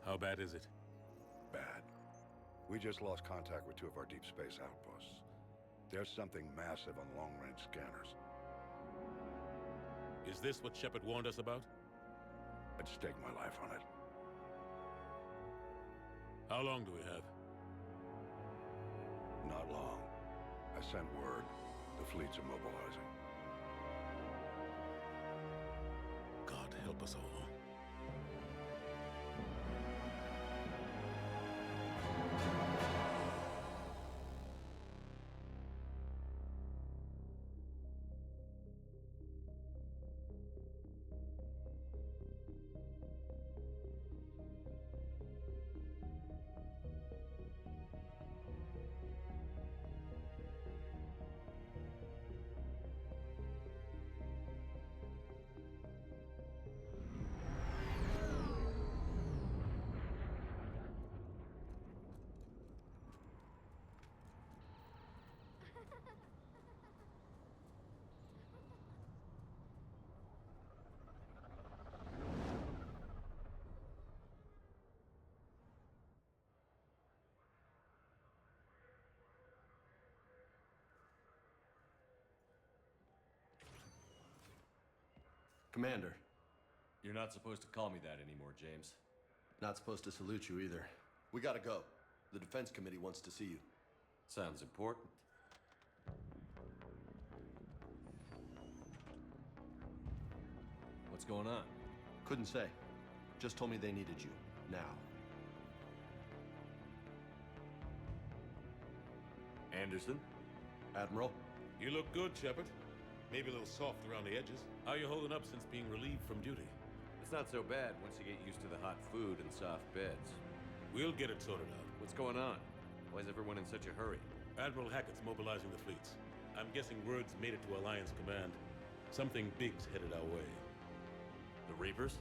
How bad is it? Bad. We just lost contact with two of our deep space outposts. There's something massive on long-range scanners. Is this what Shepard warned us about? I'd stake my life on it. How long do we have? Not long. I sent word. The fleet's immobilizing. God help us all. Commander. You're not supposed to call me that anymore, James. Not supposed to salute you either. We gotta go. The Defense Committee wants to see you. Sounds important. What's going on? Couldn't say. Just told me they needed you. Now. Anderson? Admiral? You look good, Shepard. Maybe a little soft around the edges. How you holding up since being relieved from duty? It's not so bad once you get used to the hot food and soft beds. We'll get it sorted out. What's going on? Why is everyone in such a hurry? Admiral Hackett's mobilizing the fleets. I'm guessing word's made it to Alliance Command. Something big's headed our way. The Reapers?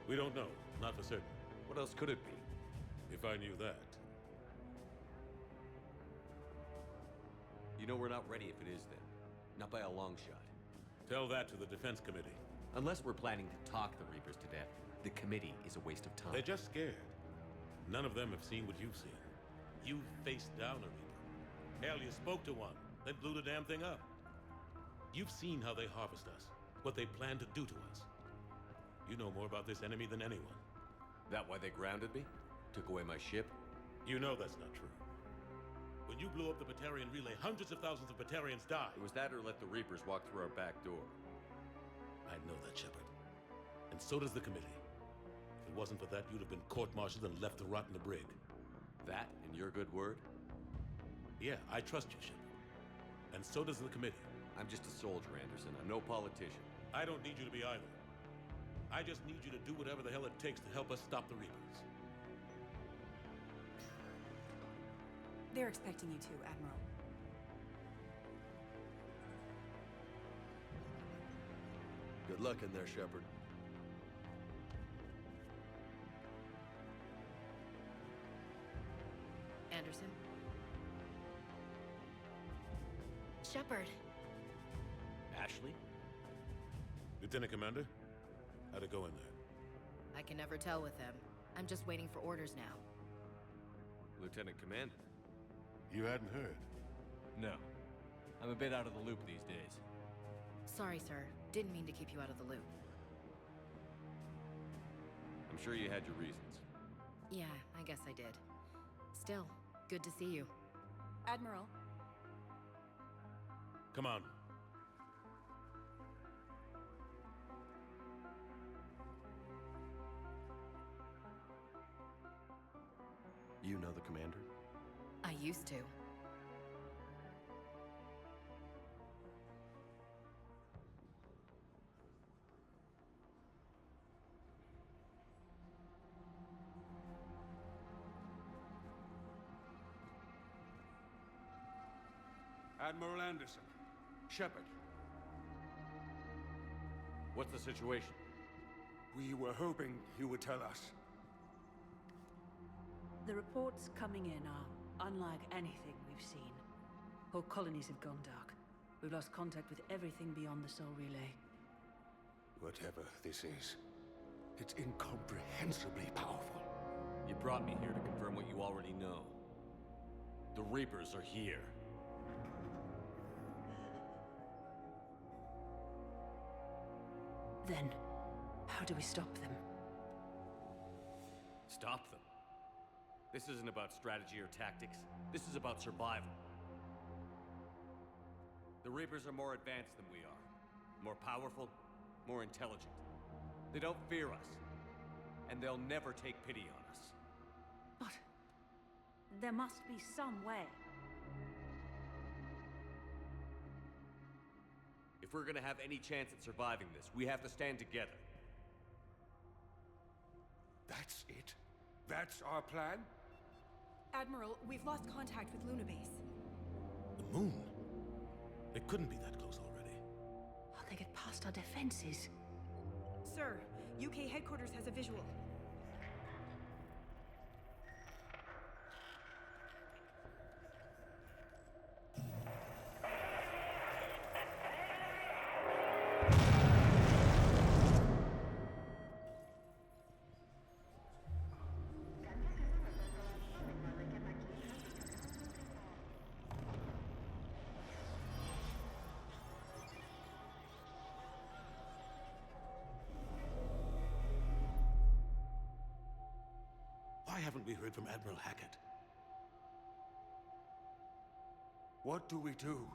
We don't know. Not for certain. What else could it be? If I knew that. You know we're not ready if it is then. Not by a long shot. Tell that to the Defense Committee. Unless we're planning to talk the Reapers to death, the committee is a waste of time. They're just scared. None of them have seen what you've seen. You faced down a Reaper. Hell, you spoke to one, then blew the damn thing up. You've seen how they harvest us, what they plan to do to us. You know more about this enemy than anyone. That why they grounded me? Took away my ship? You know that's not true. When you blew up the Batarian relay, hundreds of thousands of Batarians died. It was that or let the Reapers walk through our back door. I know that, Shepard. And so does the committee. If it wasn't for that, you'd have been court-martialed and left to rot in the brig. That and your good word? Yeah, I trust you, Shepard. And so does the committee. I'm just a soldier, Anderson. I'm no politician. I don't need you to be either. I just need you to do whatever the hell it takes to help us stop the Reapers. They're expecting you to, Admiral. Good luck in there, Shepard. Anderson? Shepard. Ashley? Lieutenant Commander, how'd it go in there? I can never tell with them. I'm just waiting for orders now. Lieutenant Commander? You hadn't heard. No. I'm a bit out of the loop these days. Sorry, sir. Didn't mean to keep you out of the loop. I'm sure you had your reasons. Yeah, I guess I did. Still, good to see you. Admiral. Come on. You know the commander? I used to. Admiral Anderson. Shepard. What's the situation? We were hoping you would tell us. The reports coming in are unlike anything we've seen. Whole colonies have gone dark. We've lost contact with everything beyond the Sol Relay. Whatever this is, It's incomprehensibly powerful. You brought me here to confirm what you already know. The Reapers are here. Then, how do we stop them? Stop them. This isn't about strategy or tactics. This is about survival. The Reapers are more advanced than we are. More powerful, more intelligent. They don't fear us. And they'll never take pity on us. But there must be some way. If we're gonna have any chance at surviving this, we have to stand together. That's it? That's our plan? Admiral, we've lost contact with Luna Base. The moon? It couldn't be that close already. How they get past our defenses? Sir, UK headquarters has a visual. Why haven't we heard from Admiral Hackett? What do we do?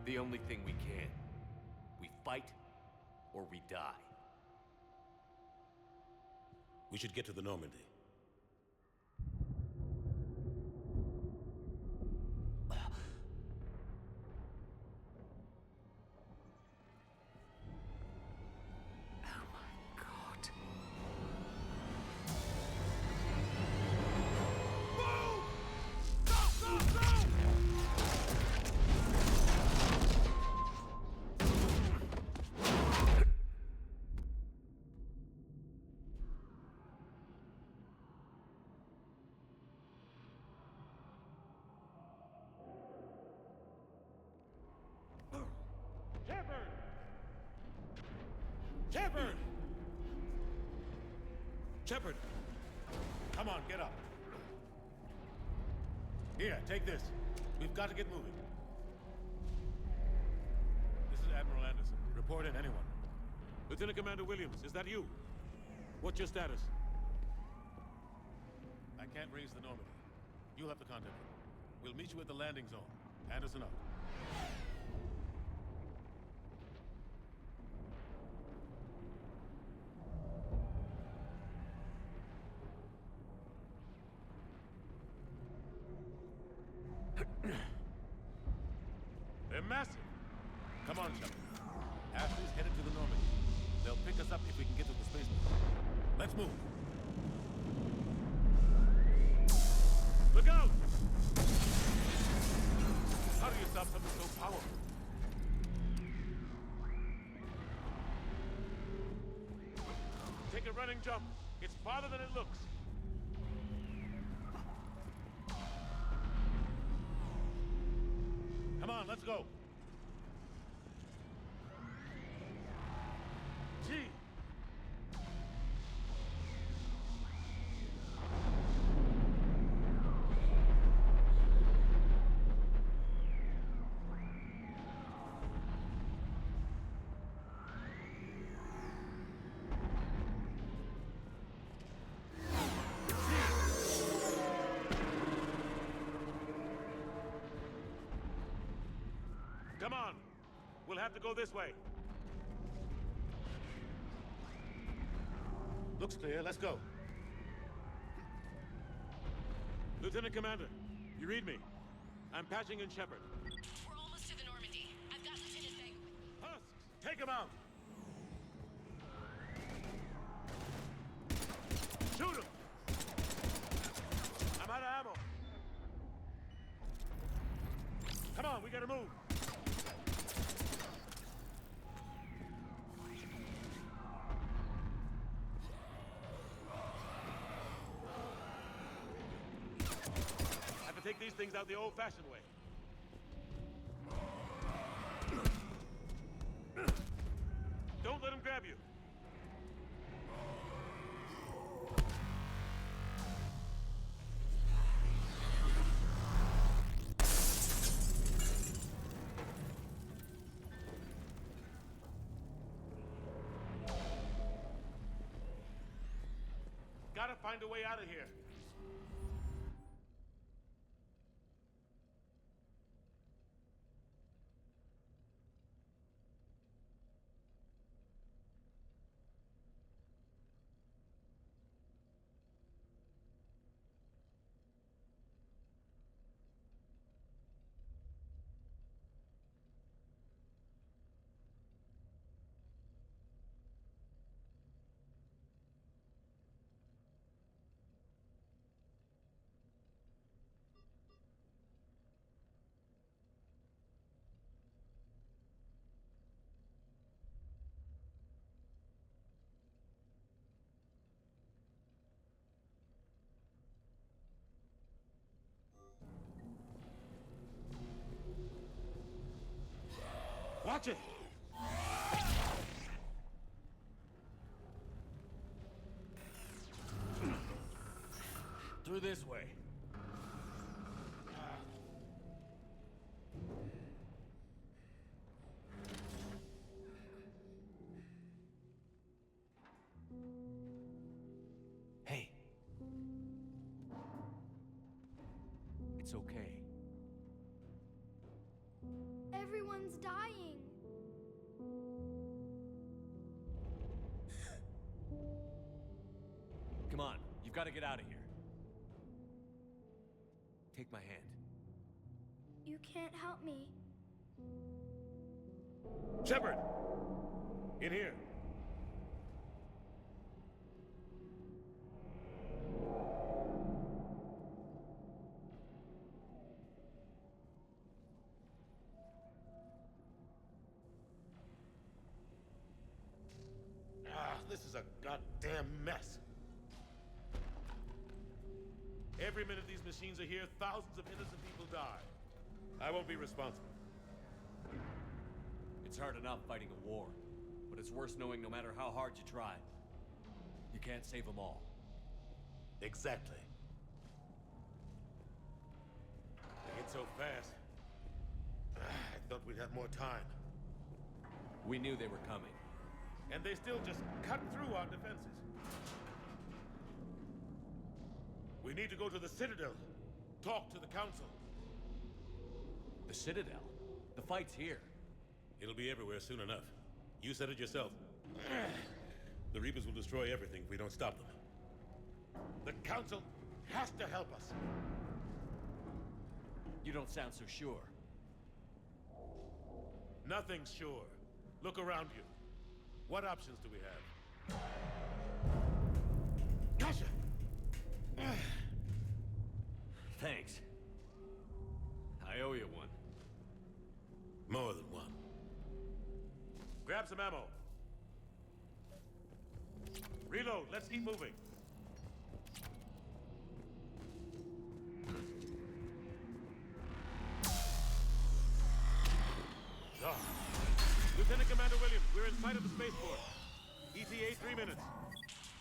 The only thing we can. We fight, or we die. We should get to the Normandy. Oh my god. Shepard! Shepard! Shepard! Come on, get up. Here, take this. We've got to get moving. This is Admiral Anderson. Report in, anyone. Lieutenant Commander Williams, is that you? What's your status? I can't raise the Normandy. You'll have to contact him. We'll meet you at the landing zone. Anderson out. They're massive. Come on, Shepard. Ashley's headed to the Normandy. They'll pick us up if we can get to the spaceport. Let's move. Look out! How do you stop something so powerful? Take a running jump. It's farther than it looks. Come on, let's go. T. Come on. We'll have to go this way. Looks clear. Let's go. Lieutenant Commander, you read me? I'm patching in Shepard. We're almost to the Normandy. I've got Lieutenant Bang. Husks, take him out. Shoot him. I'm out of ammo. Come on, we gotta move. Have to take these things out the old-fashioned way. grab you. Gotta find a way out of here. Watch it! Through this way. Hey. It's okay. Everyone's dying. Come on, you've got to get out of here. Take my hand. You can't help me. Shepard! In here. This is a goddamn mess. Every minute these machines are here, thousands of innocent people die. I won't be responsible. It's hard enough fighting a war, but it's worse knowing no matter how hard you try, you can't save them all. Exactly. They get so fast. I thought we'd have more time. We knew they were coming. And they still just cut through our defenses. We need to go to the Citadel. Talk to the Council. The Citadel? The fight's here. It'll be everywhere soon enough. You said it yourself. The Reapers will destroy everything if we don't stop them. The Council has to help us. You don't sound so sure. Nothing's sure. Look around you. What options do we have? Gotcha! Thanks. I owe you one. More than one. Grab some ammo. Reload. Let's keep moving. Ah. Lieutenant Commander Williams, we're in sight of the spaceport. ETA 3 minutes.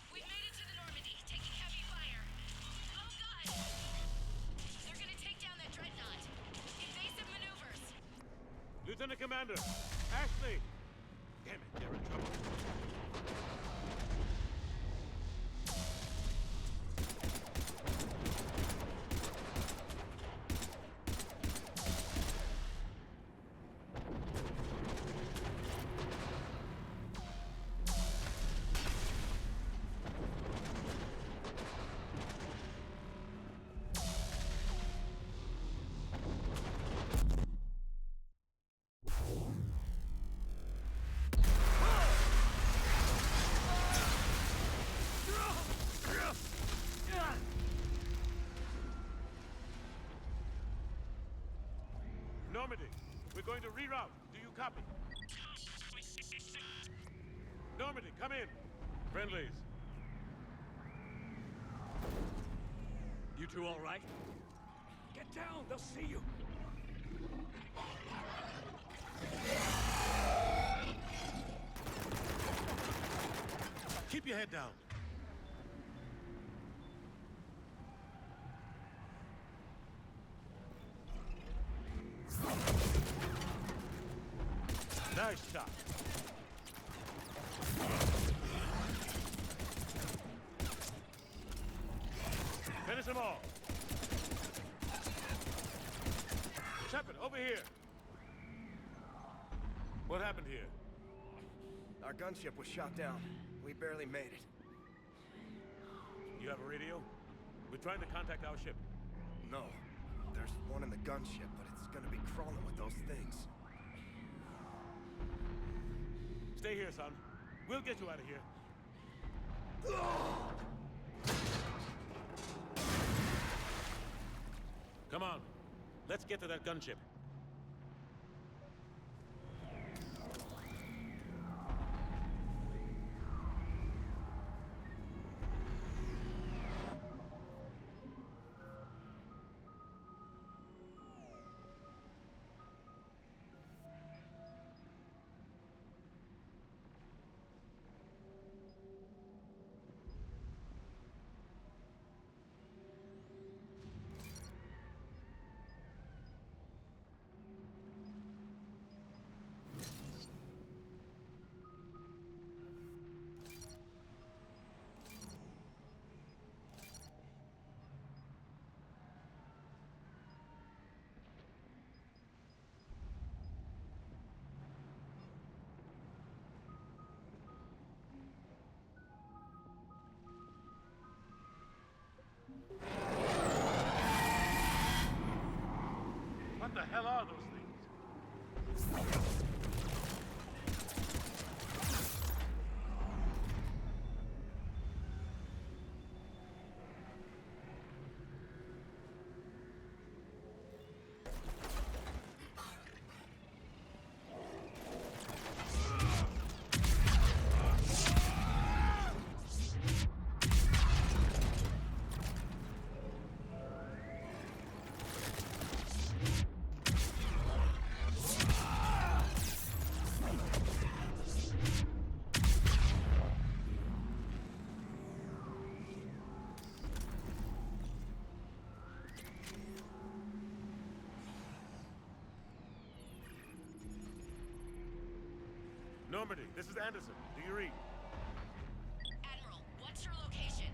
We've made it to the Normandy, taking heavy fire. Oh god! They're gonna take down that dreadnought. Invasive maneuvers. Lieutenant Commander, Ashley! Damn it, they're in trouble. Normandy, we're going to reroute. Do you copy? Normandy, come in. Friendlies. You two all right? Get down, they'll see you. Keep your head down. Nice shot. Finish them all. Shepard, over here. What happened here? Our gunship was shot down. We barely made it. You have a radio? We're trying to contact our ship. No. There's one in the gunship, but it's gonna be crawling with those things. Stay here, son. We'll get you out of here. Come on. Let's get to that gunship. What the hell are those things? Normandy, this is Anderson. Do you read? Admiral, what's your location?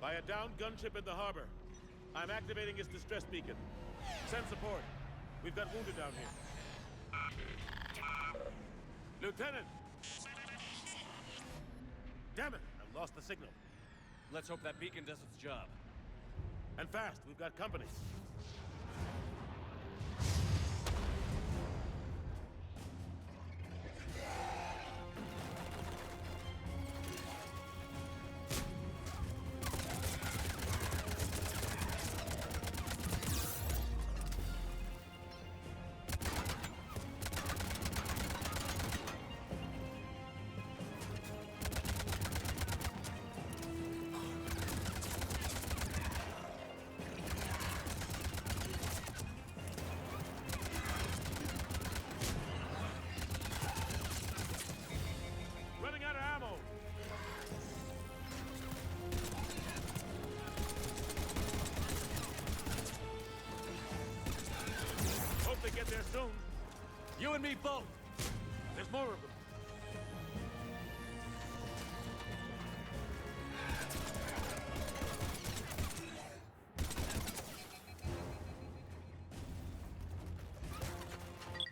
By a downed gunship in the harbor. I'm activating its distress beacon. Send support. We've got wounded down here. Lieutenant! Damn it! I've lost the signal. Let's hope that beacon does its job. And fast. We've got company. Running out of ammo. Hope they get there soon. You and me both! There's more of them.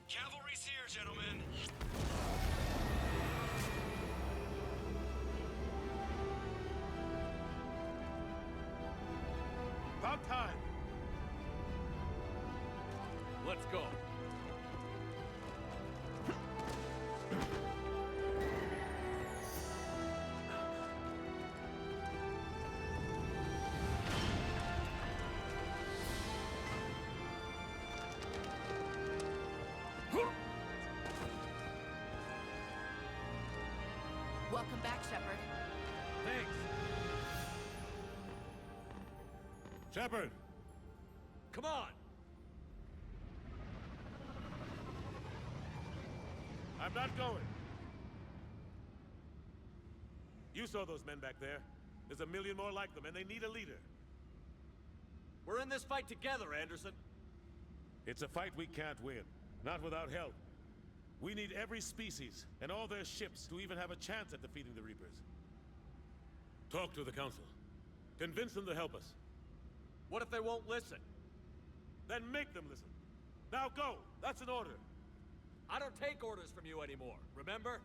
Cavalry's here, gentlemen. About time. Let's go. Welcome back, Shepard. Thanks. Shepard! Come on! I'm not going. You saw those men back there. There's a million more like them, and they need a leader. We're in this fight together, Anderson. It's a fight we can't win. Not without help. We need every species and all their ships to even have a chance at defeating the Reapers. Talk to the Council. Convince them to help us. What if they won't listen? Then make them listen. Now go! That's an order. I don't take orders from you anymore, remember?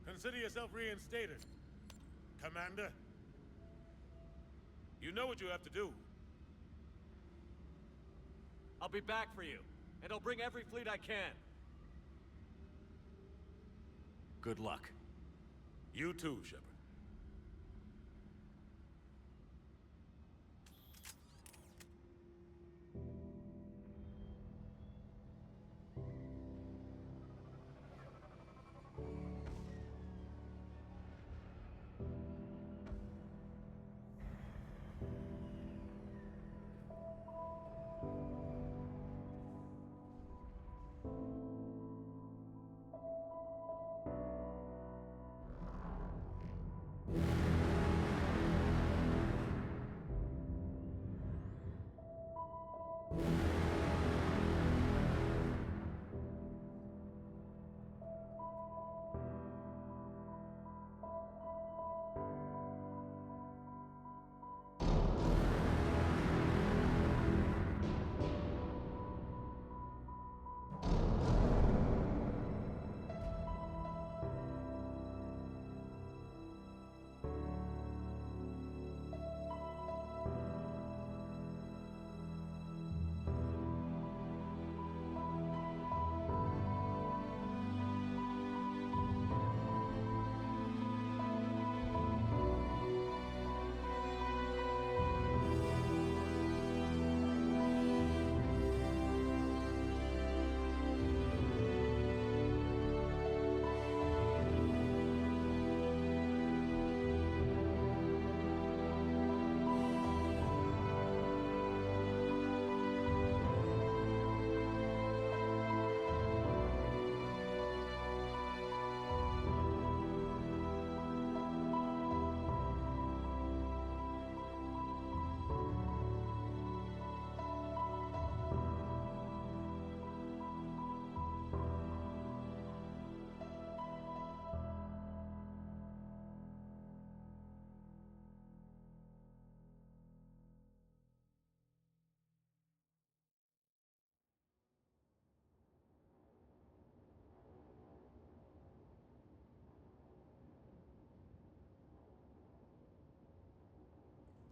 Consider yourself reinstated, Commander. You know what you have to do. I'll be back for you, and I'll bring every fleet I can. Good luck. You too, Shepard.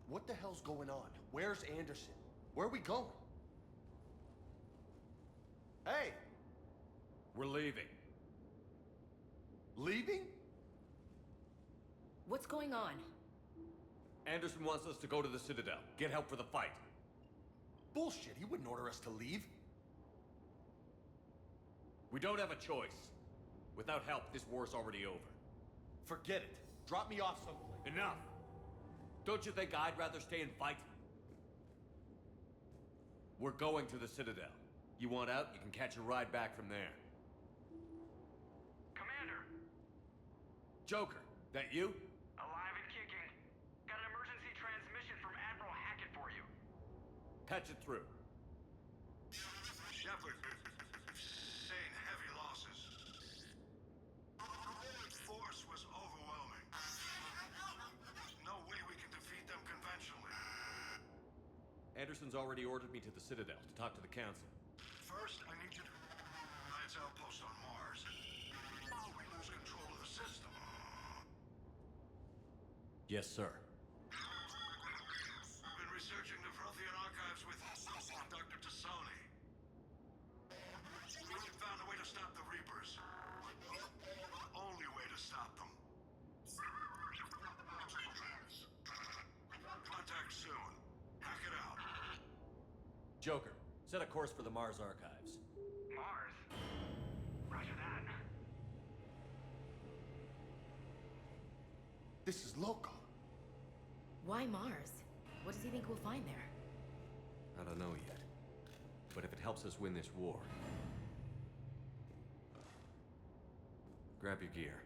What the hell's going on? Where's Anderson? Where are we going? Hey! We're leaving. Leaving? What's going on? Anderson wants us to go to the Citadel, get help for the fight. Bullshit, he wouldn't order us to leave. We don't have a choice. Without help, this war's already over. Forget it. Drop me off someplace. Enough! Don't you think I'd rather stay and fight? We're going to the Citadel. You want out, you can catch a ride back from there. Commander! Joker, that you? Alive and kicking. Got an emergency transmission from Admiral Hackett for you. Patch it through. Shepard, sustained heavy losses. The force was overwhelming. No way we can defeat them conventionally. Anderson's already ordered me to the Citadel to talk to the Council. First, I need you to Alliance outpost on Mars. We lose control of the system. Yes, sir. We've been researching the Prothean archives with Dr. Tassoni. We found a way to stop the Reapers. The only way to stop them. Contact soon. Hack it out. Joker, set a course for the Mars archives. Mars? Roger that. This is loco. Why Mars? What does he think we'll find there? I don't know yet. But if it helps us win this war... Grab your gear.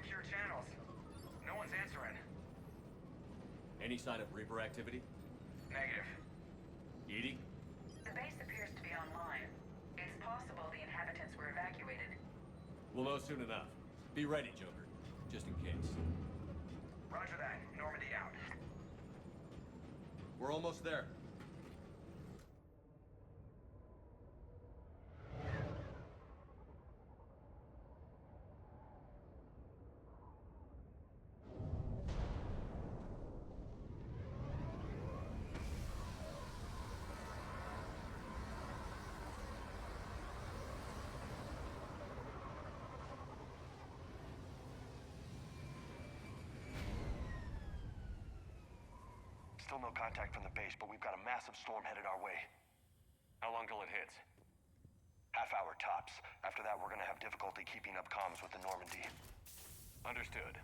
secure channels. No one's answering. Any sign of Reaper activity? Negative. EDI? The base appears to be online. It's possible the inhabitants were evacuated. We'll know soon enough. Be ready, Joker. Just in case. Roger that. Normandy out. We're almost there. Still no contact from the base, but we've got a massive storm headed our way. How long till it hits? Half hour tops. After that, we're gonna have difficulty keeping up comms with the Normandy. Understood.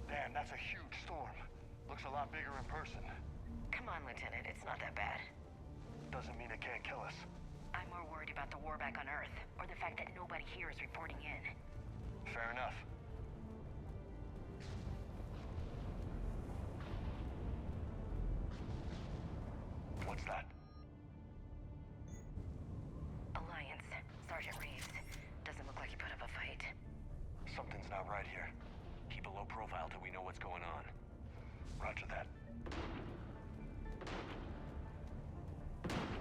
Damn, that's a huge storm. Looks a lot bigger in person. Come on, Lieutenant. It's not that bad. Doesn't mean it can't kill us. I'm more worried about the war back on Earth, or the fact that nobody here is reporting in. Fair enough. What's that? Alliance. Sergeant Reeves. Doesn't look like he put up a fight. Something's not right here. Keep a low profile till we know what's going on. Roger that.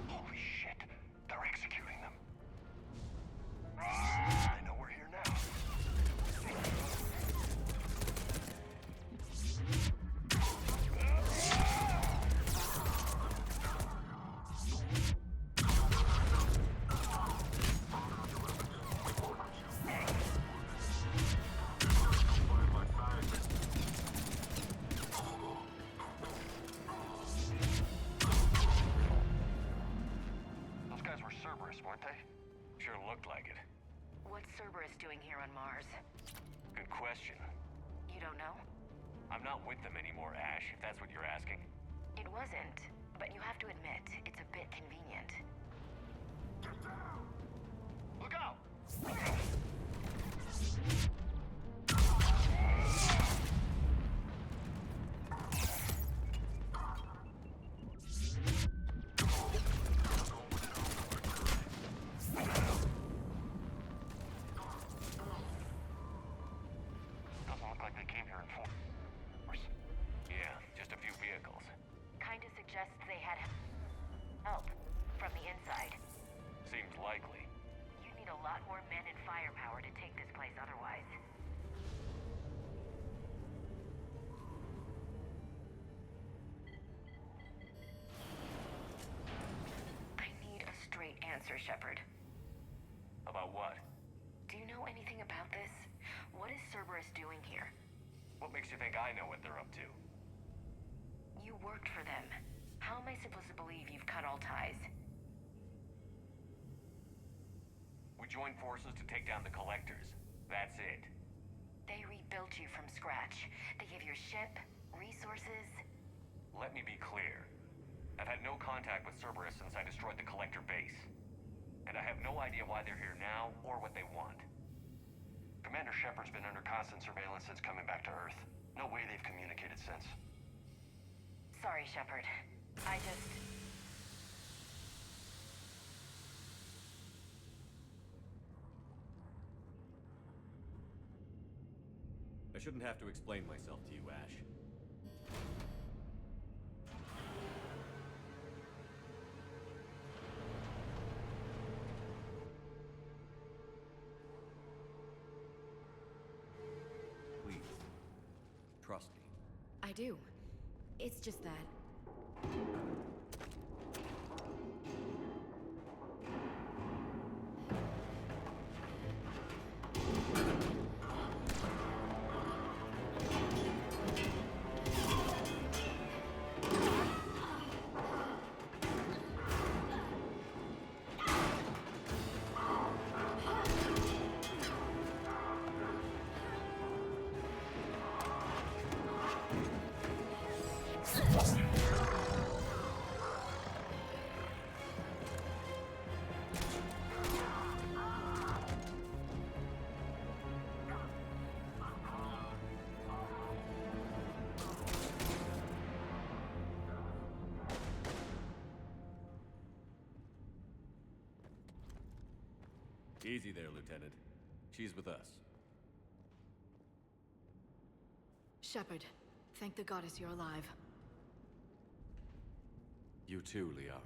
Holy shit. They're executing them. I know we're here now. Those guys were Cerberus, weren't they? Sure looked like it. What's Cerberus doing here on Mars? Good question. You don't know? I'm not with them anymore, Ash, if that's what you're asking. It wasn't, but you have to admit, it's a bit convenient. Look out! Doesn't look like they came here in force. Yeah, just a few vehicles. Kinda suggests they had help from the inside. Seems likely. You need a lot more men and firepower to take this place otherwise. I need a straight answer, Shepard. About what? Do you know anything about this? What is Cerberus doing here? What makes you think I know what they're up to? You worked for them. How am I supposed to believe you've cut all ties? We joined forces to take down the Collectors. That's it. They rebuilt you from scratch. They gave you a ship, resources. Let me be clear. I've had no contact with Cerberus since I destroyed the Collector base. And I have no idea why they're here now or what they want. Commander Shepard's been under constant surveillance since coming back to Earth. No way they've communicated since. Sorry, Shepard. I just... I shouldn't have to explain myself to you, Ash. Please, trust me. I do. It's just that... Easy there, Lieutenant. She's with us. Shepard, thank the goddess you're alive. You too, Liara.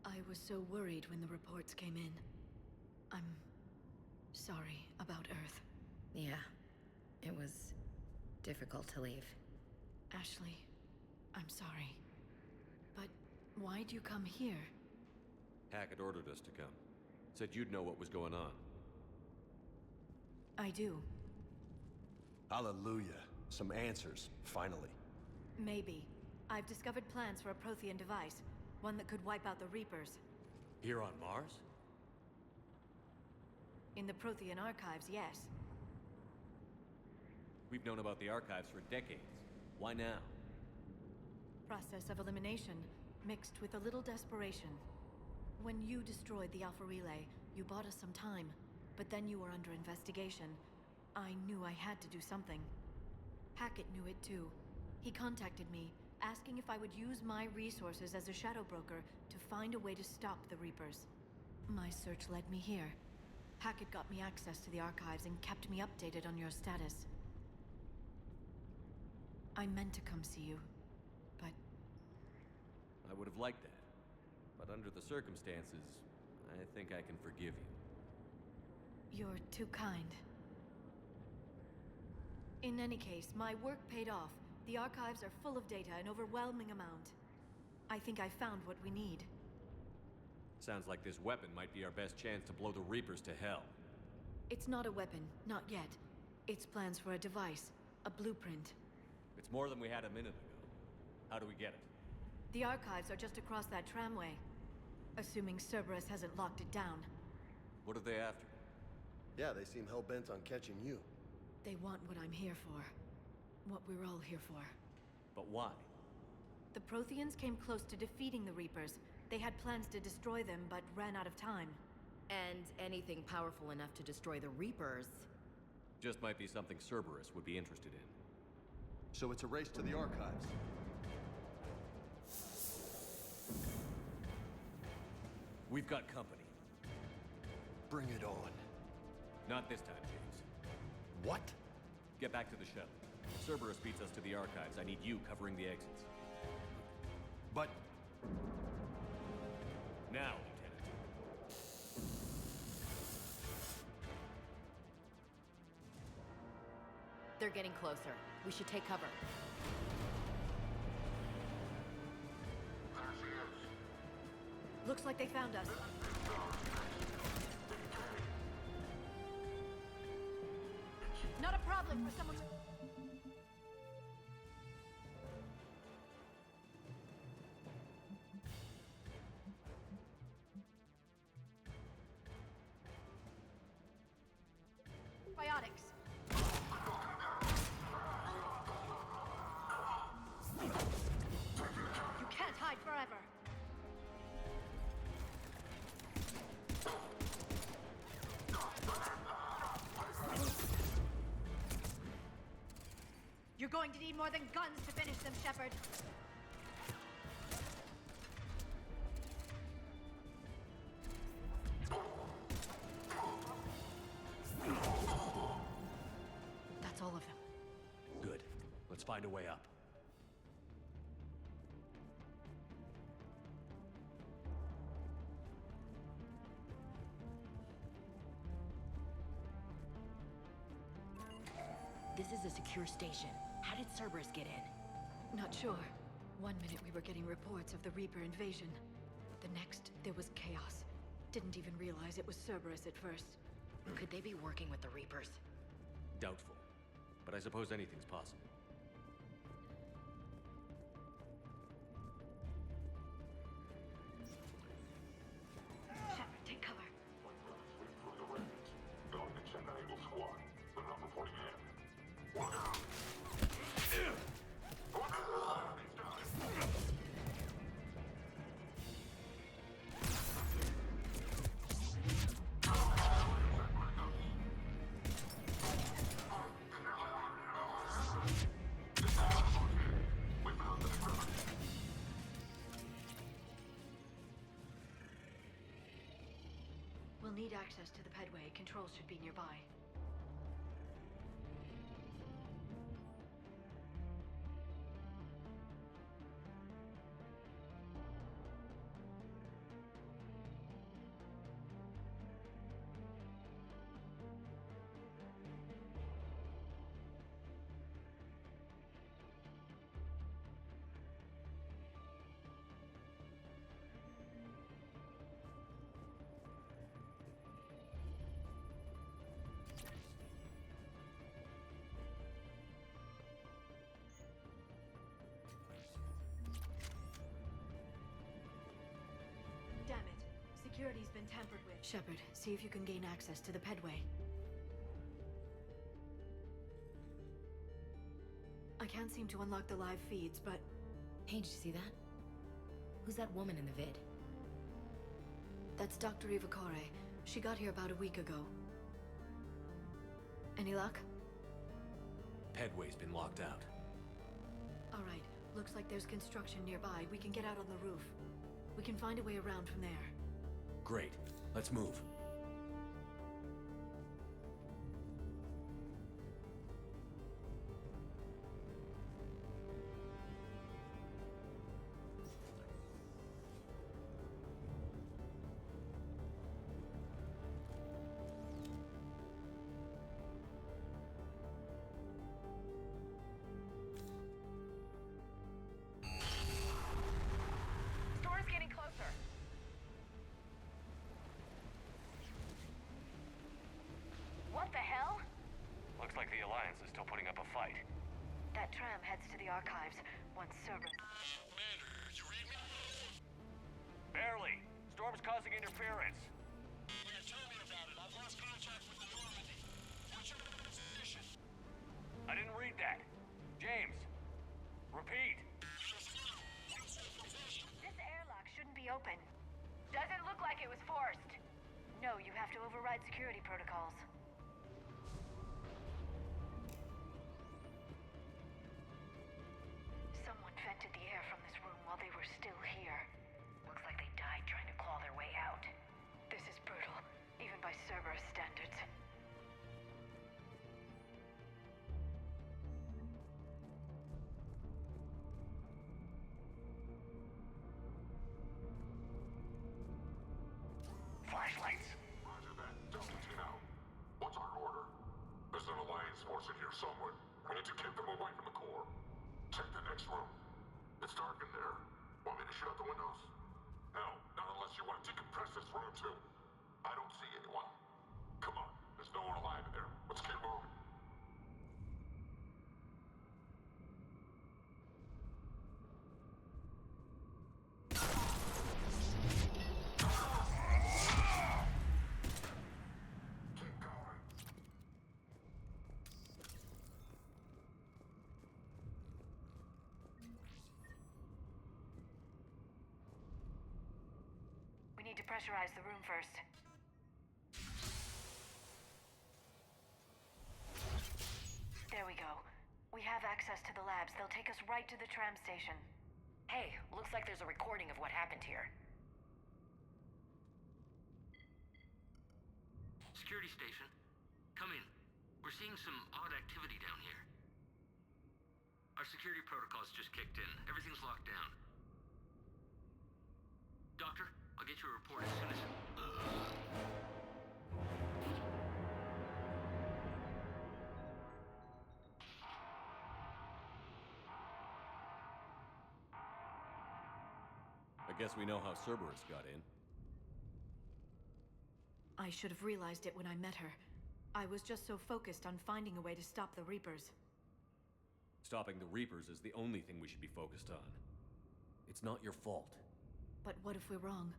I was so worried when the reports came in. I'm sorry about Earth. Yeah, it was difficult to leave. Ashley, I'm sorry. But why'd you come here? Hackett ordered us to come. Said you'd know what was going on. I do. Hallelujah. Some answers, finally. Maybe. I've discovered plans for a Prothean device. One that could wipe out the Reapers. Here on Mars? In the Prothean archives, yes. We've known about the archives for decades. Why now? Process of elimination, mixed with a little desperation. When you destroyed the Alpha Relay, you bought us some time. But then you were under investigation. I knew I had to do something. Hackett knew it too. He contacted me, asking if I would use my resources as a shadow broker to find a way to stop the Reapers. My search led me here. Hackett got me access to the archives and kept me updated on your status. I meant to come see you, but... I would have liked that. But under the circumstances, I think I can forgive you. You're too kind. In any case, my work paid off. The archives are full of data, an overwhelming amount. I think I found what we need. Sounds like this weapon might be our best chance to blow the Reapers to hell. It's not a weapon, not yet. It's plans for a device, a blueprint. It's more than we had a minute ago. How do we get it? The archives are just across that tramway. Assuming Cerberus hasn't locked it down. What are they after? Yeah, they seem hell-bent on catching you. They want what I'm here for. What we're all here for. But why? The Protheans came close to defeating the Reapers. They had plans to destroy them, but ran out of time. And anything powerful enough to destroy the Reapers... Just might be something Cerberus would be interested in. So it's a race to the archives. We've got company. Bring it on. Not this time, James. What? Get back to the shuttle. If Cerberus beats us to the archives, I need you covering the exits. But... Now, Lieutenant. They're getting closer. We should take cover. Looks like they found us. Not a problem for someone to... You're going to need more than guns to finish them, Shepard. That's all of them. Good. Let's find a way up. This is a secure station. How did Cerberus get in? Not sure. One minute we were getting reports of the Reaper invasion. The next, there was chaos. Didn't even realize it was Cerberus at first. Could they be working with the Reapers? Doubtful. But I suppose anything's possible. Shepard, take cover. We'll need access to the Pedway. Controls should be nearby. Damn it. Security's been tampered with. Shepard, see if you can gain access to the Pedway. I can't seem to unlock the live feeds, but... Hey, did you see that? Who's that woman in the vid? That's Dr. Ivakare. She got here about a week ago. Any luck? Pedway's been locked out. Alright, looks like there's construction nearby. We can get out on the roof. We can find a way around from there. Great. Let's move. Door's getting closer. What the hell? Looks like the Alliance is still putting up a fight. That tram heads to the archives once Cerberus... Commander, you read me? Barely. Storm's causing interference. Yeah, tell me about it. I've lost contact with the Normandy. What's your position? I didn't read that. James, repeat. This airlock shouldn't be open. Doesn't look like it was forced. No, you have to override security protocols. Someone vented the air from this room while they were still here. Looks like they died trying to claw their way out. This is brutal, even by Cerberus standards. Flashlights. Roger that. Delta Team out. What's our order? There's an Alliance force in here somewhere. We need to keep them away from the core. Check the next room. It's dark in there. Want me to shut out the windows? No, not unless you want to decompress this room too. I don't see anyone. Come on, there's no one alive in there. Let's keep moving. Keep going. We need to pressurize the room first. There we go. We have access to the labs. They'll take us right to the tram station. Hey, looks like there's a recording of what happened here. Security station. Come in. We're seeing some odd activity down here. Our security protocols just kicked in. Everything's locked down. Doctor, I'll get you a report as soon as... I guess we know how Cerberus got in. I should have realized it when I met her. I was just so focused on finding a way to stop the Reapers. Stopping the Reapers is the only thing we should be focused on. It's not your fault. But what if we're wrong?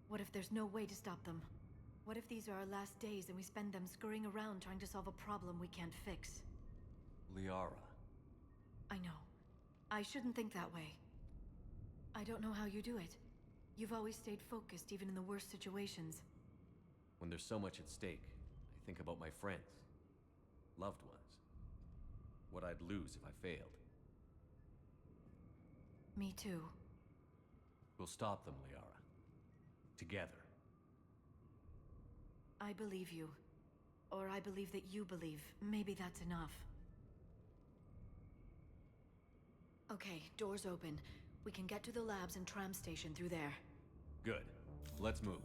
What if there's no way to stop them? What if these are our last days and we spend them scurrying around trying to solve a problem we can't fix? Liara. I know. I shouldn't think that way. I don't know how you do it. You've always stayed focused even in the worst situations. When there's so much at stake, I think about my friends, loved ones. What I'd lose if I failed. Me too. We'll stop them, Liara. Together. I believe you. Or I believe that you believe. Maybe that's enough. Okay, doors open. We can get to the labs and tram station through there. Good. Let's move.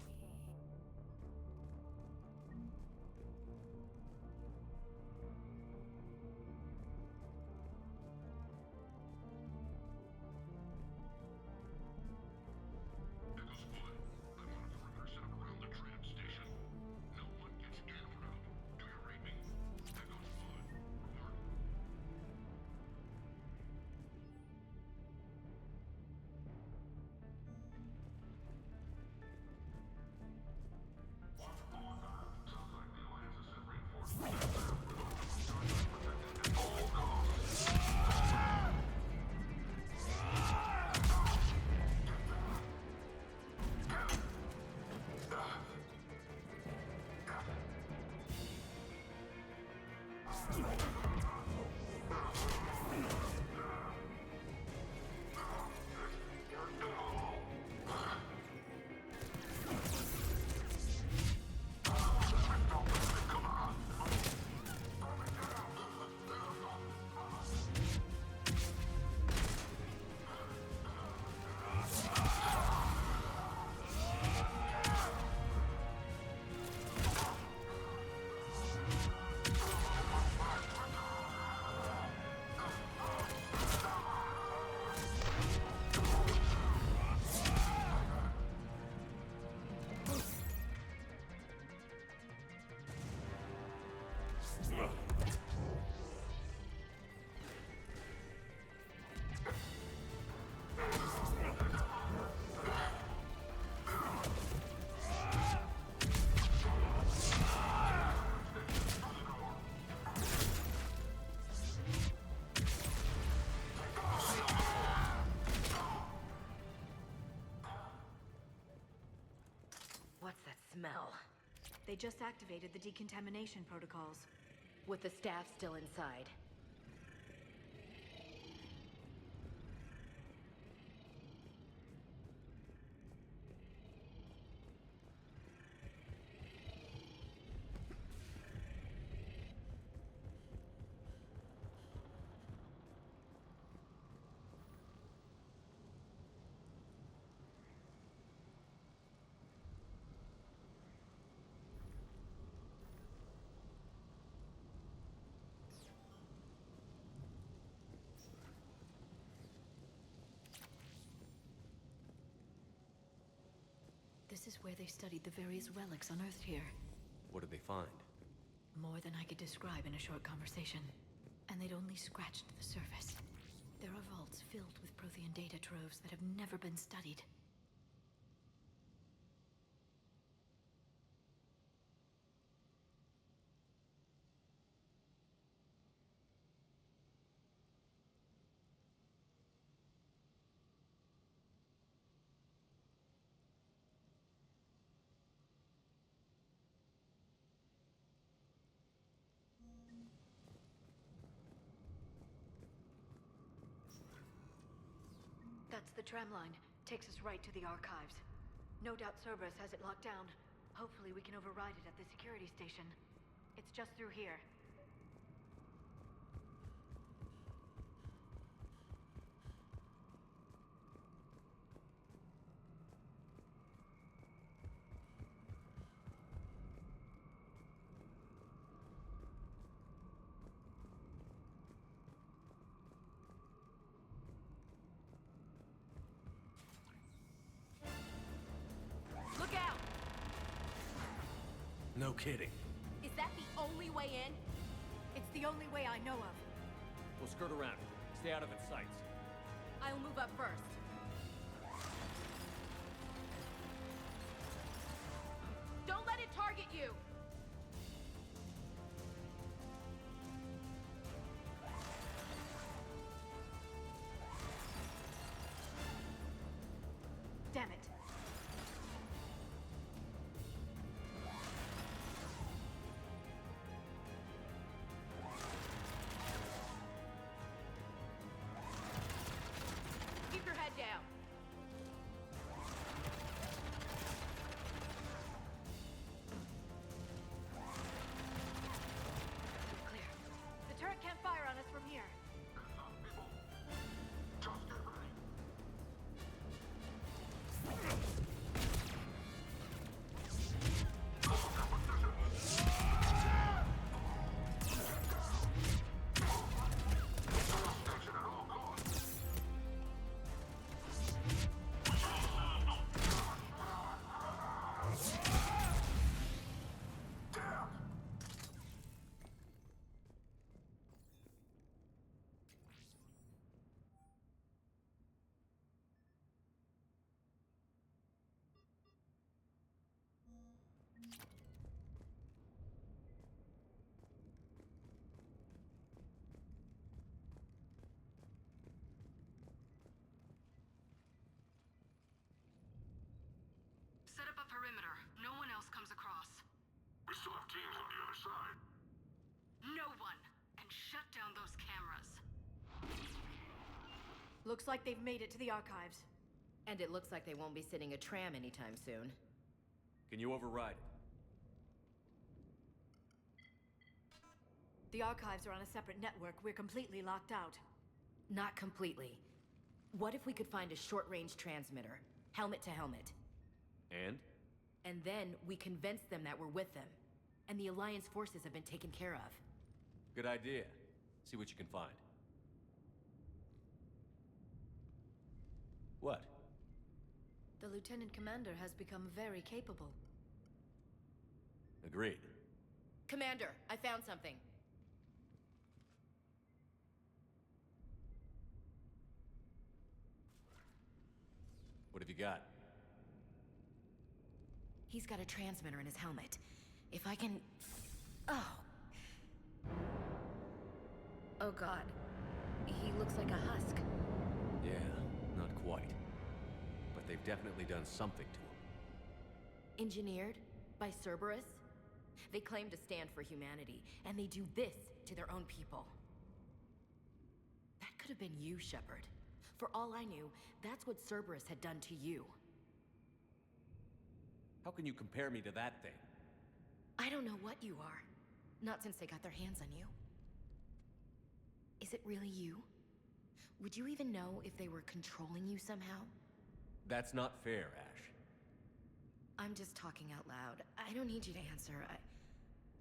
What's that smell? They just activated the decontamination protocols. With the staff still inside. This is where they studied the various relics unearthed here. What did they find? More than I could describe in a short conversation. And they'd only scratched the surface. There are vaults filled with Prothean data troves that have never been studied. That's the tram line. Takes us right to the archives. No doubt Cerberus has it locked down. Hopefully we can override it at the security station. It's just through here. Look out! No kidding. Is that the only way in? It's the only way I know of. We'll skirt around. Stay out of its sights. I'll move up first. Don't let it target you! Damn it. Keep your head down. Clear. The turret can't fire on us from here. Set up a perimeter. No one else comes across. We still have teams on the other side. No one! And shut down those cameras. Looks like they've made it to the archives. And it looks like they won't be sitting a tram anytime soon. Can you override it? The archives are on a separate network. We're completely locked out. Not completely. What if we could find a short-range transmitter? Helmet to helmet. And? And then we convince them that we're with them. And the Alliance forces have been taken care of. Good idea. See what you can find. What? The Lieutenant Commander has become very capable. Agreed. Commander, I found something. What have you got? He's got a transmitter in his helmet. If I can... Oh. Oh god. He looks like a husk. Yeah, not quite. But they've definitely done something to him. Engineered by Cerberus? They claim to stand for humanity, and they do this to their own people. That could have been you, Shepard. For all I knew, that's what Cerberus had done to you. How can you compare me to that thing? I don't know what you are. Not since they got their hands on you. Is it really you? Would you even know if they were controlling you somehow? That's not fair, Ash. I'm just talking out loud. I don't need you to answer.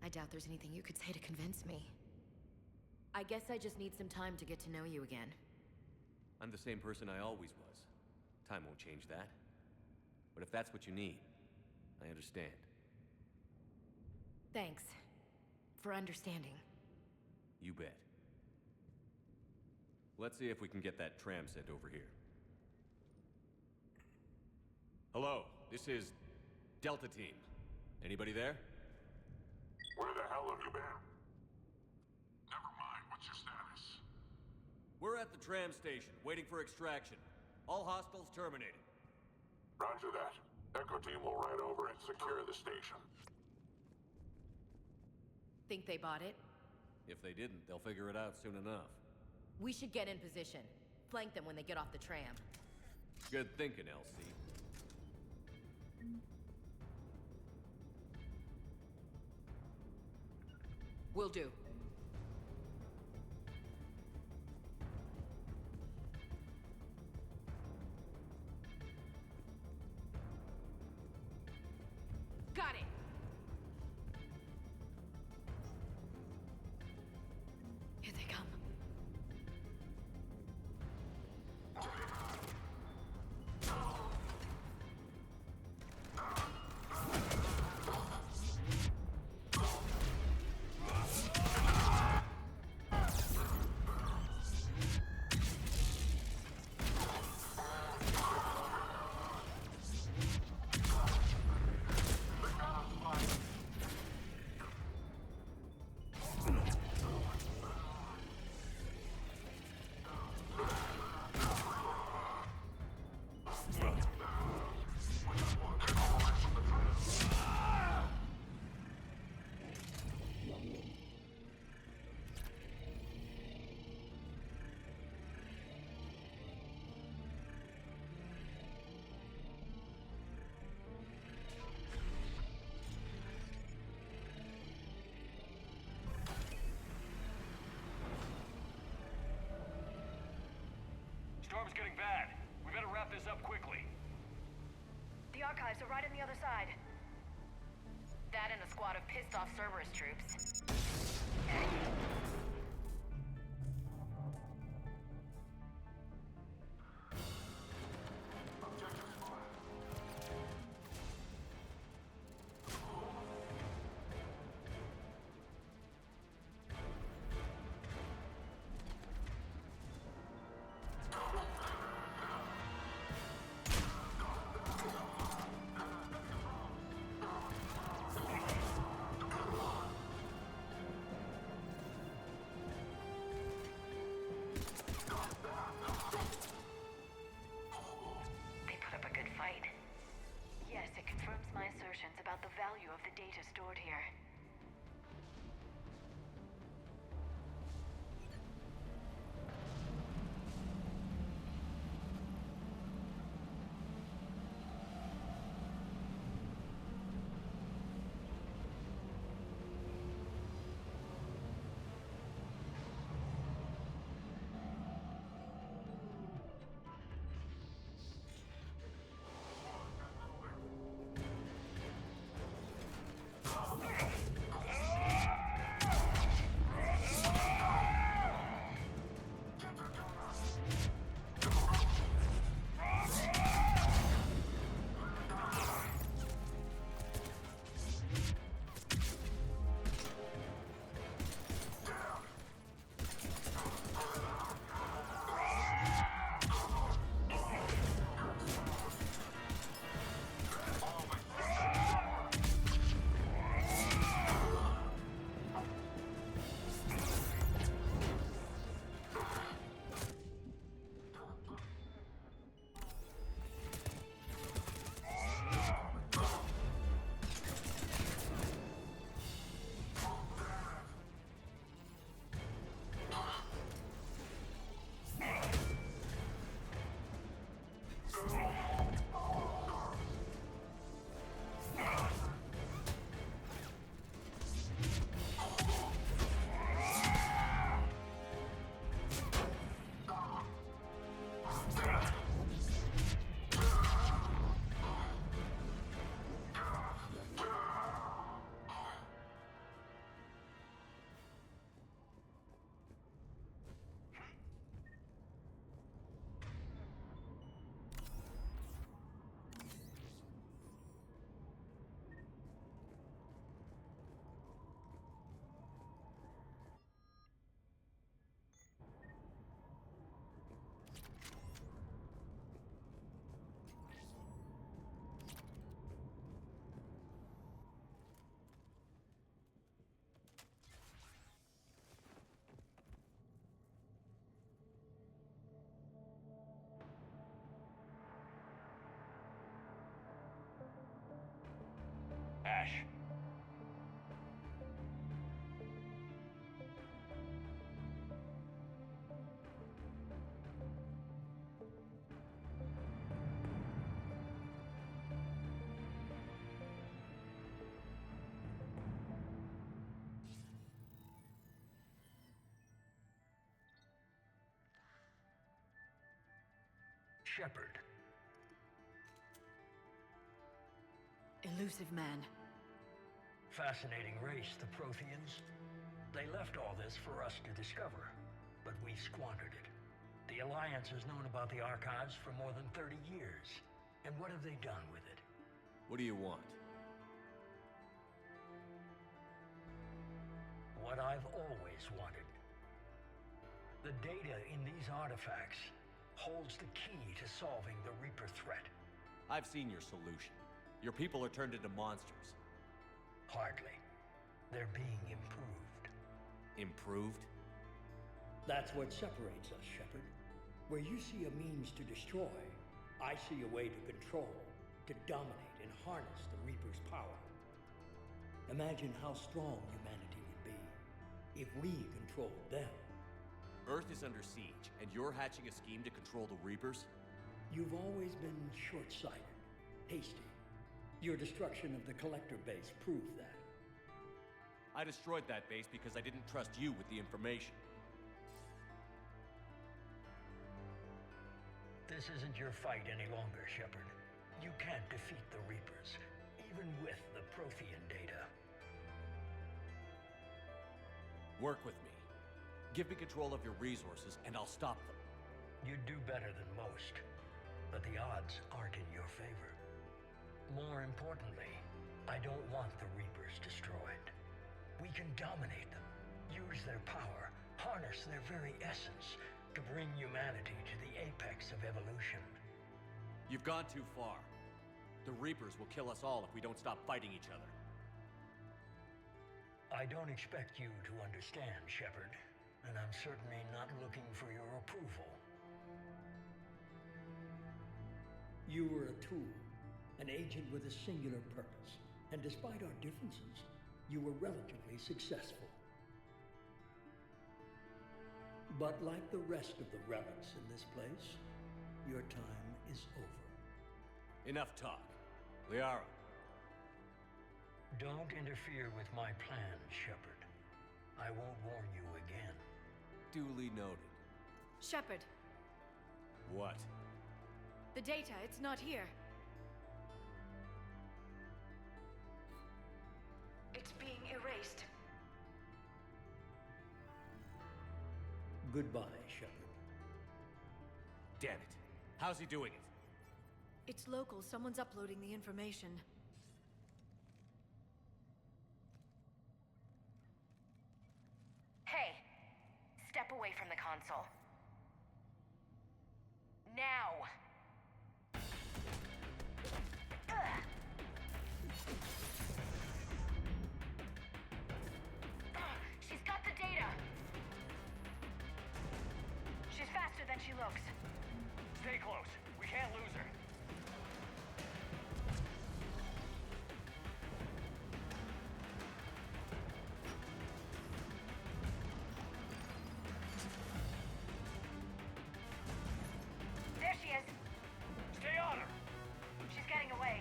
I doubt there's anything you could say to convince me. I guess I just need some time to get to know you again. I'm the same person I always was. Time won't change that. But if that's what you need, I understand. Thanks. For understanding. You bet. Let's see if we can get that tram sent over here. Hello, this is Delta Team. Anybody there? Where the hell have you been? Never mind, what's your status? We're at the tram station, waiting for extraction. All hostiles terminated. Roger that. Echo Team will ride over and secure the station. Think they bought it? If they didn't, they'll figure it out soon enough. We should get in position. Flank them when they get off the tram. Good thinking, LC. Will do. Got it! Here they come. Storm's getting bad. We better wrap this up quickly. The archives are right on the other side. That and a squad of pissed-off Cerberus troops. Shepard. Elusive man. Fascinating race, the Protheans. They left all this for us to discover, but we squandered it. The Alliance has known about the archives for more than 30 years. And what have they done with it? What do you want? What I've always wanted. The data in these artifacts holds the key to solving the Reaper threat. I've seen your solution. Your people are turned into monsters. Hardly. They're being improved. Improved? That's what separates us, Shepard. Where you see a means to destroy, I see a way to control, to dominate and harness the Reaper's power. Imagine how strong humanity would be if we controlled them. Earth is under siege, and you're hatching a scheme to control the Reapers? You've always been short-sighted, hasty. Your destruction of the Collector base proved that. I destroyed that base because I didn't trust you with the information. This isn't your fight any longer, Shepard. You can't defeat the Reapers, even with the Prothean data. Work with me. Give me control of your resources, and I'll stop them. You'd do better than most, but the odds aren't in your favor. More importantly, I don't want the Reapers destroyed. We can dominate them, use their power, harness their very essence to bring humanity to the apex of evolution. You've gone too far. The Reapers will kill us all if we don't stop fighting each other. I don't expect you to understand, Shepard, and I'm certainly not looking for your approval. You were a tool, an agent with a singular purpose, and despite our differences, you were relatively successful. But like the rest of the relics in this place, your time is over. Enough talk. Liara. Don't interfere with my plans, Shepard. I won't warn you again. Duly noted. Shepard, What? the data, it's not here. It's being erased. Goodbye, Shepard. Damn it. How's he doing it? It's local. Someone's uploading the information. Hey, step away from the console. Now! Ugh. She's got the data! She's faster than she looks. Stay close. We can't lose her. There she is. Stay on her! She's getting away.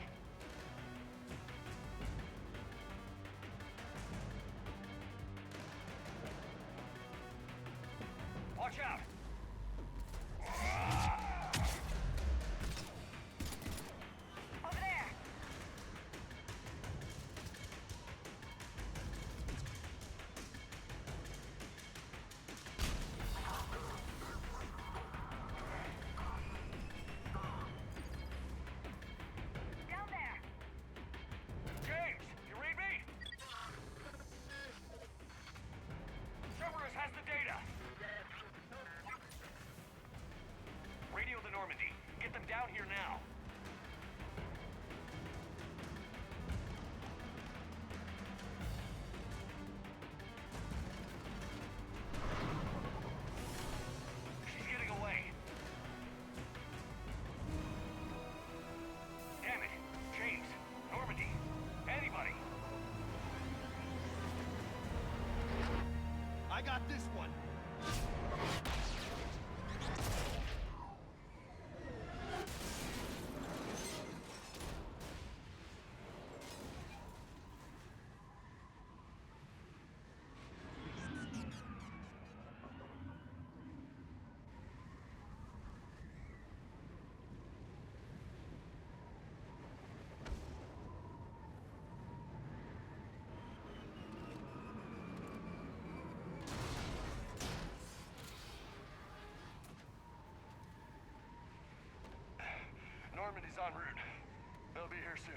Watch out! Over there! Down there! James, you read me? Cerberus has the data! Radio the Normandy. Get them down here now. She's getting away. Damn it. James, Normandy, anybody. I got this one. Normandy's en route. They'll be here soon.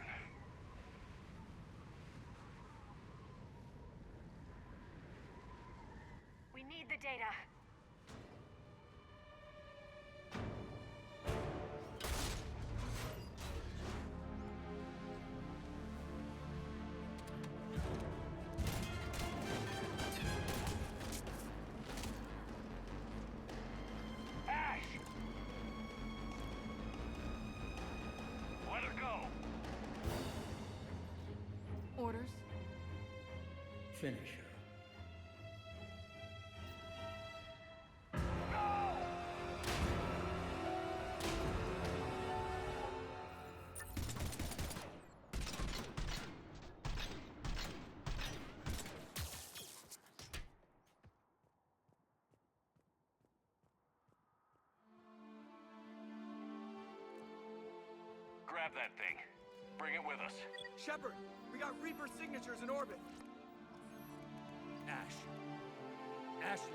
We need the data. Ash! Let her go! Orders? Finish her. Grab that thing. Bring it with us. Shepard, we got Reaper signatures in orbit. Ash. Ashley.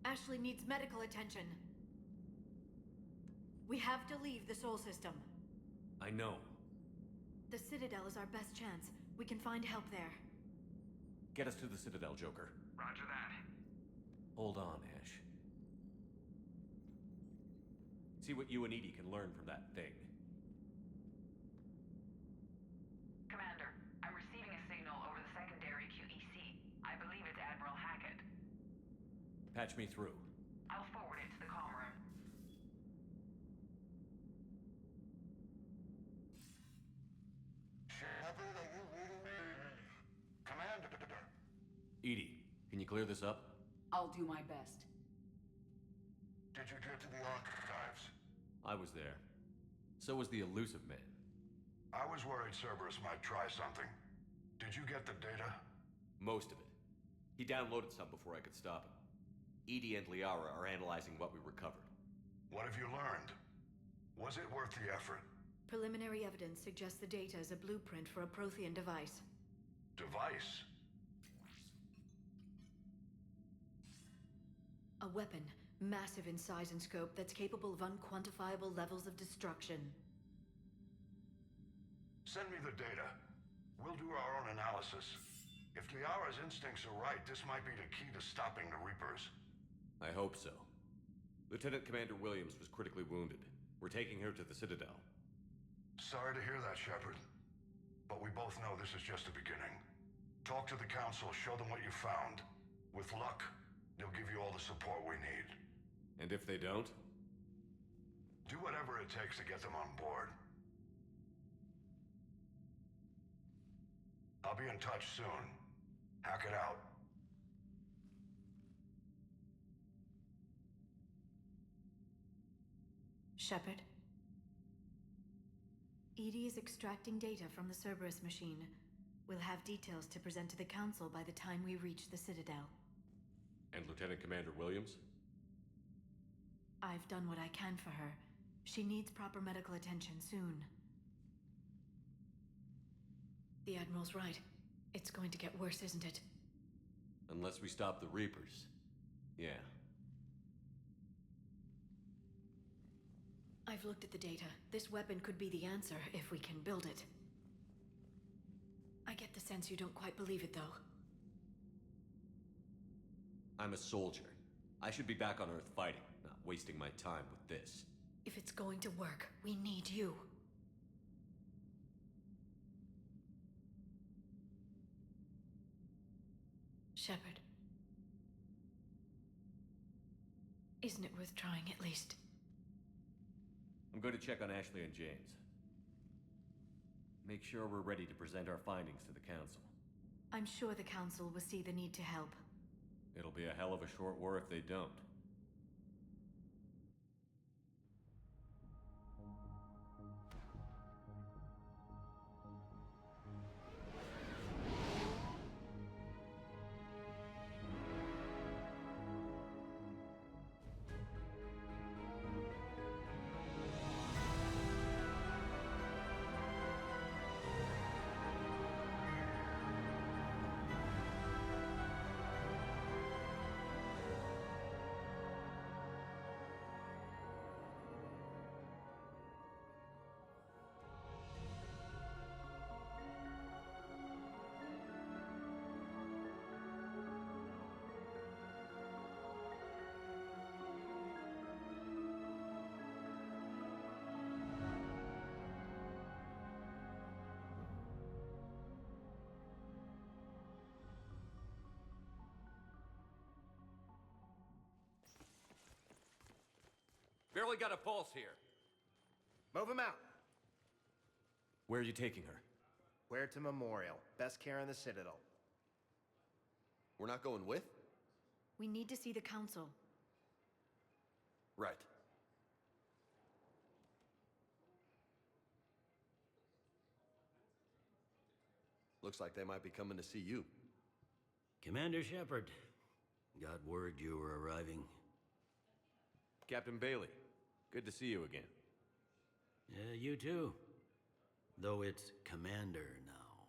Ashley needs medical attention. We have to leave the Sol system. I know. The Citadel is our best chance. We can find help there. Get us to the Citadel, Joker. Roger that. Hold on, Ash. See what you and EDI can learn from that thing. Commander, I'm receiving a signal over the secondary QEC. I believe it's Admiral Hackett. Patch me through. I'll forward it to the comm room. Shepard, are you reading me? Commander. EDI, can you clear this up? I'll do my best. Did you get to the archives? I was there. So was the Elusive Man. I was worried Cerberus might try something. Did you get the data? Most of it. He downloaded some before I could stop him. EDI and Liara are analyzing what we recovered. What have you learned? Was it worth the effort? Preliminary evidence suggests the data is a blueprint for a Prothean device. Device? A weapon, massive in size and scope, that's capable of unquantifiable levels of destruction. Send me the data. We'll do our own analysis. If Liara's instincts are right, this might be the key to stopping the Reapers. I hope so. Lieutenant Commander Williams was critically wounded. We're taking her to the Citadel. Sorry to hear that, Shepard. But we both know this is just the beginning. Talk to the Council, show them what you found. With luck, they'll give you all the support we need. And if they don't? Do whatever it takes to get them on board. I'll be in touch soon. Hack it out. Shepard? EDI is extracting data from the Cerberus machine. We'll have details to present to the Council by the time we reach the Citadel. And Lieutenant Commander Williams? I've done what I can for her. She needs proper medical attention soon. The Admiral's right. It's going to get worse, isn't it? Unless we stop the Reapers. Yeah. I've looked at the data. This weapon could be the answer if we can build it. I get the sense you don't quite believe it, though. I'm a soldier. I should be back on Earth fighting, not wasting my time with this. If it's going to work, we need you. Shepard. Isn't it worth trying, at least? I'm going to check on Ashley and James. Make sure we're ready to present our findings to the Council. I'm sure the Council will see the need to help. It'll be a hell of a short war if they don't. Barely got a pulse here. Move him out. Where are you taking her? Where to Memorial. Best care in the Citadel. We're not going with? We need to see the Council. Right. Looks like they might be coming to see you. Commander Shepard. Got word you were arriving. Captain Bailey, good to see you again. Yeah, you too. Though it's Commander now.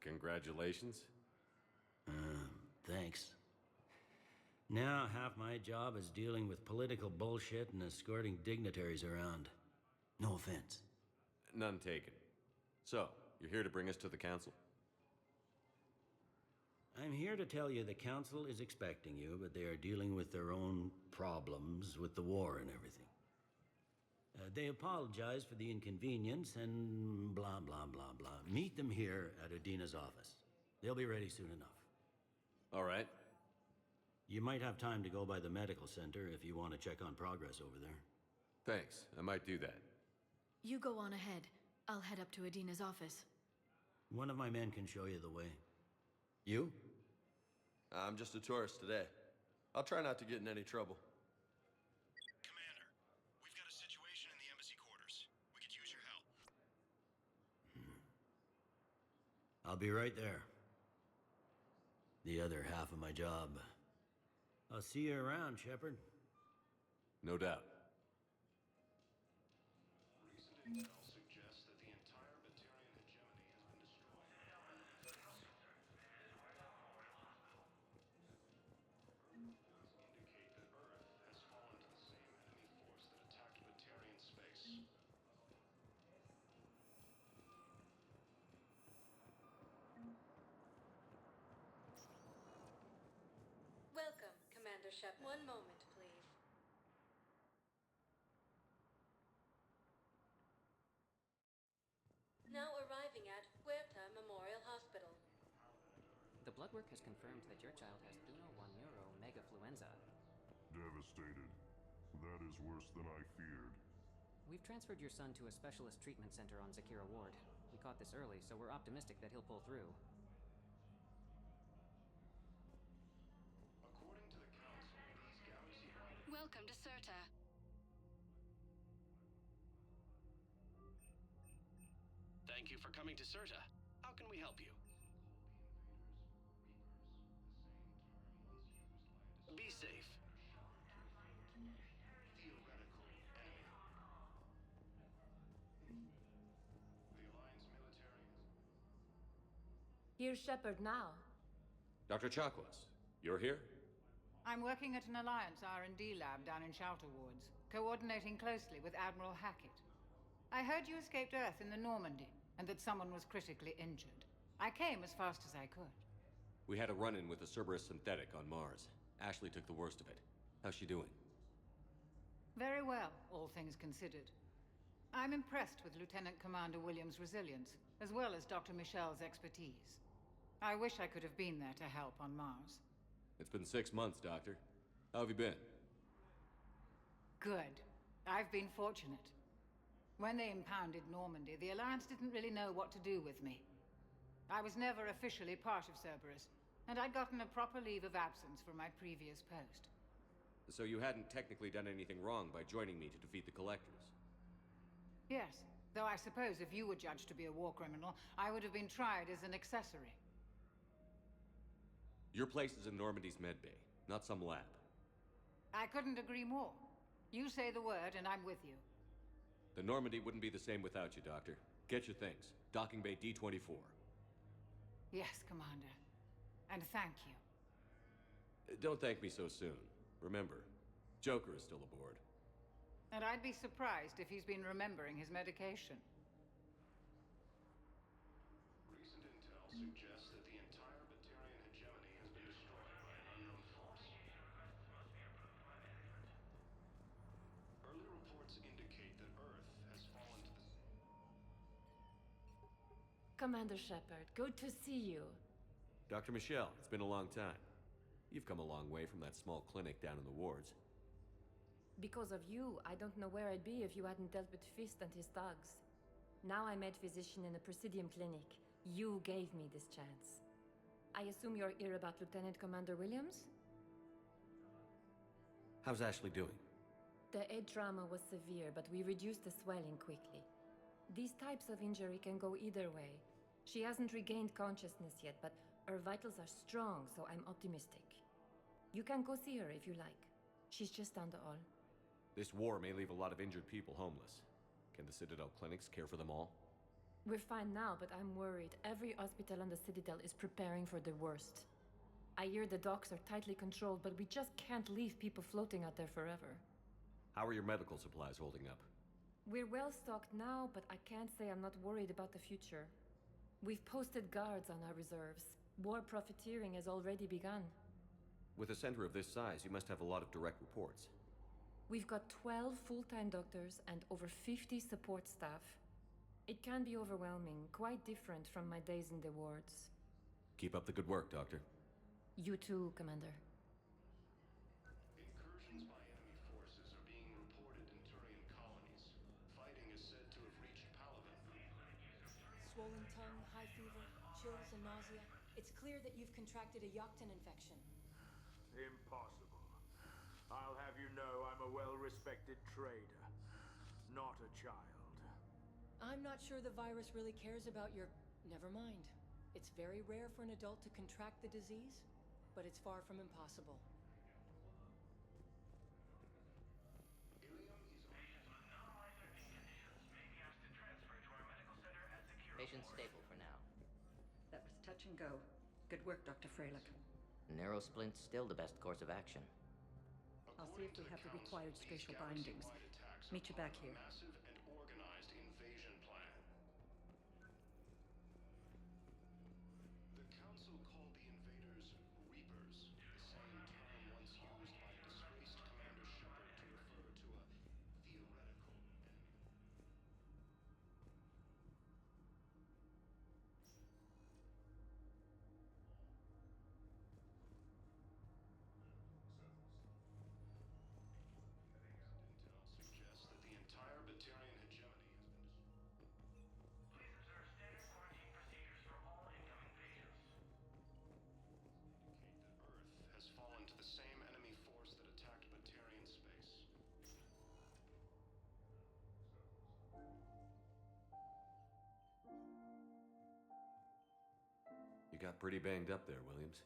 Congratulations. Thanks. Now half my job is dealing with political bullshit and escorting dignitaries around. No offense. None taken. So, you're here to bring us to the Council? I'm here to tell you the Council is expecting you, but they are dealing with their own problems with the war and everything. They apologize for the inconvenience and blah, blah, blah, blah. Meet them here at Adina's office. They'll be ready soon enough. All right. You might have time to go by the medical center if you want to check on progress over there. Thanks. I might do that. You go on ahead. I'll head up to Adina's office. One of my men can show you the way. You? I'm just a tourist today. I'll try not to get in any trouble. Commander, we've got a situation in the embassy quarters. We could use your help. I'll be right there. The other half of my job. I'll see you around, Shepard. No doubt. Recent intel suggests that the entire Batarian hegemony has been destroyed. Indicate that Earth has fallen to the same enemy force that attacked Batarian space. Welcome, Commander Shepard. One moment, please. Now arriving at Huerta Memorial Hospital. The blood work has confirmed that your child has Uno 1 Neuro Megafluenza. Devastated. That is worse than I feared. We've transferred your son to a specialist treatment center on Zakira Ward. We caught this early, so we're optimistic that he'll pull through. According to the Council, these galaxy-wide... Welcome to Serta. Thank you for coming to Serta. How can we help you? Be safe. Theoretical enemy. The Alliance military... Here's Shepard now. Dr. Chakwas, you're here? I'm working at an Alliance R&D lab down in Shelter Wards, coordinating closely with Admiral Hackett. I heard you escaped Earth in the Normandy, and that someone was critically injured. I came as fast as I could. We had a run-in with a Cerberus synthetic on Mars. Ashley took the worst of it. How's she doing? Very well, all things considered. I'm impressed with Lieutenant Commander Williams' resilience, as well as Dr. Michel's expertise. I wish I could have been there to help on Mars. It's been 6 months, Doctor. How have you been? Good. I've been fortunate. When they impounded Normandy, the Alliance didn't really know what to do with me. I was never officially part of Cerberus, and I'd gotten a proper leave of absence from my previous post. So you hadn't technically done anything wrong by joining me to defeat the Collectors? Yes, though I suppose if you were judged to be a war criminal, I would have been tried as an accessory. Your place is in Normandy's medbay, not some lab. I couldn't agree more. You say the word, and I'm with you. The Normandy wouldn't be the same without you, Doctor. Get your things. Docking Bay D-24. Yes, Commander. And thank you. Don't thank me so soon. Remember, Joker is still aboard. And I'd be surprised if he's been remembering his medication. Recent intel suggests that the entire Batarian hegemony has been destroyed by an unknown force. Early reports indicate that Earth has fallen to the... Commander Shepard, good to see you. Dr. Michelle, it's been a long time. You've come a long way from that small clinic down in the wards. Because of you, I don't know where I'd be if you hadn't dealt with Fist and his thugs. Now I'm med physician in the Presidium Clinic. You gave me this chance. I assume you're here about Lieutenant Commander Williams? How's Ashley doing? The head trauma was severe, but we reduced the swelling quickly. These types of injury can go either way. She hasn't regained consciousness yet, but her vitals are strong, so I'm optimistic. You can go see her if you like. She's just down the hall. This war may leave a lot of injured people homeless. Can the Citadel clinics care for them all? We're fine now, but I'm worried. Every hospital on the Citadel is preparing for the worst. I hear the docks are tightly controlled, but we just can't leave people floating out there forever. How are your medical supplies holding up? We're well stocked now, but I can't say I'm not worried about the future. We've posted guards on our reserves. War profiteering has already begun. With a center of this size, you must have a lot of direct reports. We've got 12 full-time doctors and over 50 support staff. It can be overwhelming, quite different from my days in the wards. Keep up the good work, Doctor. You too, Commander. Incursions by enemy forces are being reported in Turian colonies. Fighting is said to have reached Palaven. Swollen tongue, high fever, chills and nausea. It's clear that you've contracted a Yocton infection. Impossible. I'll have you know I'm a well-respected trader, not a child. I'm not sure the virus really cares about your... Never mind. It's very rare for an adult to contract the disease, but it's far from impossible. Patient stable for now. That was touch and go. Good work, Dr. Freilich. Narrow splint's still the best course of action. I'll see if we have the required spatial bindings. Meet you back here. Massive and organized invasion plan. The Council called the invaders Reapers, the same term once used by disgraced Commander Shepard to refer to a theoretical enemy. Intel suggests that the entire Batarian hegemony has been destroyed. Please observe standard quarantine procedures for all incoming patients. Indicate that Earth has fallen to the same enemy force that attacked Batarian space. You got pretty banged up there, Williams.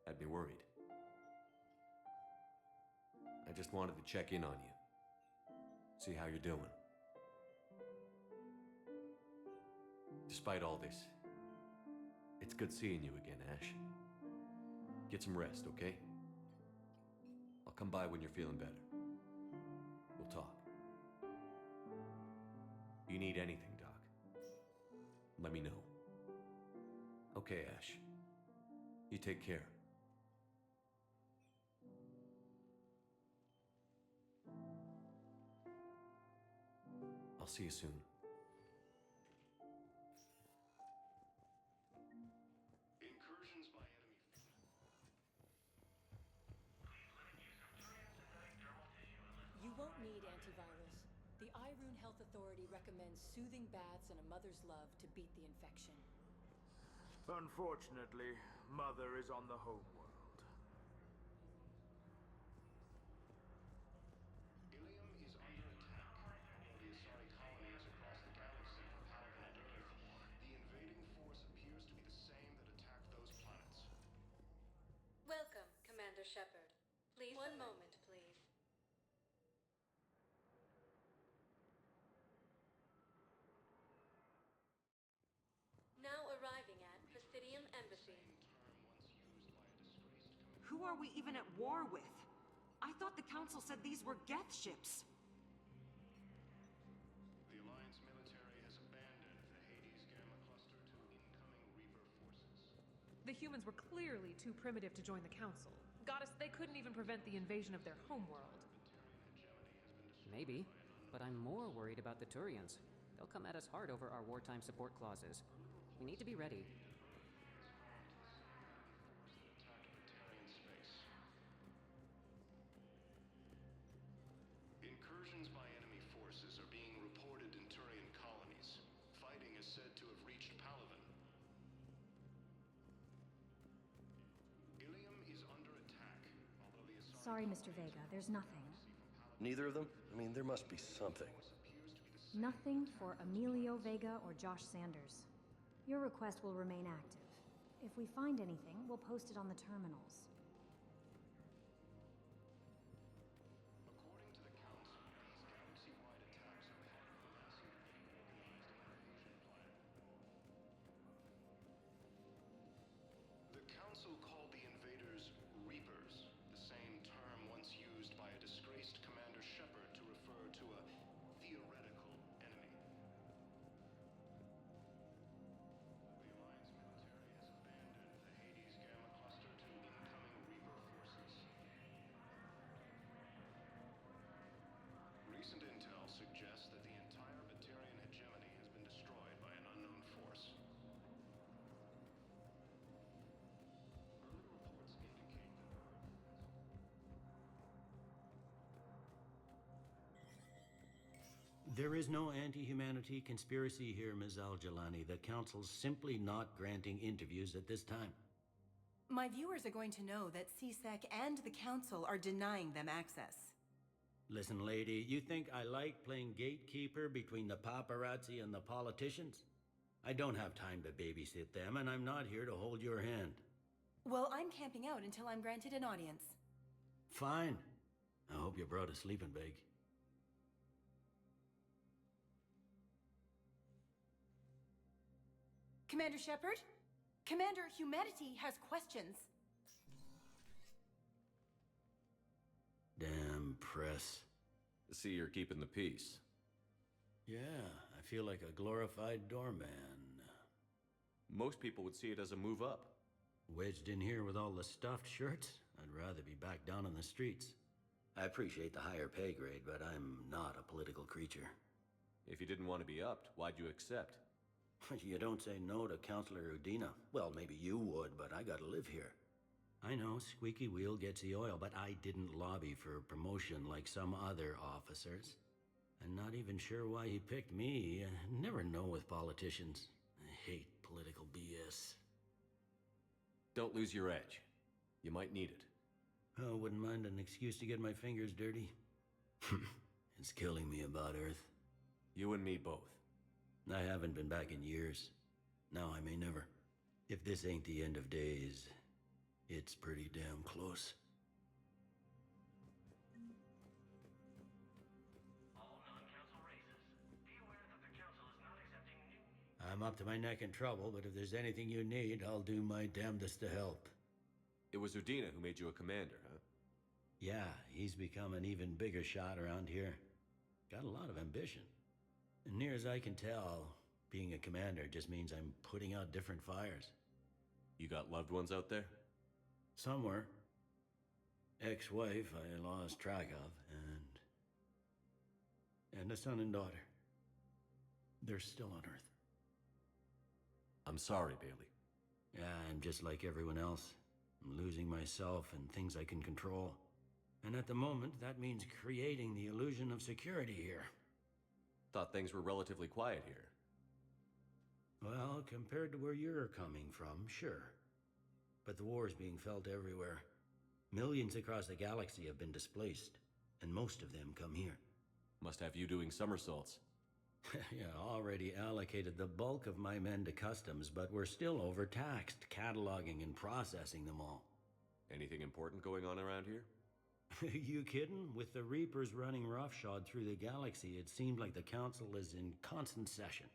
Had me worried. I just wanted to check in on you. See how you're doing. Despite all this, it's good seeing you again, Ash. Get some rest, okay? I'll come by when you're feeling better. We'll talk. You need anything, Doc, let me know. Okay, Ash. You take care. I'll see you soon. Health Authority recommends soothing baths and a mother's love to beat the infection. Unfortunately, Mother is on the homeworld. Ilium is under attack. Although the Asari colonies across the galaxy from Palaven and Earth, the invading force appears to be the same that attacked those planets. Welcome, Commander Shepard. Please, one moment, please. Now arriving at Presidium Embassy. Who are we even at war with? I thought the Council said these were Geth ships. The Alliance military has abandoned the Hades Gamma Cluster to incoming Reaper forces. The humans were clearly too primitive to join the Council. Goddess, they couldn't even prevent the invasion of their homeworld. Maybe, but I'm more worried about the Turians. They'll come at us hard over our wartime support clauses. We need to be ready. Incursions by enemy forces are being reported in Turian colonies. Fighting is said to have reached Palaven. Ilium is under attack, although the Asari... Sorry, Mr. Vega, there's nothing. Neither of them? I mean, there must be something. Nothing for Emilio Vega or Josh Sanders. Your request will remain active. If we find anything, we'll post it on the terminals. According to the Council, these galaxy-wide attacks are part of a massive organized invasion plan. The Council called the invaders Reapers, the same term once used by a disgraced Commander Shepard to refer to a theoretical enemy. The Alliance military has abandoned the Hades Gamma Cluster to incoming Reaper forces. Recent intel suggests that the entire Batarian hegemony has been destroyed by an unknown force. Early reports indicate that There is no anti-humanity conspiracy here, Ms. Al-Jalani. The Council's simply not granting interviews at this time. My viewers are going to know that CSEC and the Council are denying them access. Listen, lady, you think I like playing gatekeeper between the paparazzi and the politicians? I don't have time to babysit them, and I'm not here to hold your hand. Well, I'm camping out until I'm granted an audience. Fine. I hope you brought a sleeping bag. Commander Shepard? Commander, humanity has questions. Damn press. I see you're keeping the peace. Yeah, I feel like a glorified doorman. Most people would see it as a move up. Wedged in here with all the stuffed shirts? I'd rather be back down on the streets. I appreciate the higher pay grade, but I'm not a political creature. If you didn't want to be upped, why'd you accept? You don't say no to Counselor Udina. Well, maybe you would, but I gotta live here. I know, squeaky wheel gets the oil, but I didn't lobby for promotion like some other officers. I'm not even sure why he picked me. I never know with politicians. I hate political BS. Don't lose your edge. You might need it. Oh, wouldn't mind an excuse to get my fingers dirty. It's killing me about Earth. You and me both. I haven't been back in years. Now I may never. If this ain't the end of days, it's pretty damn close. All non-council races, be aware that the council is not accepting new... I'm up to my neck in trouble, but if there's anything you need, I'll do my damnedest to help. It was Udina who made you a commander, huh? Yeah, he's become an even bigger shot around here. Got a lot of ambition. And near as I can tell, being a commander just means I'm putting out different fires. You got loved ones out there? Somewhere. Ex-wife I lost track of, and a son and daughter. They're still on Earth. I'm sorry, Bailey. Yeah, I'm just like everyone else. I'm losing myself and things I can control. And at the moment, that means creating the illusion of security here. Thought things were relatively quiet here. Well, compared to where you're coming from, sure. But the war is being felt everywhere. Millions across the galaxy have been displaced, and most of them come here. Must have you doing somersaults. Yeah, already allocated the bulk of my men to customs, but we're still overtaxed, cataloging and processing them all. Anything important going on around here? You kidding? With the Reapers running roughshod through the galaxy, it seemed like the Council is in constant session.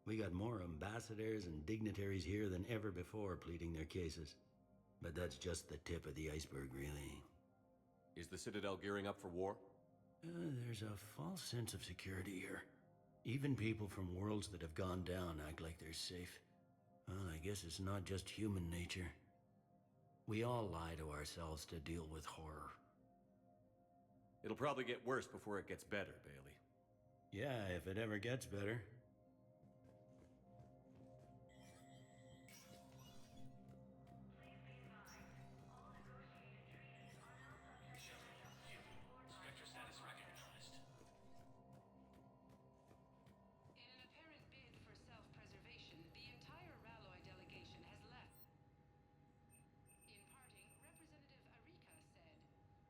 We got more ambassadors and dignitaries here than ever before pleading their cases. But that's just the tip of the iceberg, really. Is the Citadel gearing up for war? There's a false sense of security here. Even people from worlds that have gone down act like they're safe. Well, I guess it's not just human nature. We all lie to ourselves to deal with horror. It'll probably get worse before it gets better, Bailey. Yeah, if it ever gets better. Spectre status recognized. In an apparent bid for self-preservation, the entire Ralloy delegation has left. In parting, Representative Arika said,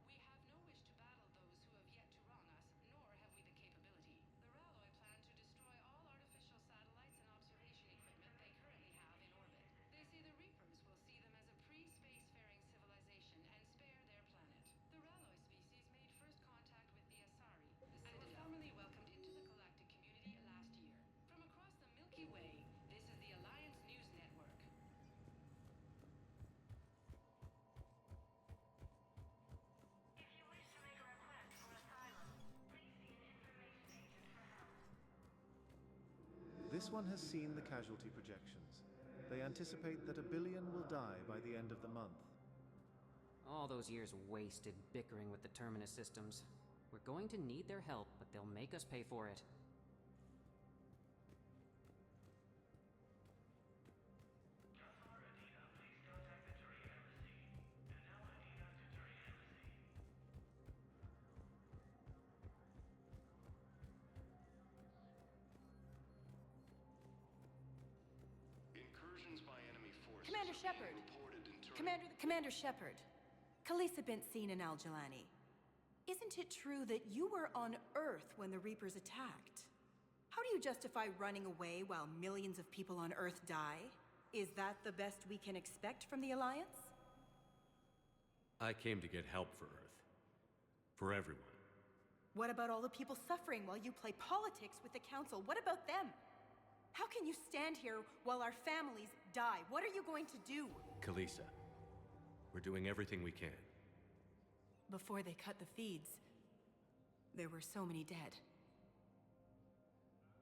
"We have no wish to battle those who have yet to wrong us, nor have we the capability. The Ralloy plan to destroy all artificial satellites and observation equipment they currently have in orbit. They say the Reapers will see them as a pre-spacefaring civilization and spare their planet. The Ralloy species made first contact with the Asari, and were formally welcomed into the galactic community last year. From across the Milky Way, this is the Alliance News Network." If you wish to make a request for asylum, please see an information agent for help. This one has seen the casualty projections. They anticipate that 1 billion will die by the end of the month. All those years wasted bickering with the Terminus systems. We're going to need their help, but they'll make us pay for it. Incursions by enemy forces Commander are being Shepard. reported in Commander Shepard. Khaleesa bint Seen and Al-Jalani. Isn't it true that you were on Earth when the Reapers attacked? How do you justify running away while millions of people on Earth die? Is that the best we can expect from the Alliance? I came to get help for Earth. For everyone. What about all the people suffering while you play politics with the Council? What about them? How can you stand here while our families die? What are you going to do? Khaleesa, we're doing everything we can. Before they cut the feeds, there were so many dead.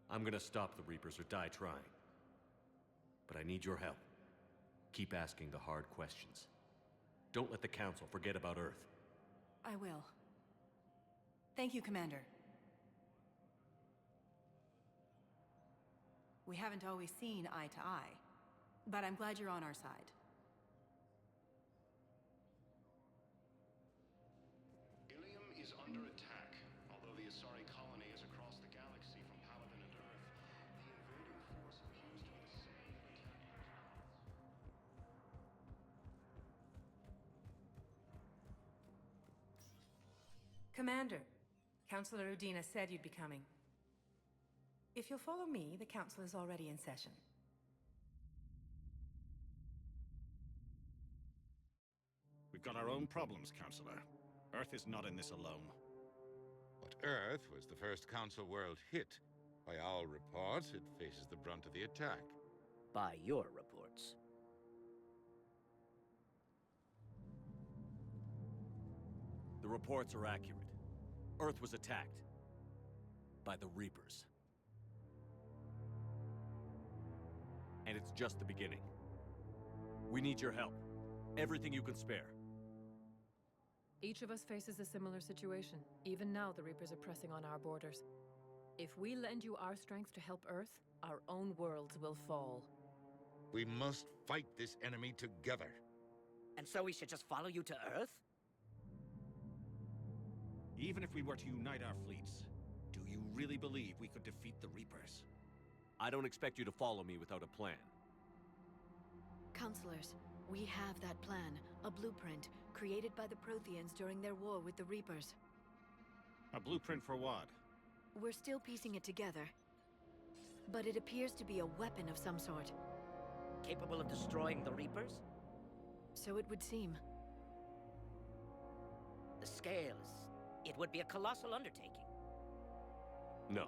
I'm gonna stop the Reapers or die trying. But I need your help. Keep asking the hard questions. Don't let the Council forget about Earth. I will. Thank you, Commander. We haven't always seen eye to eye, but I'm glad you're on our side. Ilium is under attack. Although the Asari colony is across the galaxy from Paladin and Earth, the invading force appears to be the same attack. Commander, Councilor Udina said you'd be coming. If you'll follow me, the Council is already in session. We've got our own problems, Counselor. Earth is not in this alone. But Earth was the first Council world hit. By all reports, it faces the brunt of the attack. By your reports. The reports are accurate. Earth was attacked. By the Reapers. And it's just the beginning. We need your help. Everything you can spare. Each of us faces a similar situation. Even now, the Reapers are pressing on our borders. If we lend you our strength to help Earth, our own worlds will fall. We must fight this enemy together. And so we should just follow you to Earth? Even if we were to unite our fleets, do You really believe we could defeat the Reapers? I don't expect you to follow me without a plan. Counselors, we have that plan, a blueprint, created by the Protheans during their war with the Reapers. A blueprint for what? We're still piecing it together. But it appears to be a weapon of some sort. Capable of destroying the Reapers? So it would seem. The scales. It would be a colossal undertaking. No.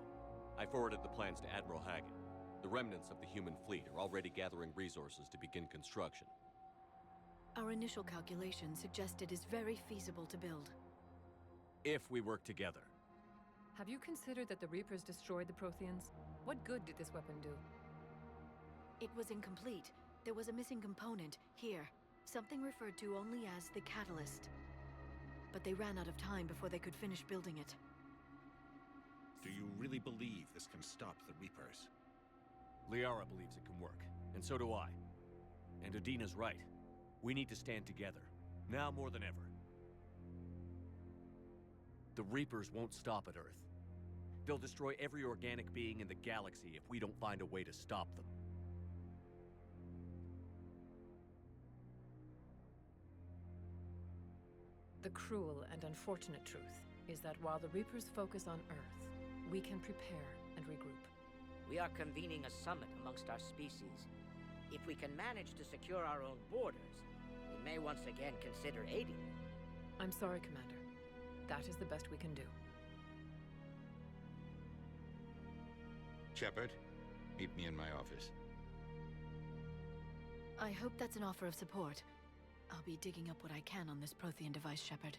I forwarded the plans to Admiral Hagen. The remnants of the human fleet are already gathering resources to begin construction. Our initial calculations suggest it is very feasible to build. If we work together. Have you considered that the Reapers destroyed the Protheans? What good did this weapon do? It was incomplete. There was a missing component, here. Something referred to only as the Catalyst. But they ran out of time before they could finish building it. Do you really believe this can stop the Reapers? Liara believes it can work, and so do I. And Udina's right. We need to stand together, now more than ever. The Reapers won't stop at Earth. They'll destroy every organic being in the galaxy if we don't find a way to stop them. The cruel and unfortunate truth is that while the Reapers focus on Earth, we can prepare and regroup. We are convening a summit amongst our species. If we can manage to secure our own borders, we may once again consider aiding them. I'm sorry, Commander. That is the best we can do. Shepard, meet me in my office. I hope that's an offer of support. I'll be digging up what I can on this Prothean device, Shepard.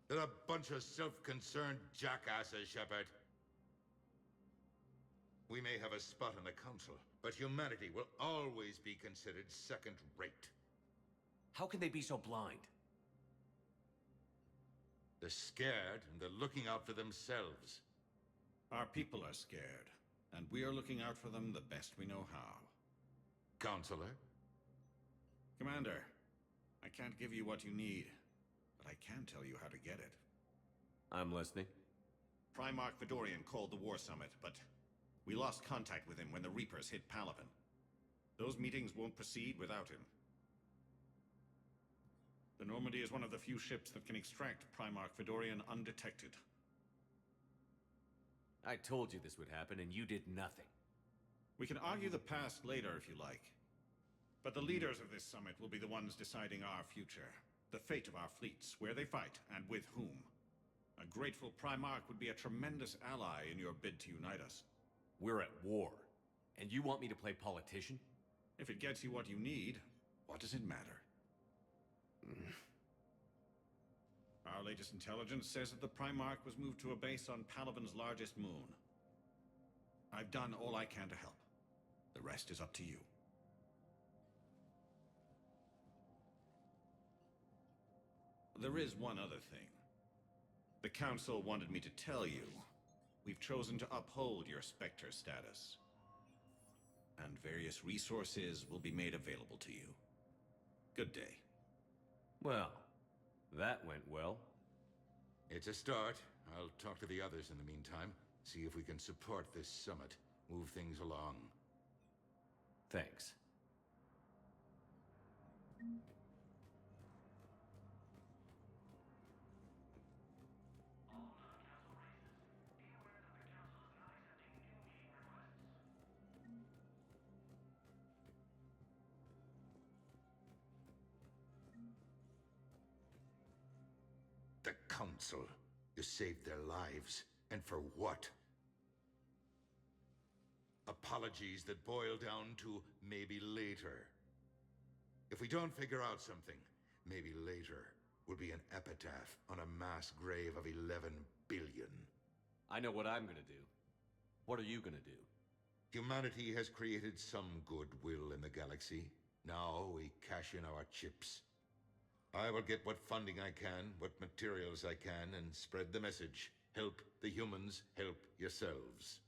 They're a bunch of self-concerned jackasses, Shepard. We may have a spot in the Council, but humanity will always be considered second-rate. How can they be so blind? They're scared, and they're looking out for themselves. Our people are scared, and we are looking out for them the best we know how. Counselor? Commander, I can't give you what you need, but I can tell you how to get it. I'm listening. Primarch Fedorian called the War Summit, but we lost contact with him when the Reapers hit Palaven. Those meetings won't proceed without him. The Normandy is one of the few ships that can extract Primarch Fedorian undetected. I told you this would happen, and you did nothing. We can argue the past later if you like. But the leaders of this summit will be the ones deciding our future. The fate of our fleets, where they fight, and with whom. A grateful Primarch would be a tremendous ally in your bid to unite us. We're at war, and you want me to play politician? If it gets you what you need, what does it matter? Our latest intelligence says that the Primarch was moved to a base on Palaven's largest moon. I've done all I can to help. The rest is up to you. There is one other thing. The Council wanted me to tell you, we've chosen to uphold your Spectre status. And various resources will be made available to you. Good day. Well, that went well. It's a start. I'll talk to the others in the meantime. See if we can support this summit. Move things along. Thanks. The Council. You saved their lives. And for what? Apologies that boil down to maybe later. If we don't figure out something, maybe later will be an epitaph on a mass grave of 11 billion. I know what I'm gonna do. What are you gonna do? Humanity has created some goodwill in the galaxy. Now we cash in our chips. I will get what funding I can, what materials I can, and spread the message. Help the humans, help yourselves.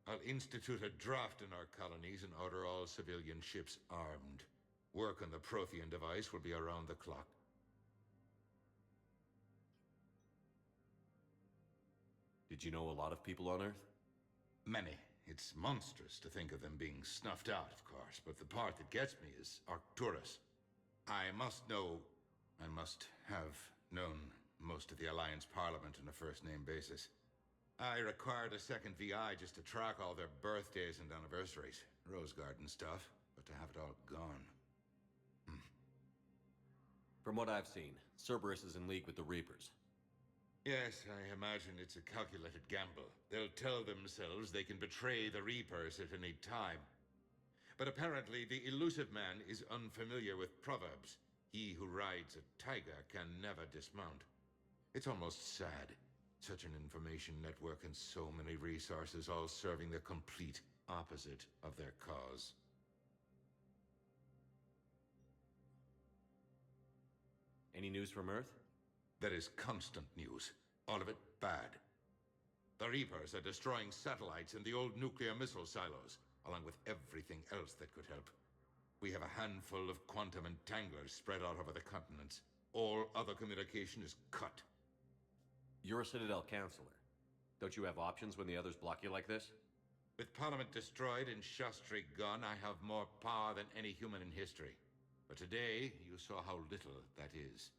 I'll institute a draft in our colonies and order all civilian ships armed. Work on the Prothean device will be around the clock. Did you know a lot of people on Earth? Many. It's monstrous to think of them being snuffed out, of course, but the part that gets me is Arcturus. I must have known most of the Alliance Parliament on a first-name basis. I required a second VI just to track all their birthdays and anniversaries. Rose Garden stuff, but to have it all gone. From what I've seen, Cerberus is in league with the Reapers. Yes, I imagine it's a calculated gamble. They'll tell themselves they can betray the Reapers at any time. But apparently the Elusive Man is unfamiliar with proverbs. He who rides a tiger can never dismount. It's almost sad. Such an information network and so many resources all serving the complete opposite of their cause. Any news from Earth? There is constant news. All of it bad. The Reapers are destroying satellites and the old nuclear missile silos, along with everything else that could help. We have a handful of quantum entanglers spread out over the continents. All other communication is cut. You're a Citadel counselor. Don't you have options when the others block you like this? With Parliament destroyed and Shastri gone, I have more power than any human in history. But today, you saw how little that is.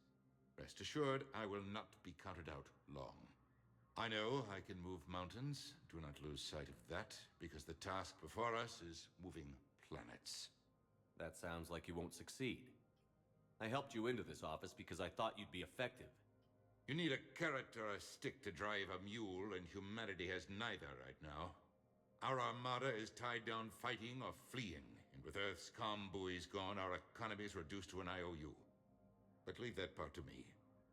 Rest assured, I will not be counted out long. I know I can move mountains. Do not lose sight of that, because the task before us is moving planets. That sounds like you won't succeed. I helped you into this office because I thought you'd be effective. You need a carrot or a stick to drive a mule, and humanity has neither right now. Our armada is tied down fighting or fleeing, and with Earth's comm buoys gone, our economy is reduced to an IOU. But leave that part to me.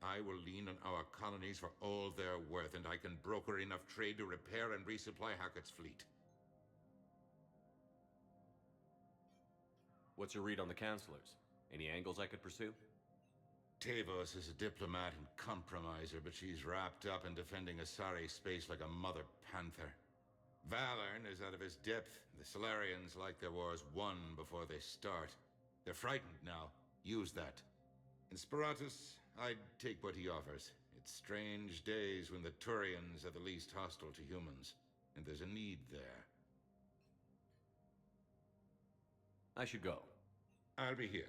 I will lean on our colonies for all they're worth, and I can broker enough trade to repair and resupply Hackett's fleet. What's your read on the counselors? Any angles I could pursue? Tavos is a diplomat and compromiser, but she's wrapped up in defending Asari space like a mother panther. Valern is out of his depth. The Solarians like their wars won before they start. They're frightened now. Use that. In Sparatus, I'd take what he offers. It's strange days when the Turians are the least hostile to humans, and there's a need there. I should go. I'll be here.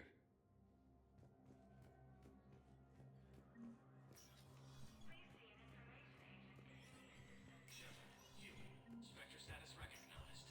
Spectre status recognized.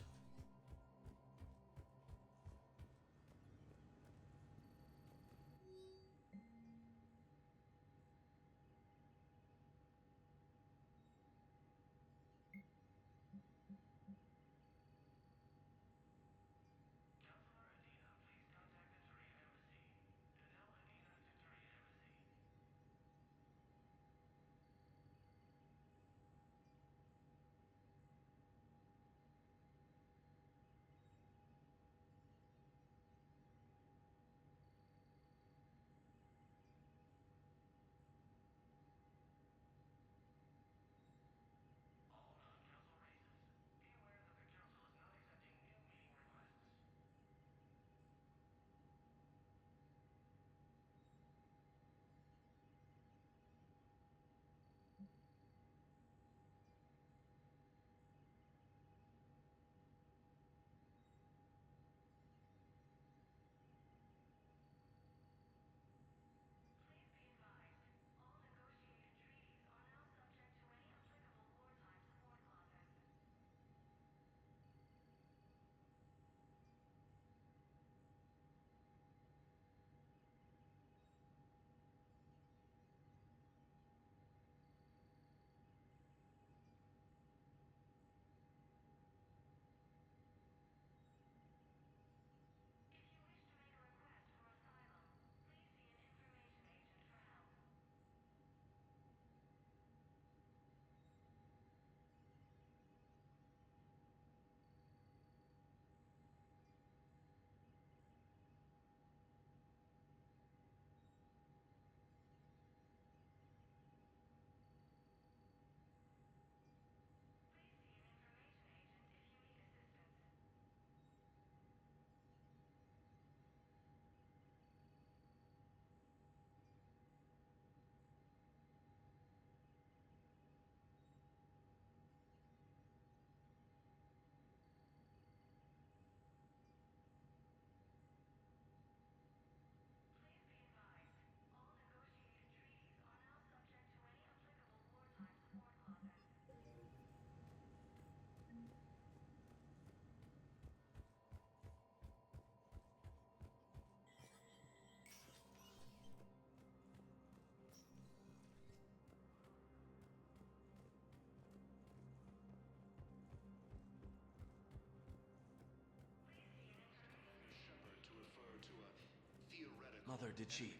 mother, did she?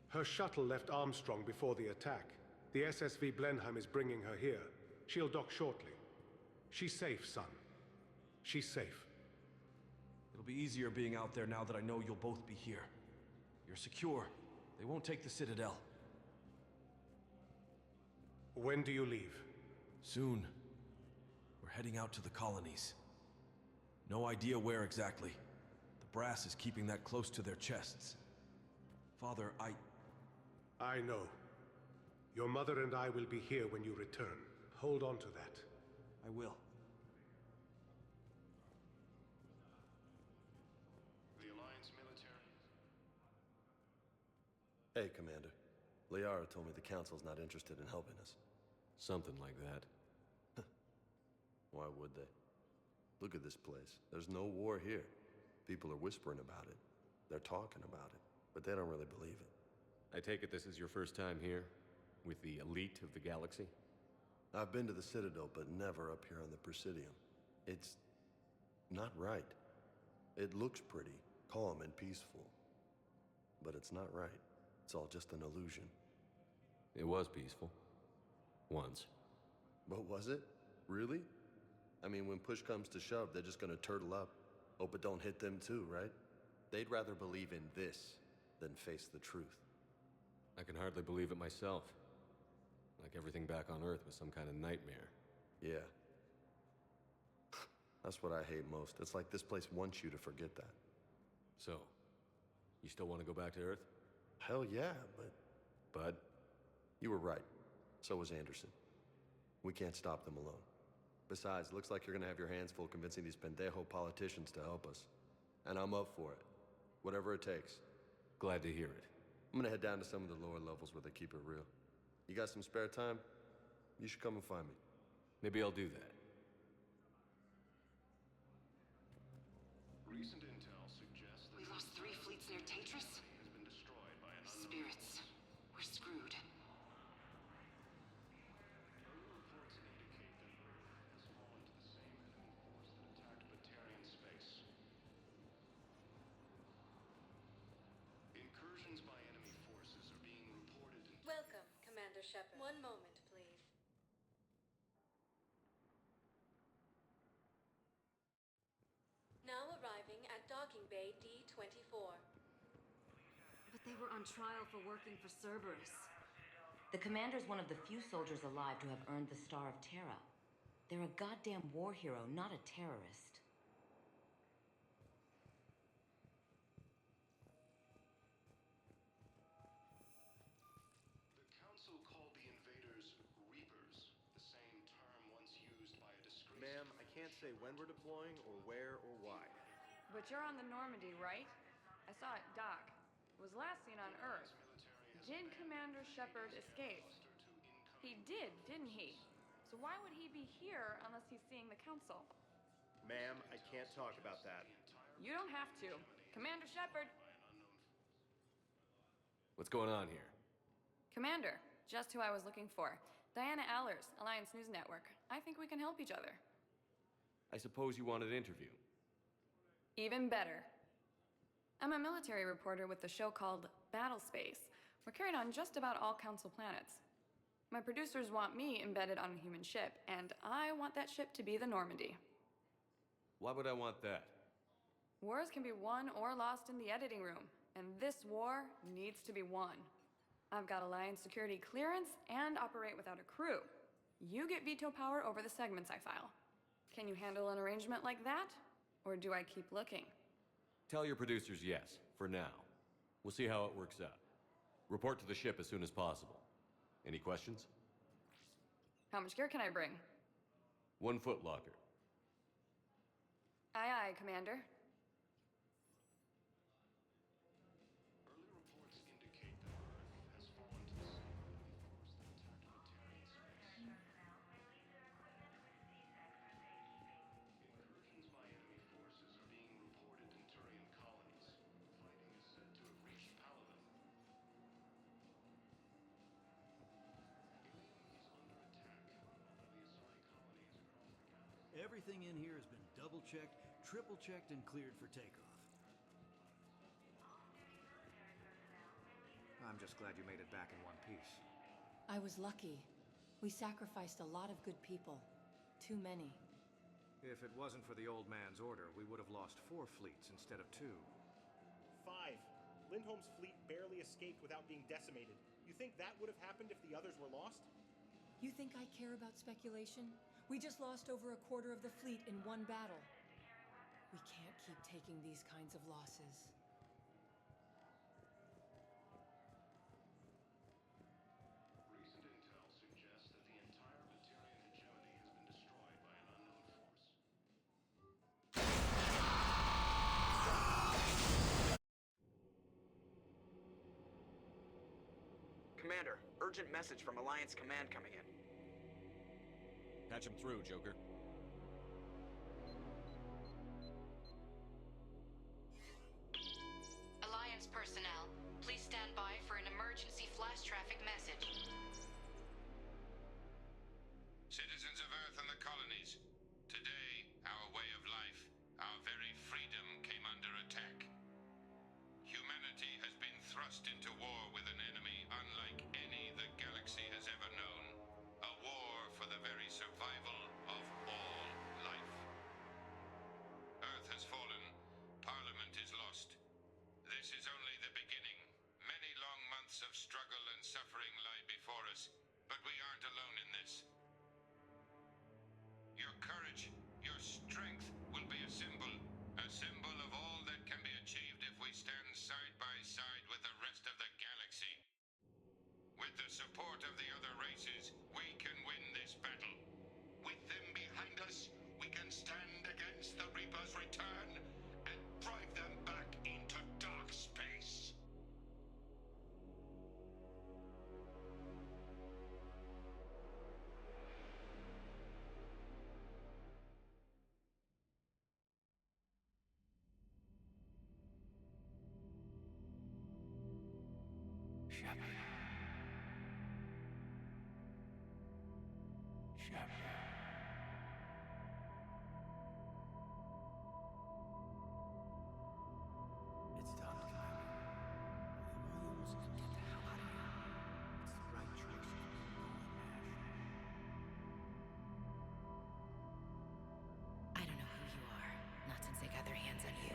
Her shuttle left Armstrong before the attack. The SSV Blenheim is bringing her here. She'll dock shortly. She's safe, son. She's safe. It'll be easier being out there now that I know you'll both be here. You're secure. They won't take the Citadel. When do you leave? Soon. We're heading out to the colonies. No idea where exactly. The brass is keeping that close to their chests. Father, I know. Your mother and I will be here when you return. Hold on to that. I will. The Alliance military. Hey, Commander. Liara told me the Council's not interested in helping us. Something like that. Why would they? Look at this place. There's no war here. People are whispering about it. They're talking about it, but they don't really believe it. I take it this is your first time here? With the elite of the galaxy? I've been to the Citadel, but never up here on the Presidium. It's not right. It looks pretty, calm and peaceful. But it's not right. It's all just an illusion. It was peaceful. Once. But was it? Really? I mean, when push comes to shove, they're just gonna turtle up. Hope it don't hit them too, right? They'd rather believe in this than face the truth. I can hardly believe it myself. Like everything back on Earth was some kind of nightmare. Yeah. That's what I hate most. It's like this place wants you to forget that. So, you still want to go back to Earth? Hell yeah, but you were right. So was Anderson. We can't stop them alone. Besides, looks like you're gonna have your hands full convincing these pendejo politicians to help us. And I'm up for it. Whatever it takes. Glad to hear it. I'm gonna head down to some of the lower levels where they keep it real. You got some spare time? You should come and find me. Maybe I'll do that. Recent intel suggests that We lost 3 fleets near Tatris? has been destroyed by an unknown. Spirits. We're screwed. Early reports indicate that Earth has fallen to the same enemy force that attacked Batarian space. Incursions by enemy forces are being reported in... Welcome, Commander Shepard. One moment, please. Now arriving at Docking Bay D-24. But they were on trial for working for Cerberus. The commander's one of the few soldiers alive to have earned the Star of Terra. They're a goddamn war hero, not a terrorist. The Council called the invaders Reapers, the same term once used by a disgraced... Ma'am, I can't say when we're deploying or where or why. But you're on the Normandy, right? I saw it dock. It was last seen on Earth. Did Commander Shepard escape? He did, didn't he? So why would he be here unless he's seeing the Council? Ma'am, I can't talk about that. You don't have to. Commander Shepard! What's going on here? Commander, just who I was looking for. Diana Allers, Alliance News Network. I think we can help each other. I suppose you want an interview. Even better. I'm a military reporter with the show called Battlespace. We're carried on just about all Council planets. My producers want me embedded on a human ship, and I want that ship to be the Normandy. Why would I want that? Wars can be won or lost in the editing room, and this war needs to be won. I've got Alliance security clearance and operate without a crew. You get veto power over the segments I file. Can you handle an arrangement like that? Or do I keep looking? Tell your producers yes, for now. We'll see how it works out. Report to the ship as soon as possible. Any questions? How much gear can I bring? 1 foot locker. Aye, aye, Commander. Early reports indicate that Earth has fallen to the same enemy force that attacked Batarian space. Incursions by enemy forces are being reported in Turian colonies. Fighting is said to have reached Paladin. Everything in here has been double-checked, triple-checked, and cleared for takeoff. I'm just glad you made it back in one piece. I was lucky. We sacrificed a lot of good people. Too many. If it wasn't for the old man's order, we would have lost 4 fleets instead of 2. 5. Lindholm's fleet barely escaped without being decimated. You think that would have happened if the others were lost? You think I care about speculation? We just lost over a quarter of the fleet in one battle. We can't keep taking these kinds of losses. Recent intel suggests that the entire Batarian hegemony has been destroyed by an unknown force. Commander, urgent message from Alliance Command coming in. Patch him through, Joker. Alliance personnel, please stand by for an emergency flash traffic message. Citizens of Earth and the colonies, today, our way of life, our very freedom came under attack. Humanity has been thrust into war with an enemy unlike any the galaxy has ever known. A war for the very survival of all life. Earth has fallen. Parliament is lost. This is only the beginning. Many long months of struggle and suffering lie before us, but we aren't alone in this. Your courage, your strength will be a symbol of all that can be achieved if we stand side by side with the rest of the galaxy. With the support of the other races, we can win this battle. With them behind us, we can stand against the Reaper's return and drive them back into dark space. Shepard. Shepard. It's done, Commander. We almost can get the hell out of here. It's the right choice. Go on, Nash. I don't know who you are. Not since they got their hands on you.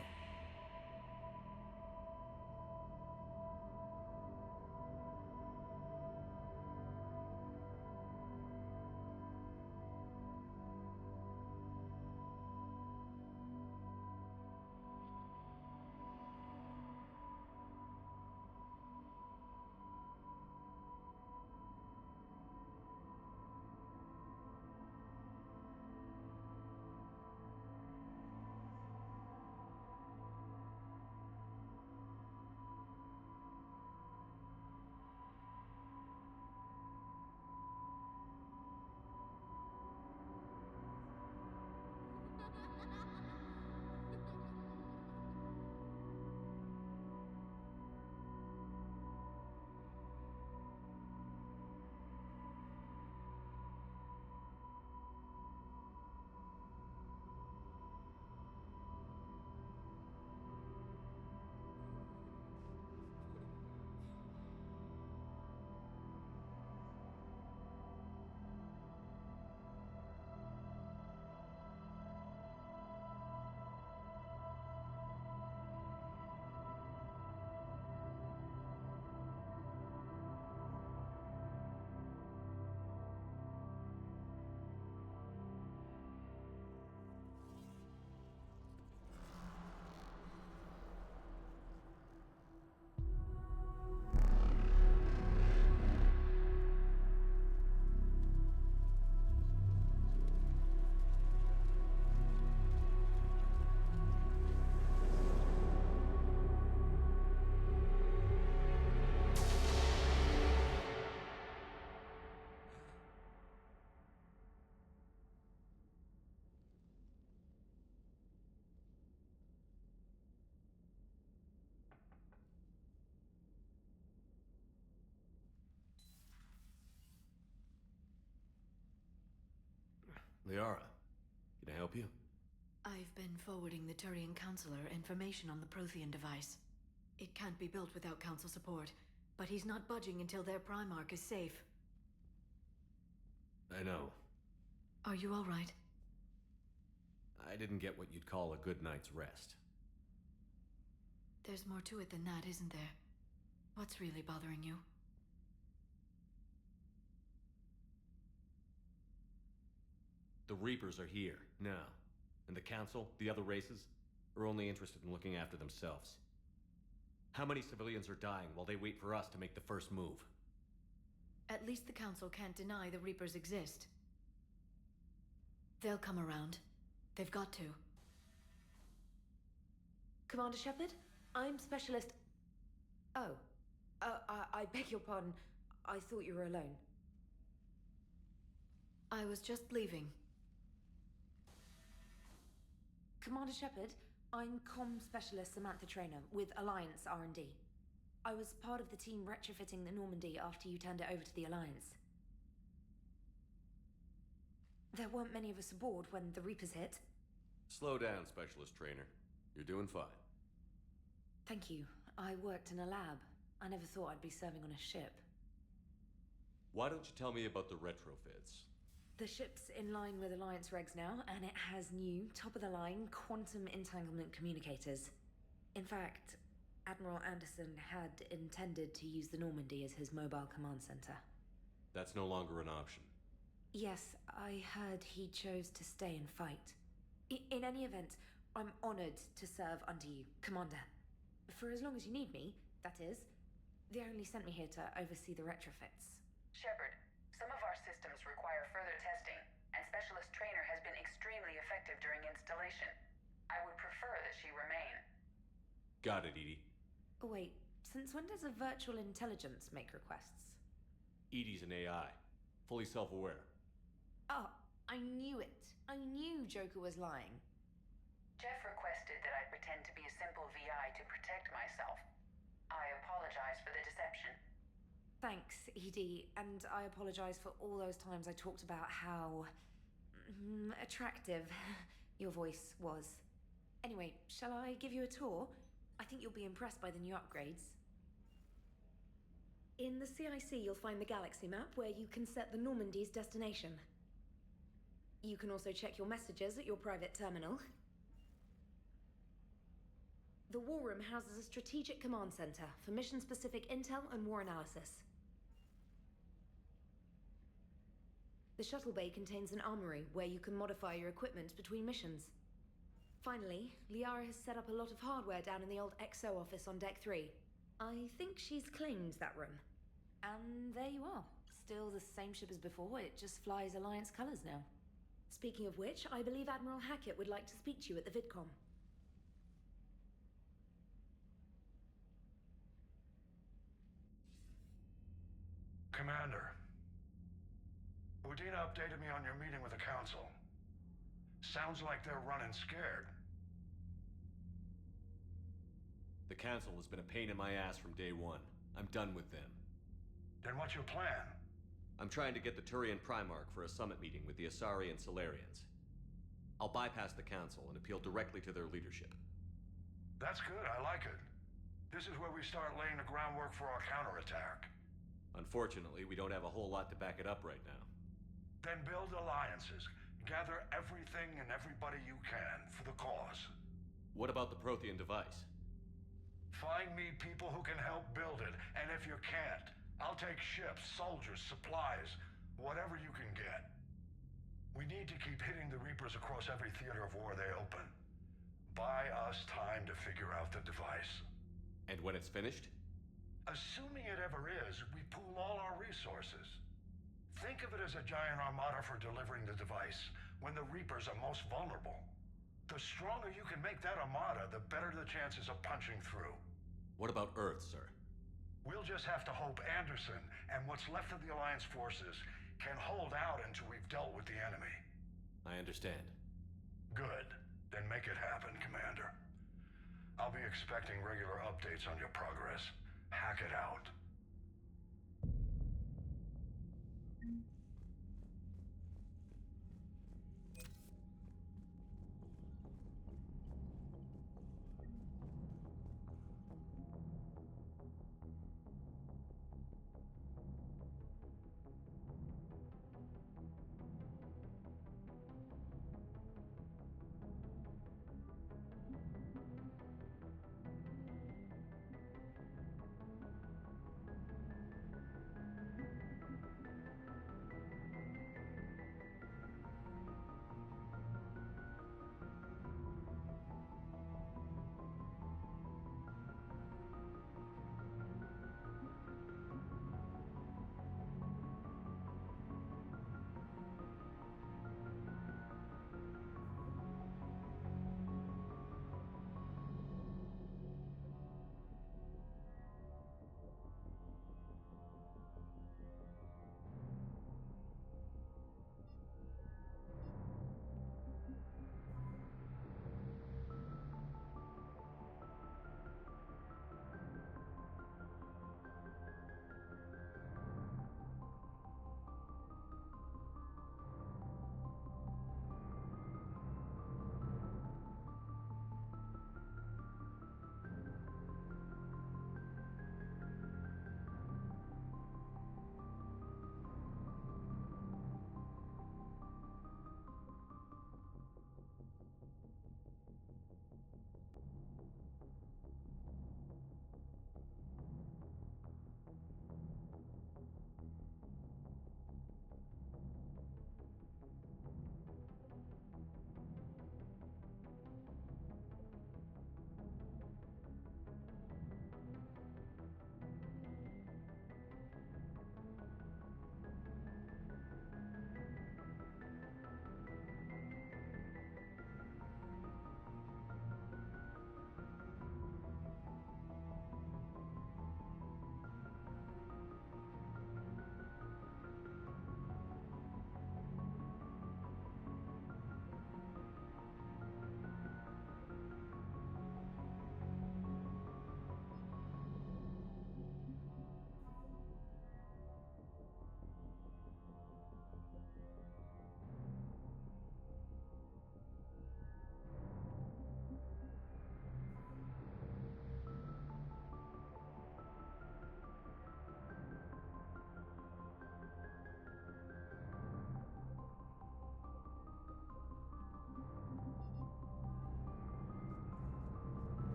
Liara, can I help you? I've been forwarding the Turian Counselor information on the Prothean device. It can't be built without Council support, but he's not budging until their Primarch is safe. I know. Are you all right? I didn't get what you'd call a good night's rest. There's more to it than that, isn't there? What's really bothering you? The Reapers are here, now. And the Council, the other races, are only interested in looking after themselves. How many civilians are dying while they wait for us to make the first move? At least the Council can't deny the Reapers exist. They'll come around. They've got to. Commander Shepard, I'm Specialist... Oh. I beg your pardon. I thought you were alone. I was just leaving. Commander Shepard, I'm Comm Specialist Samantha Traynor with Alliance R&D. I was part of the team retrofitting the Normandy after you turned it over to the Alliance. There weren't many of us aboard when the Reapers hit. Slow down, Specialist Trainer. You're doing fine. Thank you. I worked in a lab. I never thought I'd be serving on a ship. Why don't you tell me about the retrofits? The ship's in line with Alliance regs now, and it has new, top-of-the-line, quantum entanglement communicators. In fact, Admiral Anderson had intended to use the Normandy as his mobile command center. That's no longer an option. Yes, I heard he chose to stay and fight. In any event, I'm honored to serve under you, Commander. For as long as you need me, that is. They only sent me here to oversee the retrofits. Shepard, some of our systems require further testing, and Specialist Trainer has been extremely effective during installation. I would prefer that she remain. Got it, Edie. Wait, since when does a virtual intelligence make requests? Edie's an AI, fully self-aware. Oh, I knew it. I knew Joker was lying. Jeff requested that I pretend to be a simple VI to protect myself. I apologize for the deception. Thanks, Edie, and I apologize for all those times I talked about how... attractive your voice was. Anyway, shall I give you a tour? I think you'll be impressed by the new upgrades. In the CIC, you'll find the galaxy map where you can set the Normandy's destination. You can also check your messages at your private terminal. The War Room houses a strategic command center for mission-specific intel and war analysis. The shuttle bay contains an armory where you can modify your equipment between missions. Finally, Liara has set up a lot of hardware down in the old XO office on Deck 3. I think she's claimed that room. And there you are. Still the same ship as before, it just flies Alliance colors now. Speaking of which, I believe Admiral Hackett would like to speak to you at the VidCom. Commander, Udina updated me on your meeting with the Council. Sounds like they're running scared. The Council has been a pain in my ass from day one. I'm done with them. Then what's your plan? I'm trying to get the Turian Primarch for a summit meeting with the Asari and Solarians. I'll bypass the Council and appeal directly to their leadership. That's good, I like it. This is where we start laying the groundwork for our counterattack. Unfortunately, we don't have a whole lot to back it up right now. Then build alliances. Gather everything and everybody you can for the cause. What about the Prothean device? Find me people who can help build it, and if you can't, I'll take ships, soldiers, supplies, whatever you can get. We need to keep hitting the Reapers across every theater of war they open. Buy us time to figure out the device. And when it's finished? Assuming it ever is, we pool all our resources. Think of it as a giant armada for delivering the device when the Reapers are most vulnerable. The stronger you can make that armada, the better the chances of punching through. What about Earth, sir? We'll just have to hope Anderson and what's left of the Alliance forces can hold out until we've dealt with the enemy. I understand. Good. Then make it happen, Commander. I'll be expecting regular updates on your progress. Hack it out.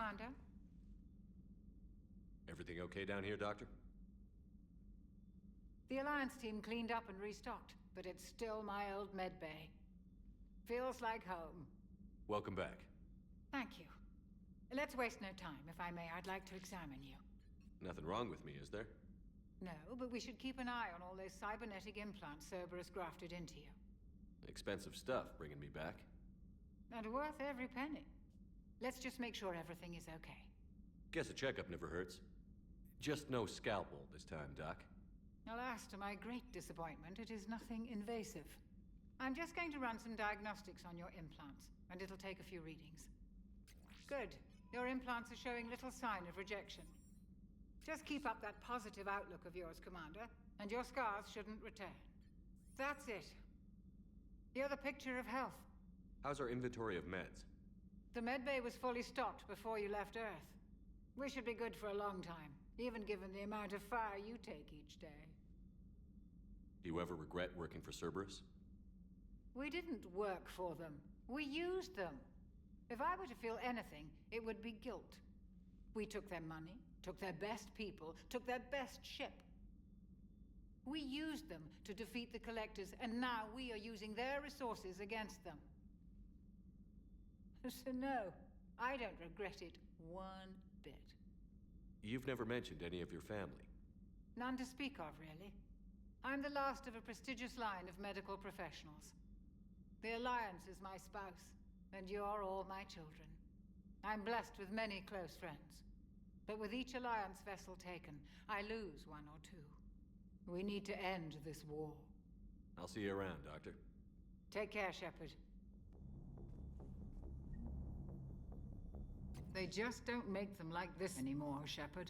Commander? Everything okay down here, Doctor? The Alliance team cleaned up and restocked, but it's still my old medbay. Feels like home. Welcome back. Thank you. Let's waste no time. If I may, I'd like to examine you. Nothing wrong with me, is there? No, but we should keep an eye on all those cybernetic implants Cerberus grafted into you. Expensive stuff bringing me back. And worth every penny. Let's just make sure everything is okay. Guess a checkup never hurts. Just no scalpel this time, Doc. Alas, to my great disappointment, it is nothing invasive. I'm just going to run some diagnostics on your implants, and it'll take a few readings. Good. Your implants are showing little sign of rejection. Just keep up that positive outlook of yours, Commander, and your scars shouldn't return. That's it. You're the picture of health. How's our inventory of meds? The medbay was fully stocked before you left Earth. We should be good for a long time, even given the amount of fire you take each day. Do you ever regret working for Cerberus? We didn't work for them. We used them. If I were to feel anything, it would be guilt. We took their money, took their best people, took their best ship. We used them to defeat the Collectors, and now we are using their resources against them. So no, I don't regret it one bit. You've never mentioned any of your family. None to speak of, really. I'm the last of a prestigious line of medical professionals. The Alliance is my spouse, and you're all my children. I'm blessed with many close friends. But with each Alliance vessel taken, I lose one or two. We need to end this war. I'll see you around, Doctor. Take care, Shepard. They just don't make them like this anymore, Shepard.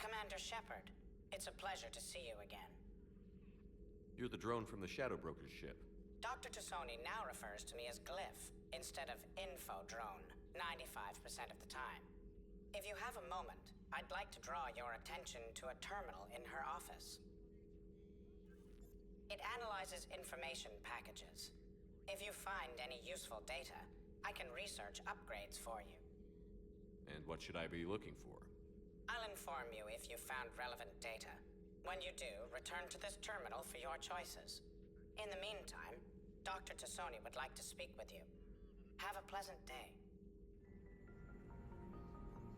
Commander Shepard, it's a pleasure to see you again. You're the drone from the Shadow Broker's ship. Dr. Tassoni now refers to me as Glyph instead of Info Drone, 95% of the time. If you have a moment, I'd like to draw your attention to a terminal in her office. It analyzes information packages. If you find any useful data, I can research upgrades for you. And what should I be looking for? I'll inform you if you found relevant data. When you do, return to this terminal for your choices. In the meantime, Dr. Tassoni would like to speak with you. Have a pleasant day.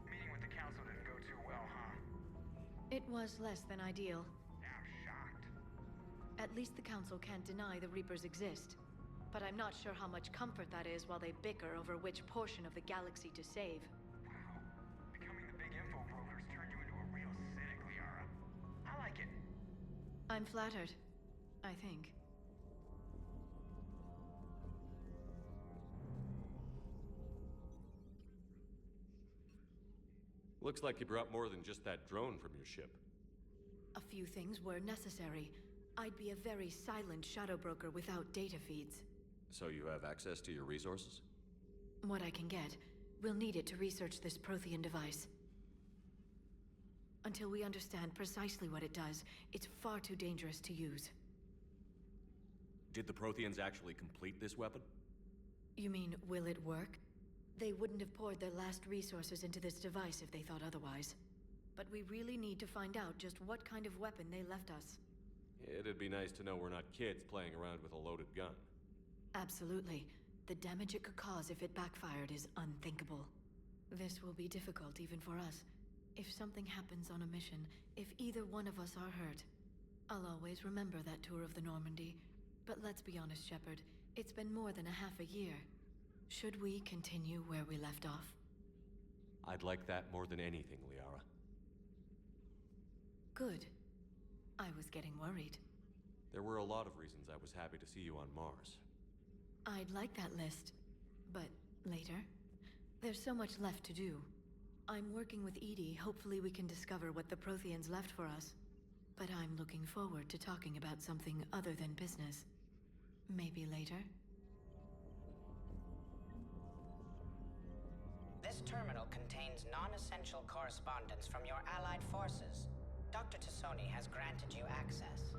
Meeting with the council didn't go too well, huh? It was less than ideal. I'm shocked. At least the Council can't deny the Reapers exist. But I'm not sure how much comfort that is while they bicker over which portion of the galaxy to save. Wow. Becoming the big info brokers turned you into a real cynic, Liara. I like it. I'm flattered, I think. Looks like you brought more than just that drone from your ship. A few things were necessary. I'd be a very silent shadow broker without data feeds. So you have access to your resources? What I can get. We'll need it to research this Prothean device. Until we understand precisely what it does, it's far too dangerous to use. Did the Protheans actually complete this weapon? You mean, will it work? They wouldn't have poured their last resources into this device if they thought otherwise. but we really need to find out just what kind of weapon they left us. It'd be nice to know we're not kids playing around with a loaded gun. Absolutely. The damage it could cause if it backfired is unthinkable. This will be difficult even for us. If something happens on a mission, if either one of us are hurt, I'll always remember that tour of the Normandy. But let's be honest, Shepard. It's been more than a half a year. Should we continue where we left off? I'd like that more than anything, Liara. Good. I was getting worried. There were a lot of reasons I was happy to see you on Mars. I'd like that list, but later. There's so much left to do. I'm working with EDI. Hopefully we can discover what the Protheans left for us. But I'm looking forward to talking about something other than business. Maybe later? This terminal contains non-essential correspondence from your allied forces. Dr. Tassoni has granted you access.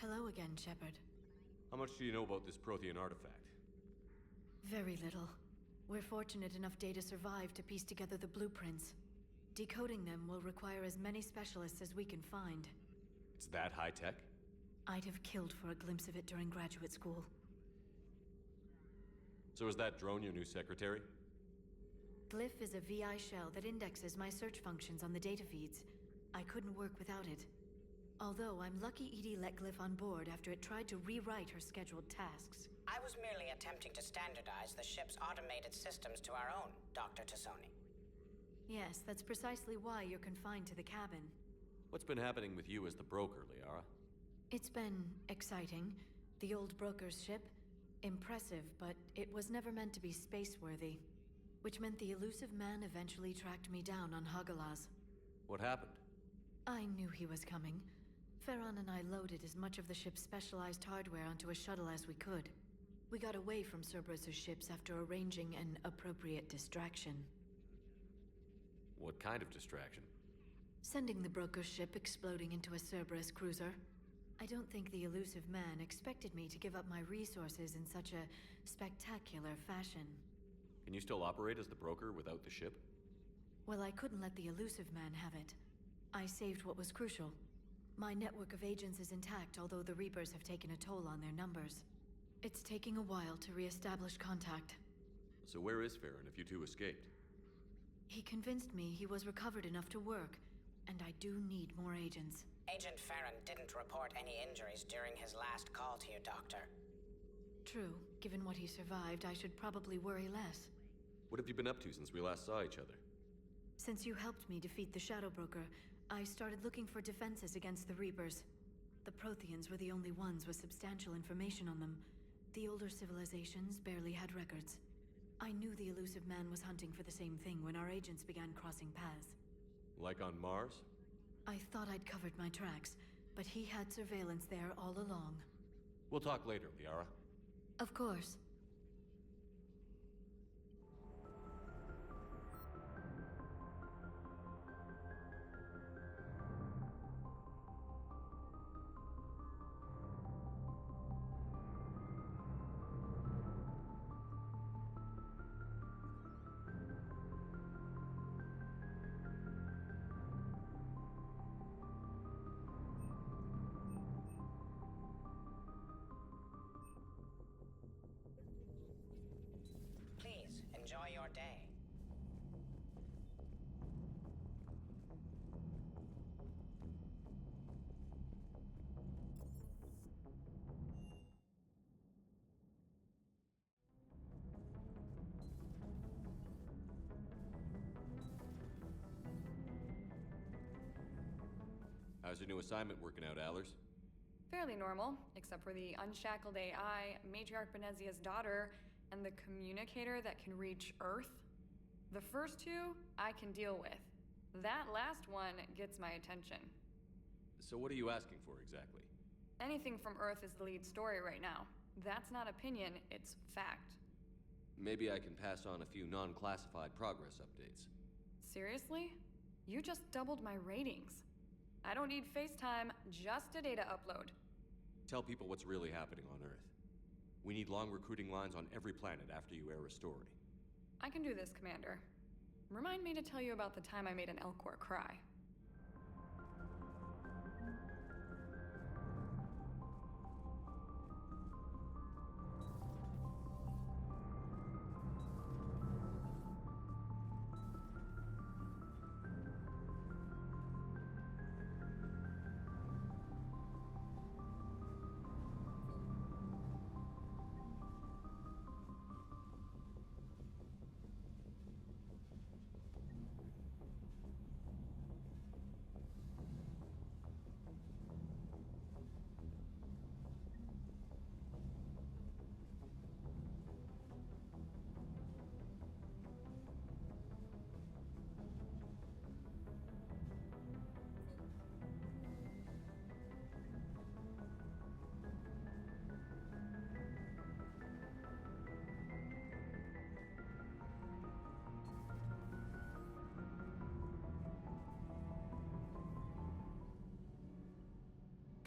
Hello again, Shepard. How much do you know about this Prothean artifact? Very little. We're fortunate enough Data survived to piece together the blueprints. Decoding them will require as many specialists as we can find. It's that high-tech? I'd have killed for a glimpse of it during graduate school. So is that drone your new secretary? Glyph is a VI shell that indexes my search functions on the data feeds. I couldn't work without it. Although I'm lucky EDI let Glyph on board after it tried to rewrite her scheduled tasks. I was merely attempting to standardize the ship's automated systems to our own, Dr. Tassoni. Yes, that's precisely why you're confined to the cabin. What's been happening with you as the broker, Liara? It's been exciting. The old broker's ship? Impressive, but it was never meant to be space-worthy. Which meant the elusive man eventually tracked me down on Hagalaz. What happened? I knew he was coming. Farron and I loaded as much of the ship's specialized hardware onto a shuttle as we could. We got away from Cerberus' ships after arranging an appropriate distraction. What kind of distraction? Sending the broker's ship exploding into a Cerberus cruiser. I don't think the elusive man expected me to give up my resources in such a spectacular fashion. Can you still operate as the broker without the ship? Well, I couldn't let the elusive man have it. I saved what was crucial. My network of agents is intact, although the Reapers have taken a toll on their numbers. It's taking a while to re-establish contact. So where is Farron if you two escaped? He convinced me he was recovered enough to work, and I do need more agents. Agent Farron didn't report any injuries during his last call to you, Doctor. True. Given what he survived, I should probably worry less. What have you been up to since we last saw each other? Since you helped me defeat the Shadow Broker, I started looking for defenses against the Reapers. The Protheans were the only ones with substantial information on them. The older civilizations barely had records. I knew the elusive man was hunting for the same thing when our agents began crossing paths. Like on Mars? I thought I'd covered my tracks, but he had surveillance there all along. We'll talk later, Liara. Of course. Enjoy your day. How's your new assignment working out, Allers? Fairly normal, except for the unshackled AI, Matriarch Benezia's daughter, and the communicator that can reach Earth. The first two, I can deal with. That last one gets my attention. So what are you asking for exactly? Anything from Earth is the lead story right now. That's not opinion, it's fact. Maybe I can pass on a few non-classified progress updates. Seriously? You just doubled my ratings. I don't need FaceTime, just a data upload. Tell people what's really happening on Earth. We need long recruiting lines on every planet after you air a story. I can do this, Commander. Remind me to tell you about the time I made an Elcor cry.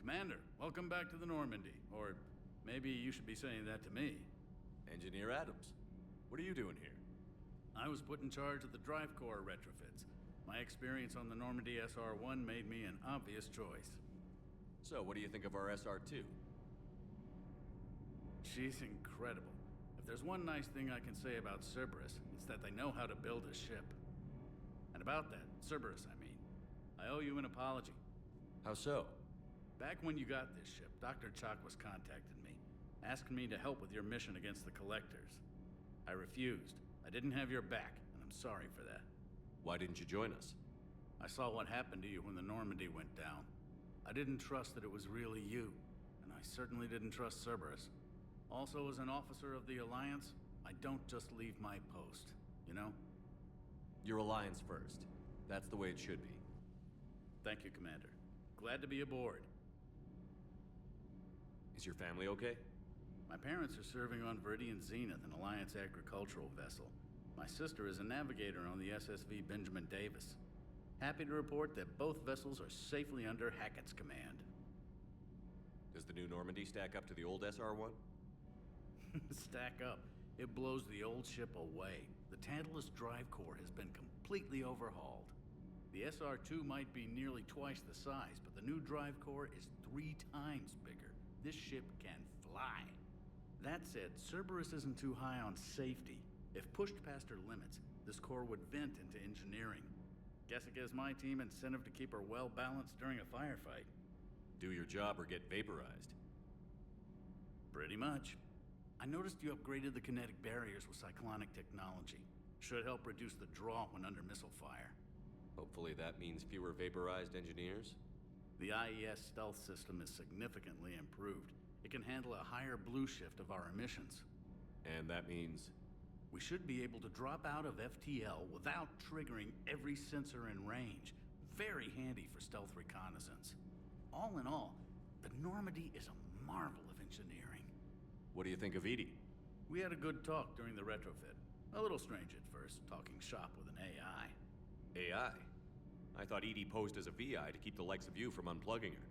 Commander, welcome back to the Normandy. Or maybe you should be saying that to me. Engineer Adams, what are you doing here? I was put in charge of the drive core retrofits. My experience on the Normandy SR-1 made me an obvious choice. So, what do you think of our SR-2? She's incredible. If there's one nice thing I can say about Cerberus, it's that they know how to build a ship. And about that, Cerberus, I mean, I owe you an apology. How so? Back when you got this ship, Dr. Chakwas contacted me, asking me to help with your mission against the Collectors. I refused. I didn't have your back, and I'm sorry for that. Why didn't you join us? I saw what happened to you when the Normandy went down. I didn't trust that it was really you, and I certainly didn't trust Cerberus. Also, as an officer of the Alliance, I don't just leave my post, you know? Your Alliance first. That's the way it should be. Thank you, Commander. Glad to be aboard. Is your family okay? My parents are serving on Viridian Zenith, an Alliance agricultural vessel. My sister is a navigator on the SSV Benjamin Davis. Happy to report that both vessels are safely under Hackett's command. Does the new Normandy stack up to the old SR-1? Stack up. It blows the old ship away. The Tantalus drive core has been completely overhauled. The SR-2 might be nearly twice the size, but the new drive core is 3 times bigger. This ship can fly. That said, Cerberus isn't too high on safety. If pushed past her limits, this core would vent into engineering. Guess it gives my team incentive to keep her well-balanced during a firefight. Do your job or get vaporized. Pretty much. I noticed you upgraded the kinetic barriers with cyclonic technology. Should help reduce the draw when under missile fire. Hopefully that means fewer vaporized engineers? The IES stealth system is significantly improved. It can handle a higher blue shift of our emissions. And that means? We should be able to drop out of FTL without triggering every sensor in range. Very handy for stealth reconnaissance. All in all, the Normandy is a marvel of engineering. What do you think of EDI? We had a good talk during the retrofit. A little strange at first, talking shop with an AI. AI? I thought EDI posed as a VI to keep the likes of you from unplugging her.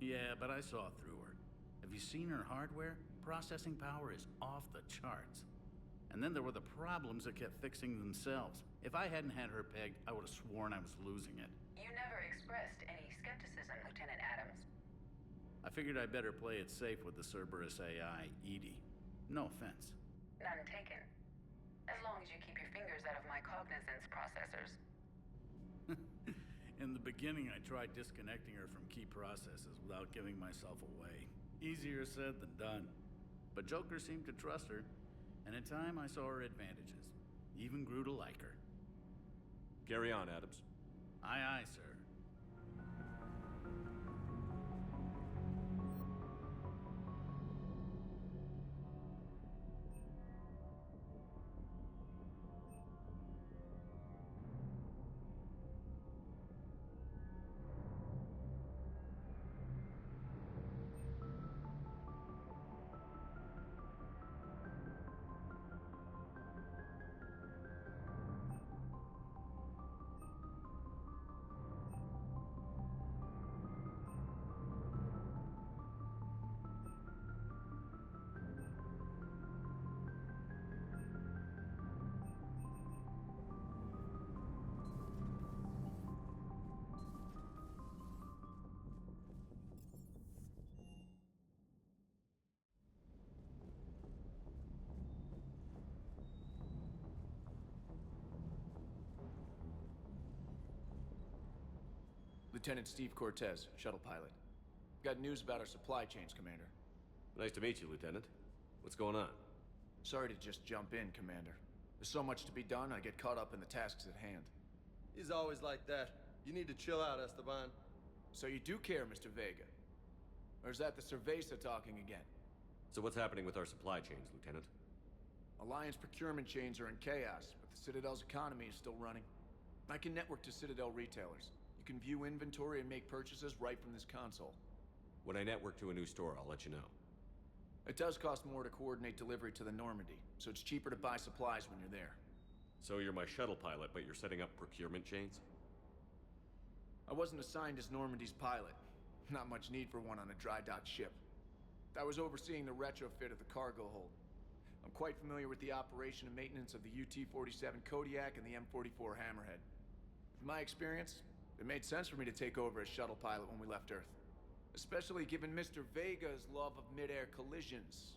Yeah, but I saw through her. Have you seen her hardware? Processing power is off the charts. And then there were the problems that kept fixing themselves. If I hadn't had her pegged, I would have sworn I was losing it. You never expressed any skepticism, Lieutenant Adams. I figured I'd better play it safe with the Cerberus AI, EDI. No offense. None taken. As long as you keep your fingers out of my cognizance processors. In the beginning, I tried disconnecting her from key processes without giving myself away. Easier said than done. But Joker seemed to trust her, and in time I saw her advantages. Even grew to like her. Carry on, Adams. Aye, aye, sir. Lieutenant Steve Cortez, shuttle pilot. Got news about our supply chains, Commander. Nice to meet you, Lieutenant. What's going on? Sorry to just jump in, Commander. There's so much to be done, I get caught up in the tasks at hand. He's always like that. You need to chill out, Esteban. So you do care, Mr. Vega? Or is that the Cerveza talking again? So what's happening with our supply chains, Lieutenant? Alliance procurement chains are in chaos, but the Citadel's economy is still running. I can network to Citadel retailers. You can view inventory and make purchases right from this console. When I network to a new store, I'll let you know. It does cost more to coordinate delivery to the Normandy, so it's cheaper to buy supplies when you're there. So you're my shuttle pilot, but you're setting up procurement chains? I wasn't assigned as Normandy's pilot. Not much need for one on a dry dock ship. I was overseeing the retrofit of the cargo hold. I'm quite familiar with the operation and maintenance of the UT-47 Kodiak and the M44 Hammerhead. With my experience, it made sense for me to take over as shuttle pilot when we left Earth. Especially given Mr. Vega's love of mid-air collisions.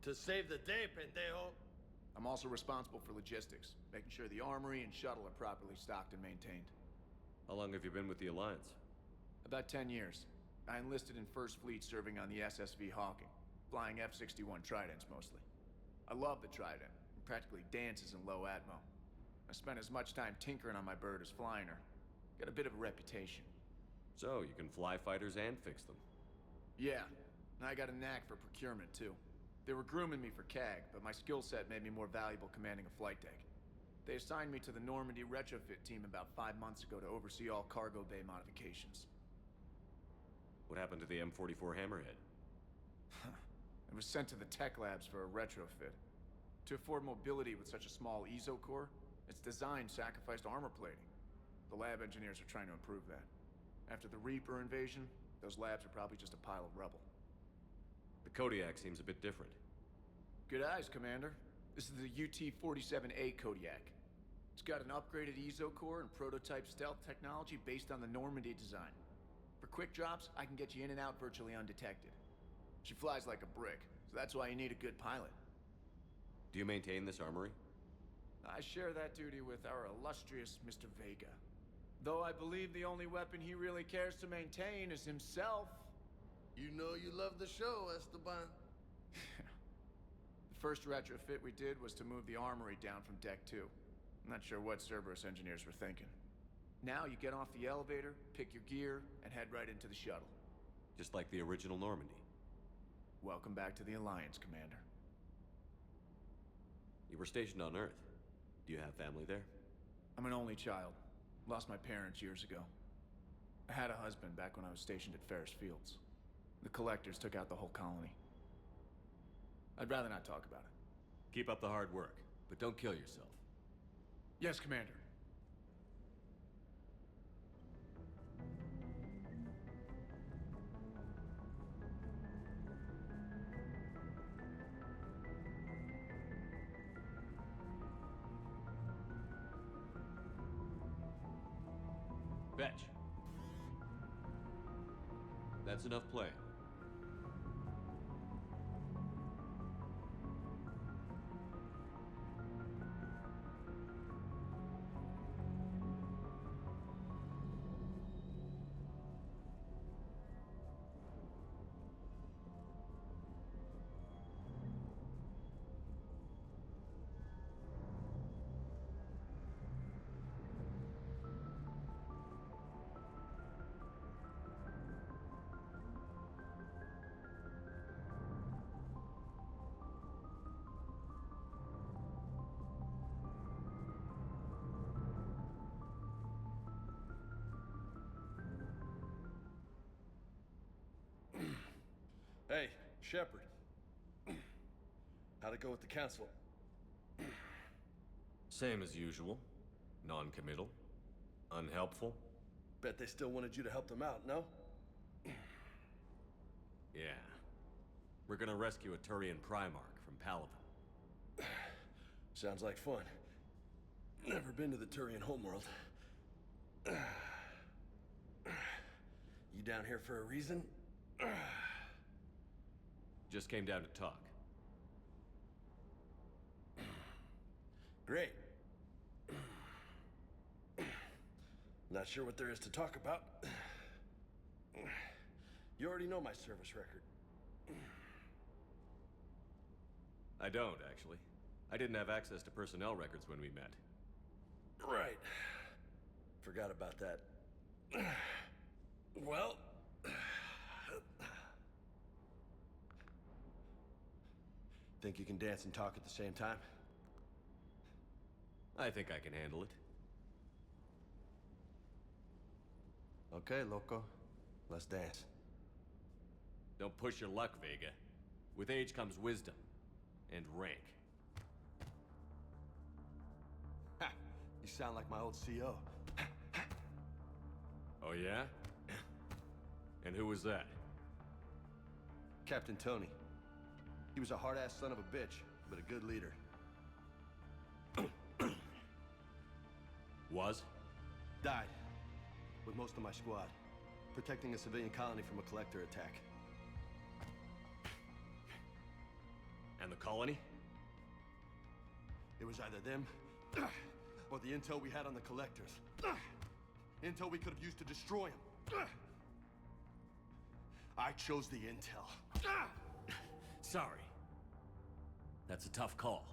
To save the day, pendejo. I'm also responsible for logistics, making sure the armory and shuttle are properly stocked and maintained. How long have you been with the Alliance? About 10 years. I enlisted in First Fleet serving on the SSV Hawking, flying F-61 Tridents mostly. I love the Trident, and practically dances in low atmo. I spent as much time tinkering on my bird as flying her. Got a bit of a reputation. So, you can fly fighters and fix them? Yeah, and I got a knack for procurement too. They were grooming me for CAG, but my skill set made me more valuable commanding a flight deck. They assigned me to the Normandy retrofit team about 5 months ago to oversee all cargo bay modifications. What happened to the M44 Hammerhead? It was sent to the tech labs for a retrofit. To afford mobility with such a small ESO core, its design sacrificed armor plating. The lab engineers are trying to improve that. After the Reaper invasion, those labs are probably just a pile of rubble. The Kodiak seems a bit different. Good eyes, Commander. This is the UT-47A Kodiak. It's got an upgraded ESO core and prototype stealth technology based on the Normandy design. For quick drops, I can get you in and out virtually undetected. She flies like a brick, so that's why you need a good pilot. Do you maintain this armory? I share that duty with our illustrious Mr. Vega. Though I believe the only weapon he really cares to maintain is himself. You know you love the show, Esteban. The first retrofit we did was to move the armory down from Deck 2. I'm not sure what Cerberus engineers were thinking. Now you get off the elevator, pick your gear, and head right into the shuttle. Just like the original Normandy. Welcome back to the Alliance, Commander. You were stationed on Earth. Do you have family there? I'm an only child. Lost my parents years ago. I had a husband back when I was stationed at Ferris Fields. The Collectors took out the whole colony. I'd rather not talk about it. Keep up the hard work, but don't kill yourself. Yes, Commander. Vetch. That's enough play. Hey, Shepard. How'd it go with the council? Same as usual. Non-committal. Unhelpful. Bet they still wanted you to help them out, no? Yeah. We're gonna rescue a Turian Primarch from Palaven. Sounds like fun. Never been to the Turian homeworld. You down here for a reason? Just came down to talk. Great. Not sure what there is to talk about. You already know my service record. I don't, actually. I didn't have access to personnel records when we met. Right. Forgot about that. Well... Think you can dance and talk at the same time? I think I can handle it. Okay, loco. Let's dance. Don't push your luck, Vega. With age comes wisdom. And rank. Ha! You sound like my old CO. Oh, yeah? And who was that? Captain Tony. He was a hard-ass son of a bitch, but a good leader. Was? Died. With most of my squad. Protecting a civilian colony from a collector attack. And the colony? It was either them, or the intel we had on the collectors. Intel we could have used to destroy them. I chose the intel. Sorry. That's a tough call.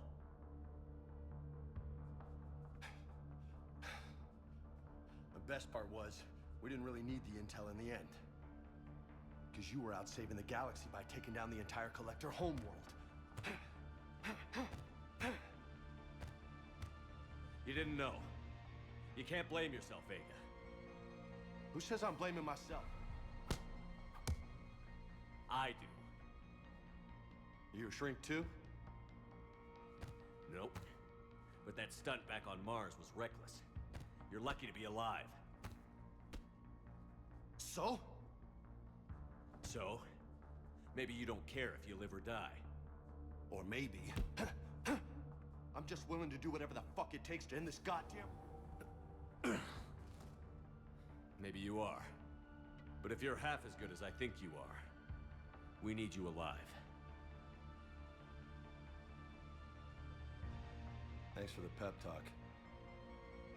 The best part was, we didn't really need the intel in the end. Because you were out saving the galaxy by taking down the entire collector homeworld. You didn't know. You can't blame yourself, Vega. Who says I'm blaming myself? I do. You a shrink too? Nope. But that stunt back on Mars was reckless. You're lucky to be alive. So? So? Maybe you don't care if you live or die. Or maybe... I'm just willing to do whatever the fuck it takes to end this goddamn... Maybe you are. But if you're half as good as I think you are, we need you alive. Thanks for the pep talk.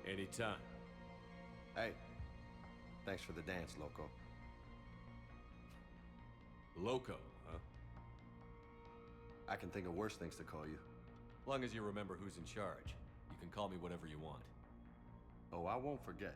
Anytime. Hey, thanks for the dance, Loco. Loco, huh? I can think of worse things to call you. Long as you remember who's in charge, you can call me whatever you want. Oh, I won't forget.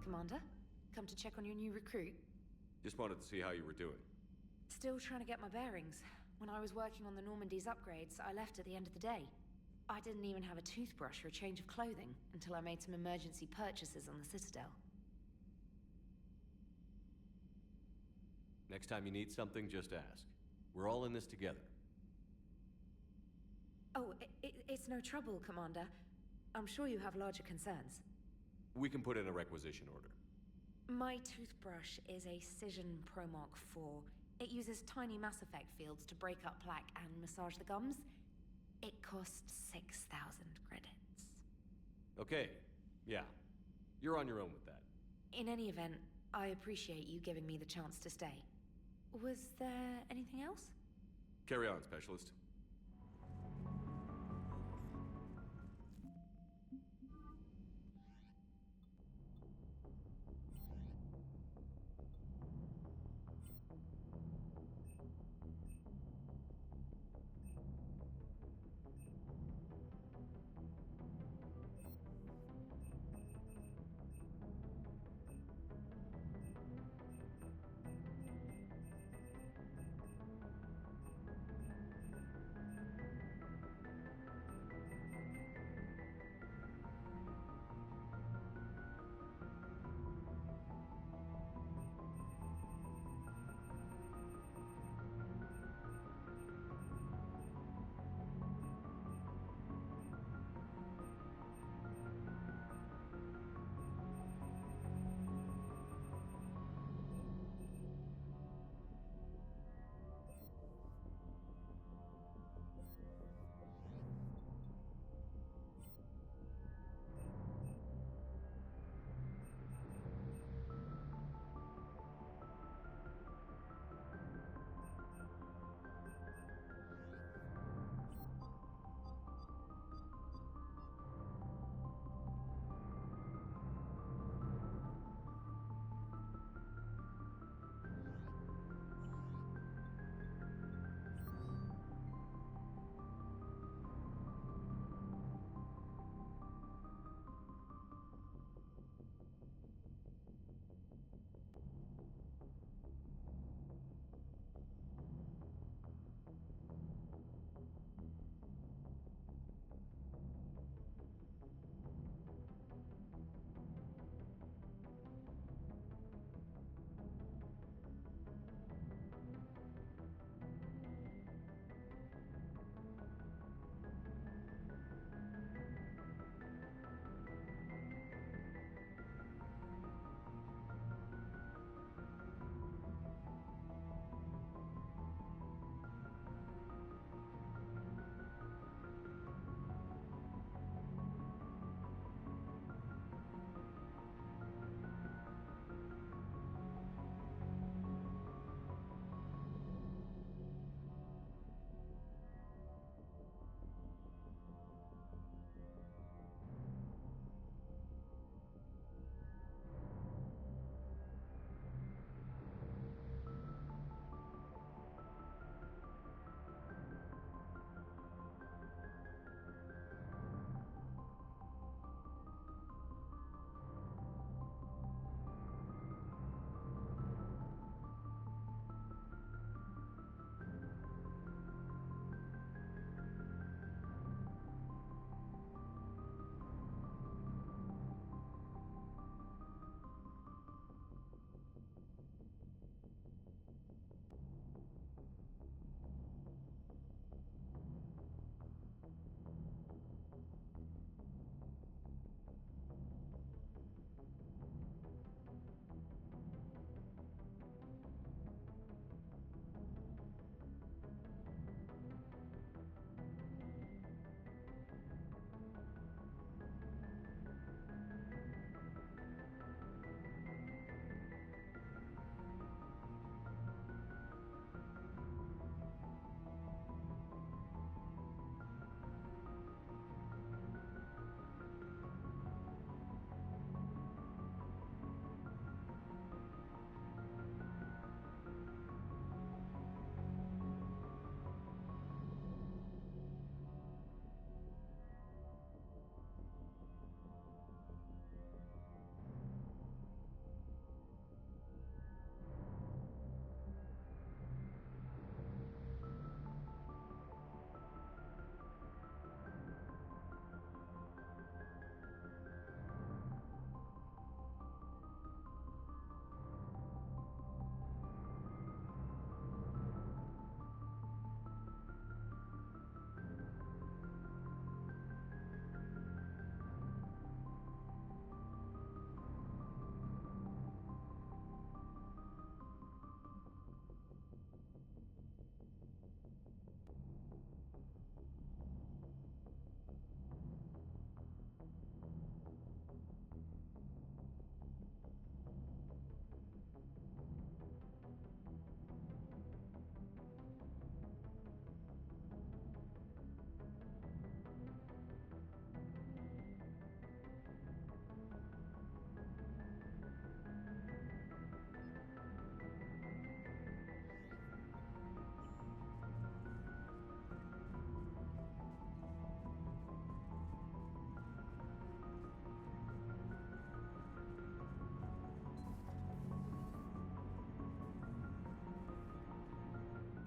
Commander, come to check on your new recruit. Just wanted to see how you were doing. Still trying to get my bearings. When I was working on the Normandy's upgrades, I left at the end of the day. I didn't even have a toothbrush or a change of clothing until I made some emergency purchases on the Citadel. Next time you need something, just ask. We're all in this together. Oh, it's no trouble, Commander. I'm sure you have larger concerns. We can put in a requisition order. My toothbrush is a Cision Pro Mark IV. It uses tiny Mass Effect fields to break up plaque and massage the gums. It costs 6,000 credits. Okay, yeah. You're on your own with that. In any event, I appreciate you giving me the chance to stay. Was there anything else? Carry on, Specialist.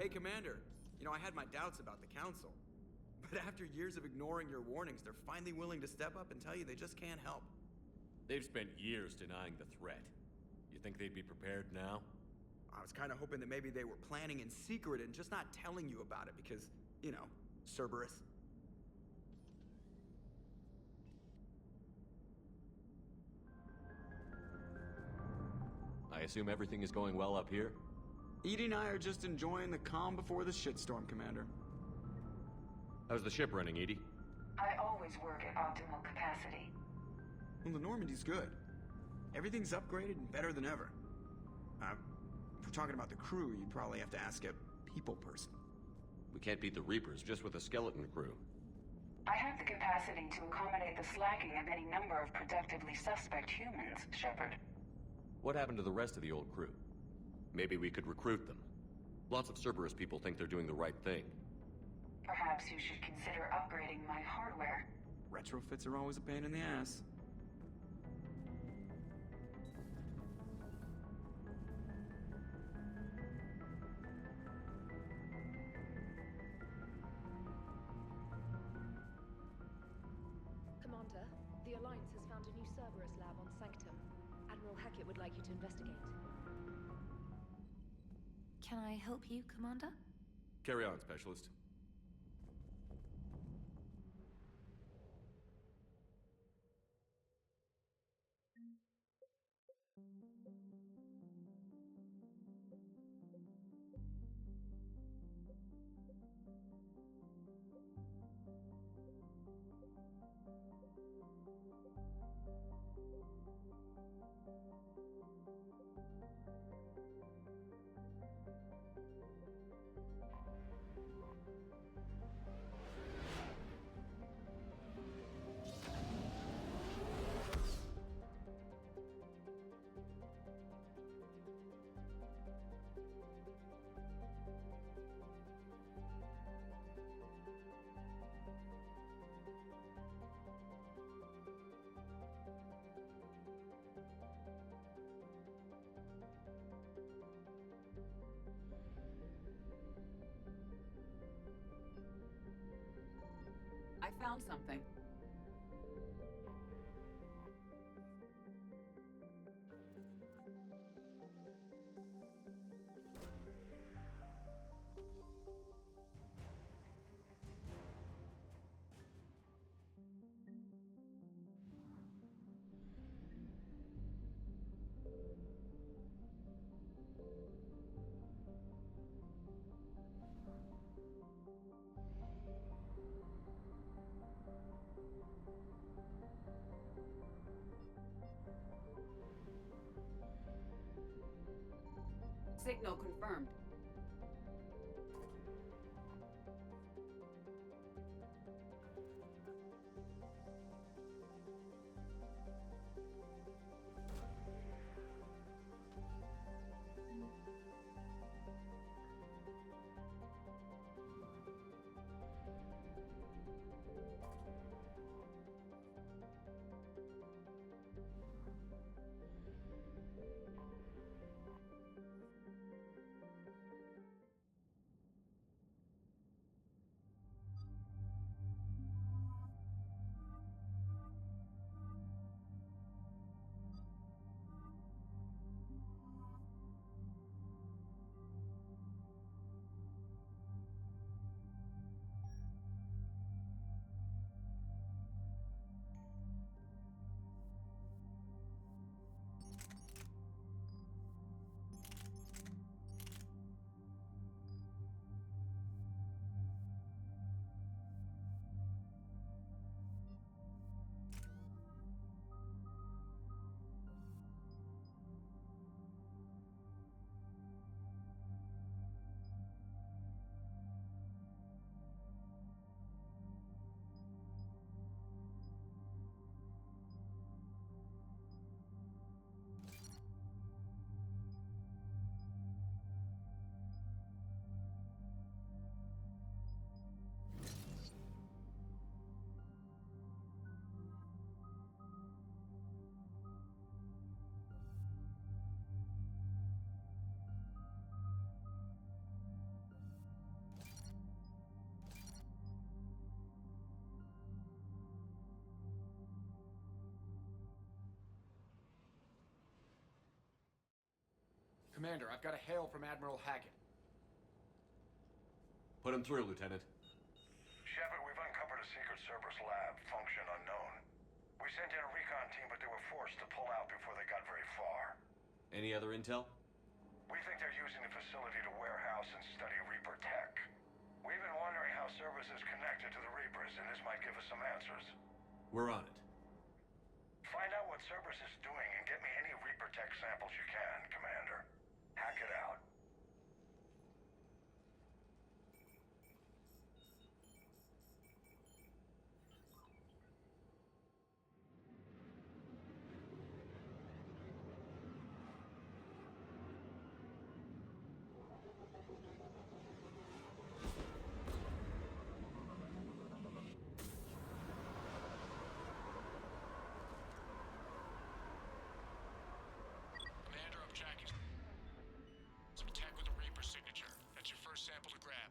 Hey, Commander. You know, I had my doubts about the Council. But after years of ignoring your warnings, they're finally willing to step up and tell you they just can't help. They've spent years denying the threat. You think they'd be prepared now? I was kind of hoping that maybe they were planning in secret and just not telling you about it because, you know, Cerberus. I assume everything is going well up here? EDI and I are just enjoying the calm before the shitstorm, Commander. How's the ship running, EDI? I always work at optimal capacity. Well, the Normandy's good. Everything's upgraded and better than ever. If we're talking about the crew, you'd probably have to ask a people person. We can't beat the Reapers just with a skeleton crew. I have the capacity to accommodate the slacking of any number of productively suspect humans, Shepard. What happened to the rest of the old crew? Maybe we could recruit them. Lots of Cerberus people think they're doing the right thing. Perhaps you should consider upgrading my hardware. Retrofits are always a pain in the ass. Commander, the Alliance has found a new Cerberus lab on Sanctum. Admiral Hackett would like you to investigate. Can I help you, Commander? Carry on, Specialist. I found something. Signal confirmed. Commander, I've got a hail from Admiral Hackett. Put him through, Lieutenant. Shepard, we've uncovered a Secret Service lab, function unknown. We sent in a recon team, but they were forced to pull out before they got very far. Any other intel? We think they're using the facility to warehouse and study Reaper tech. We've been wondering how Cerberus is connected to the Reapers, and this might give us some answers. We're on it. Find out what Cerberus is doing and get me any Reaper tech samples you can, Commander. Hack it out. Commander, I'm tracking some tech with a Reaper signature. That's your first sample to grab.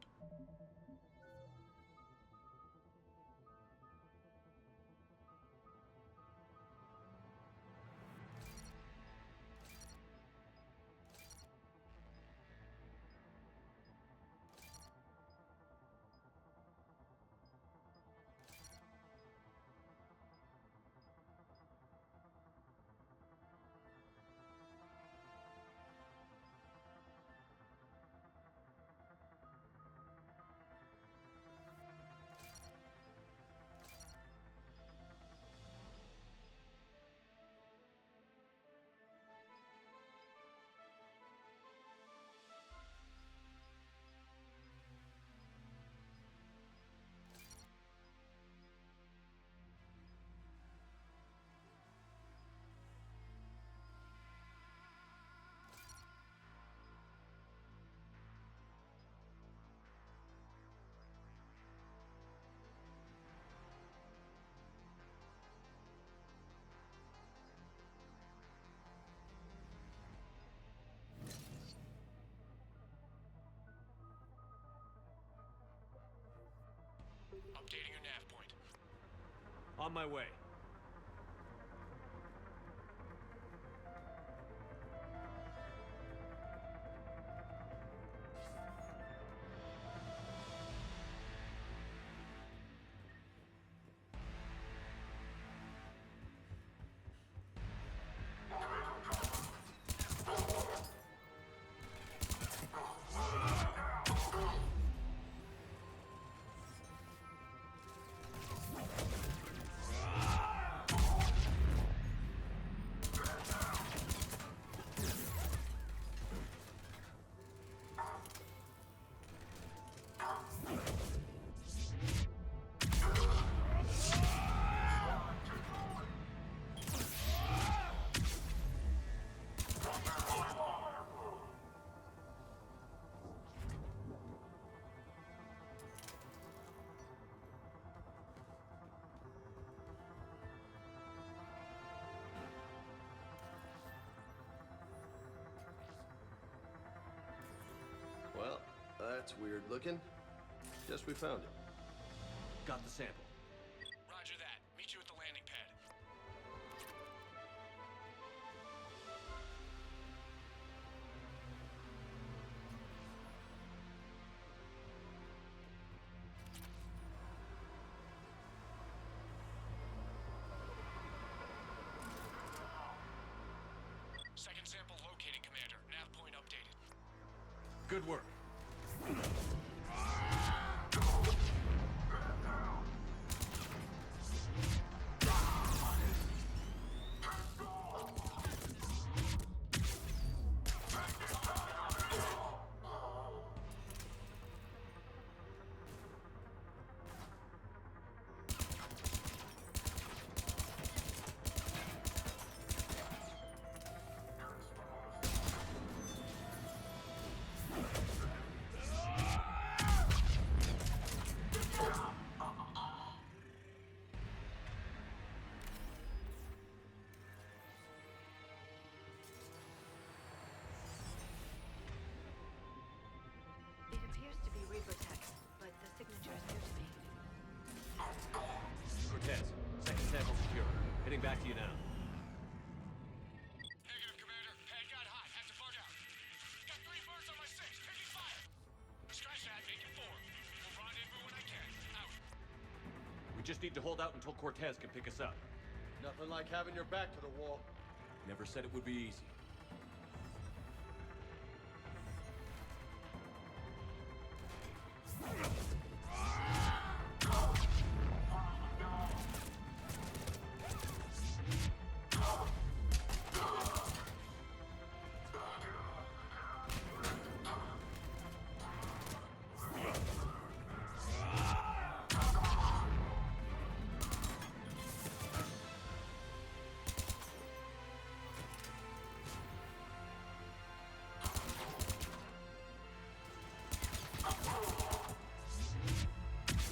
Updating your nav point. On my way. Well, that's weird looking. Guess we found it. Got the sample. Roger that. Meet you at the landing pad. Second sample located, Commander. Nav point updated. Good work. It appears to be Reaper tech, but the signature is new to me. Cortez, second sample secure. Heading back to you now. Negative, Commander. Pad got hot. Had to bug out. just need to hold out until Cortez can pick us up. Nothing like having your back to the wall. Never said it would be easy.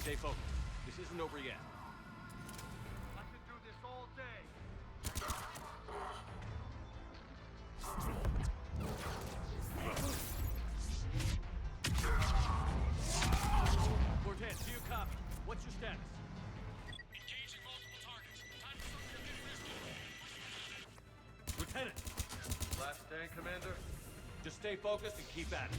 Stay focused. This isn't over yet. I can do this all day. Cortez, do you copy? What's your status? Engaging multiple targets. Time to something a bit risky. Lieutenant! Last stand, Commander? Just stay focused and keep at it.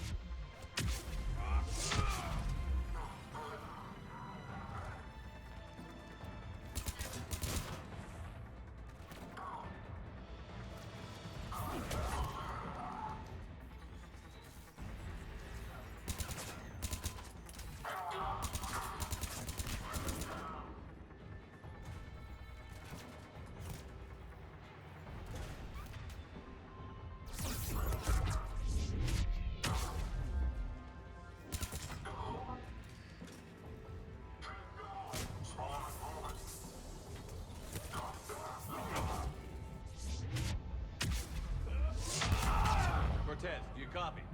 Cortez, do you copy? I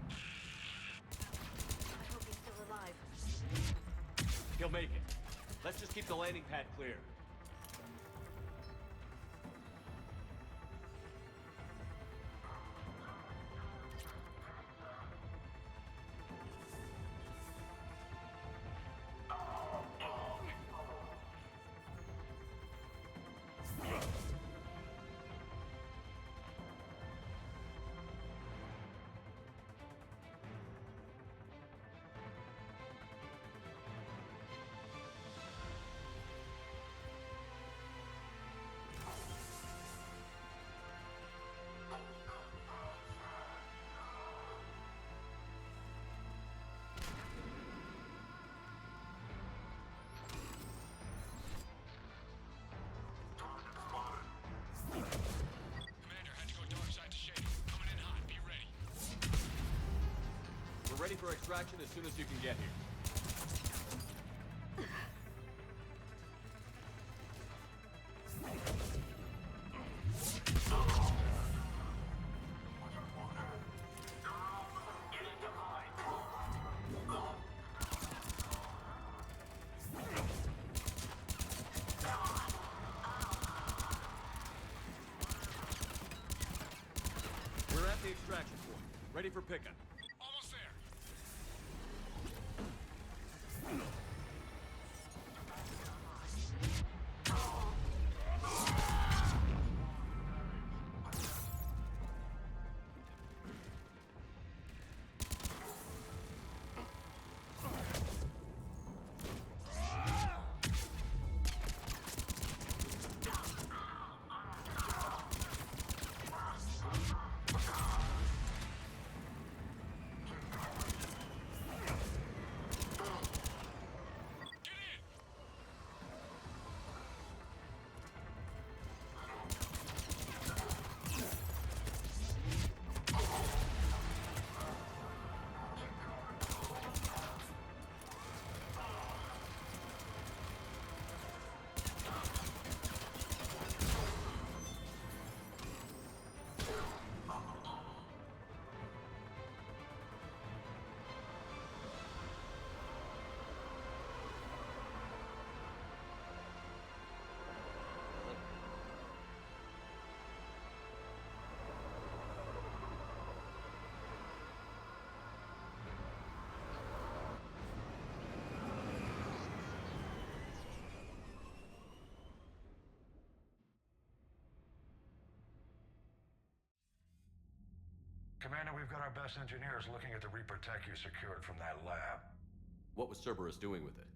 hope he's still alive. He'll make it. Let's just keep the landing pad clear. Commander, had to go dark side to shade. Coming in hot. Be ready. We're ready for extraction as soon as you can get here. We're at the extraction point. Ready for pickup. Almost there. Commander, we've got our best engineers looking at the Reaper tech you secured from that lab. What was Cerberus doing with it?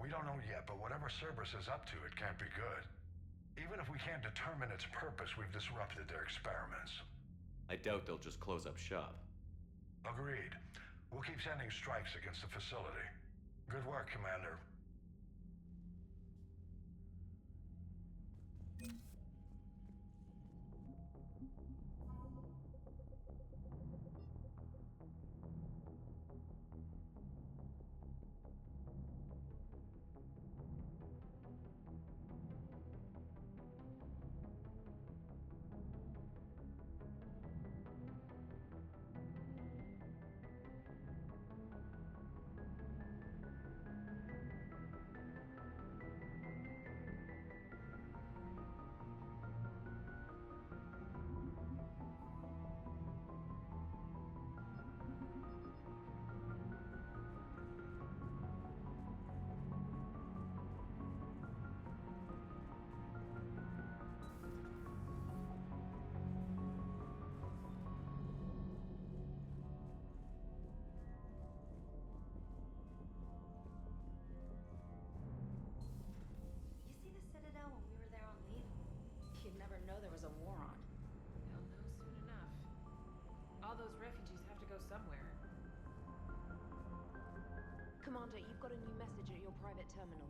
We don't know yet, but whatever Cerberus is up to, it can't be good. Even if we can't determine its purpose, we've disrupted their experiments. I doubt they'll just close up shop. Agreed. We'll keep sending strikes against the facility. Good work, Commander. You see the Citadel when we were there on leave? You'd never know there was a war on. They'll know soon enough. All those refugees have to go somewhere. Commander, you've got a new message at your private terminal.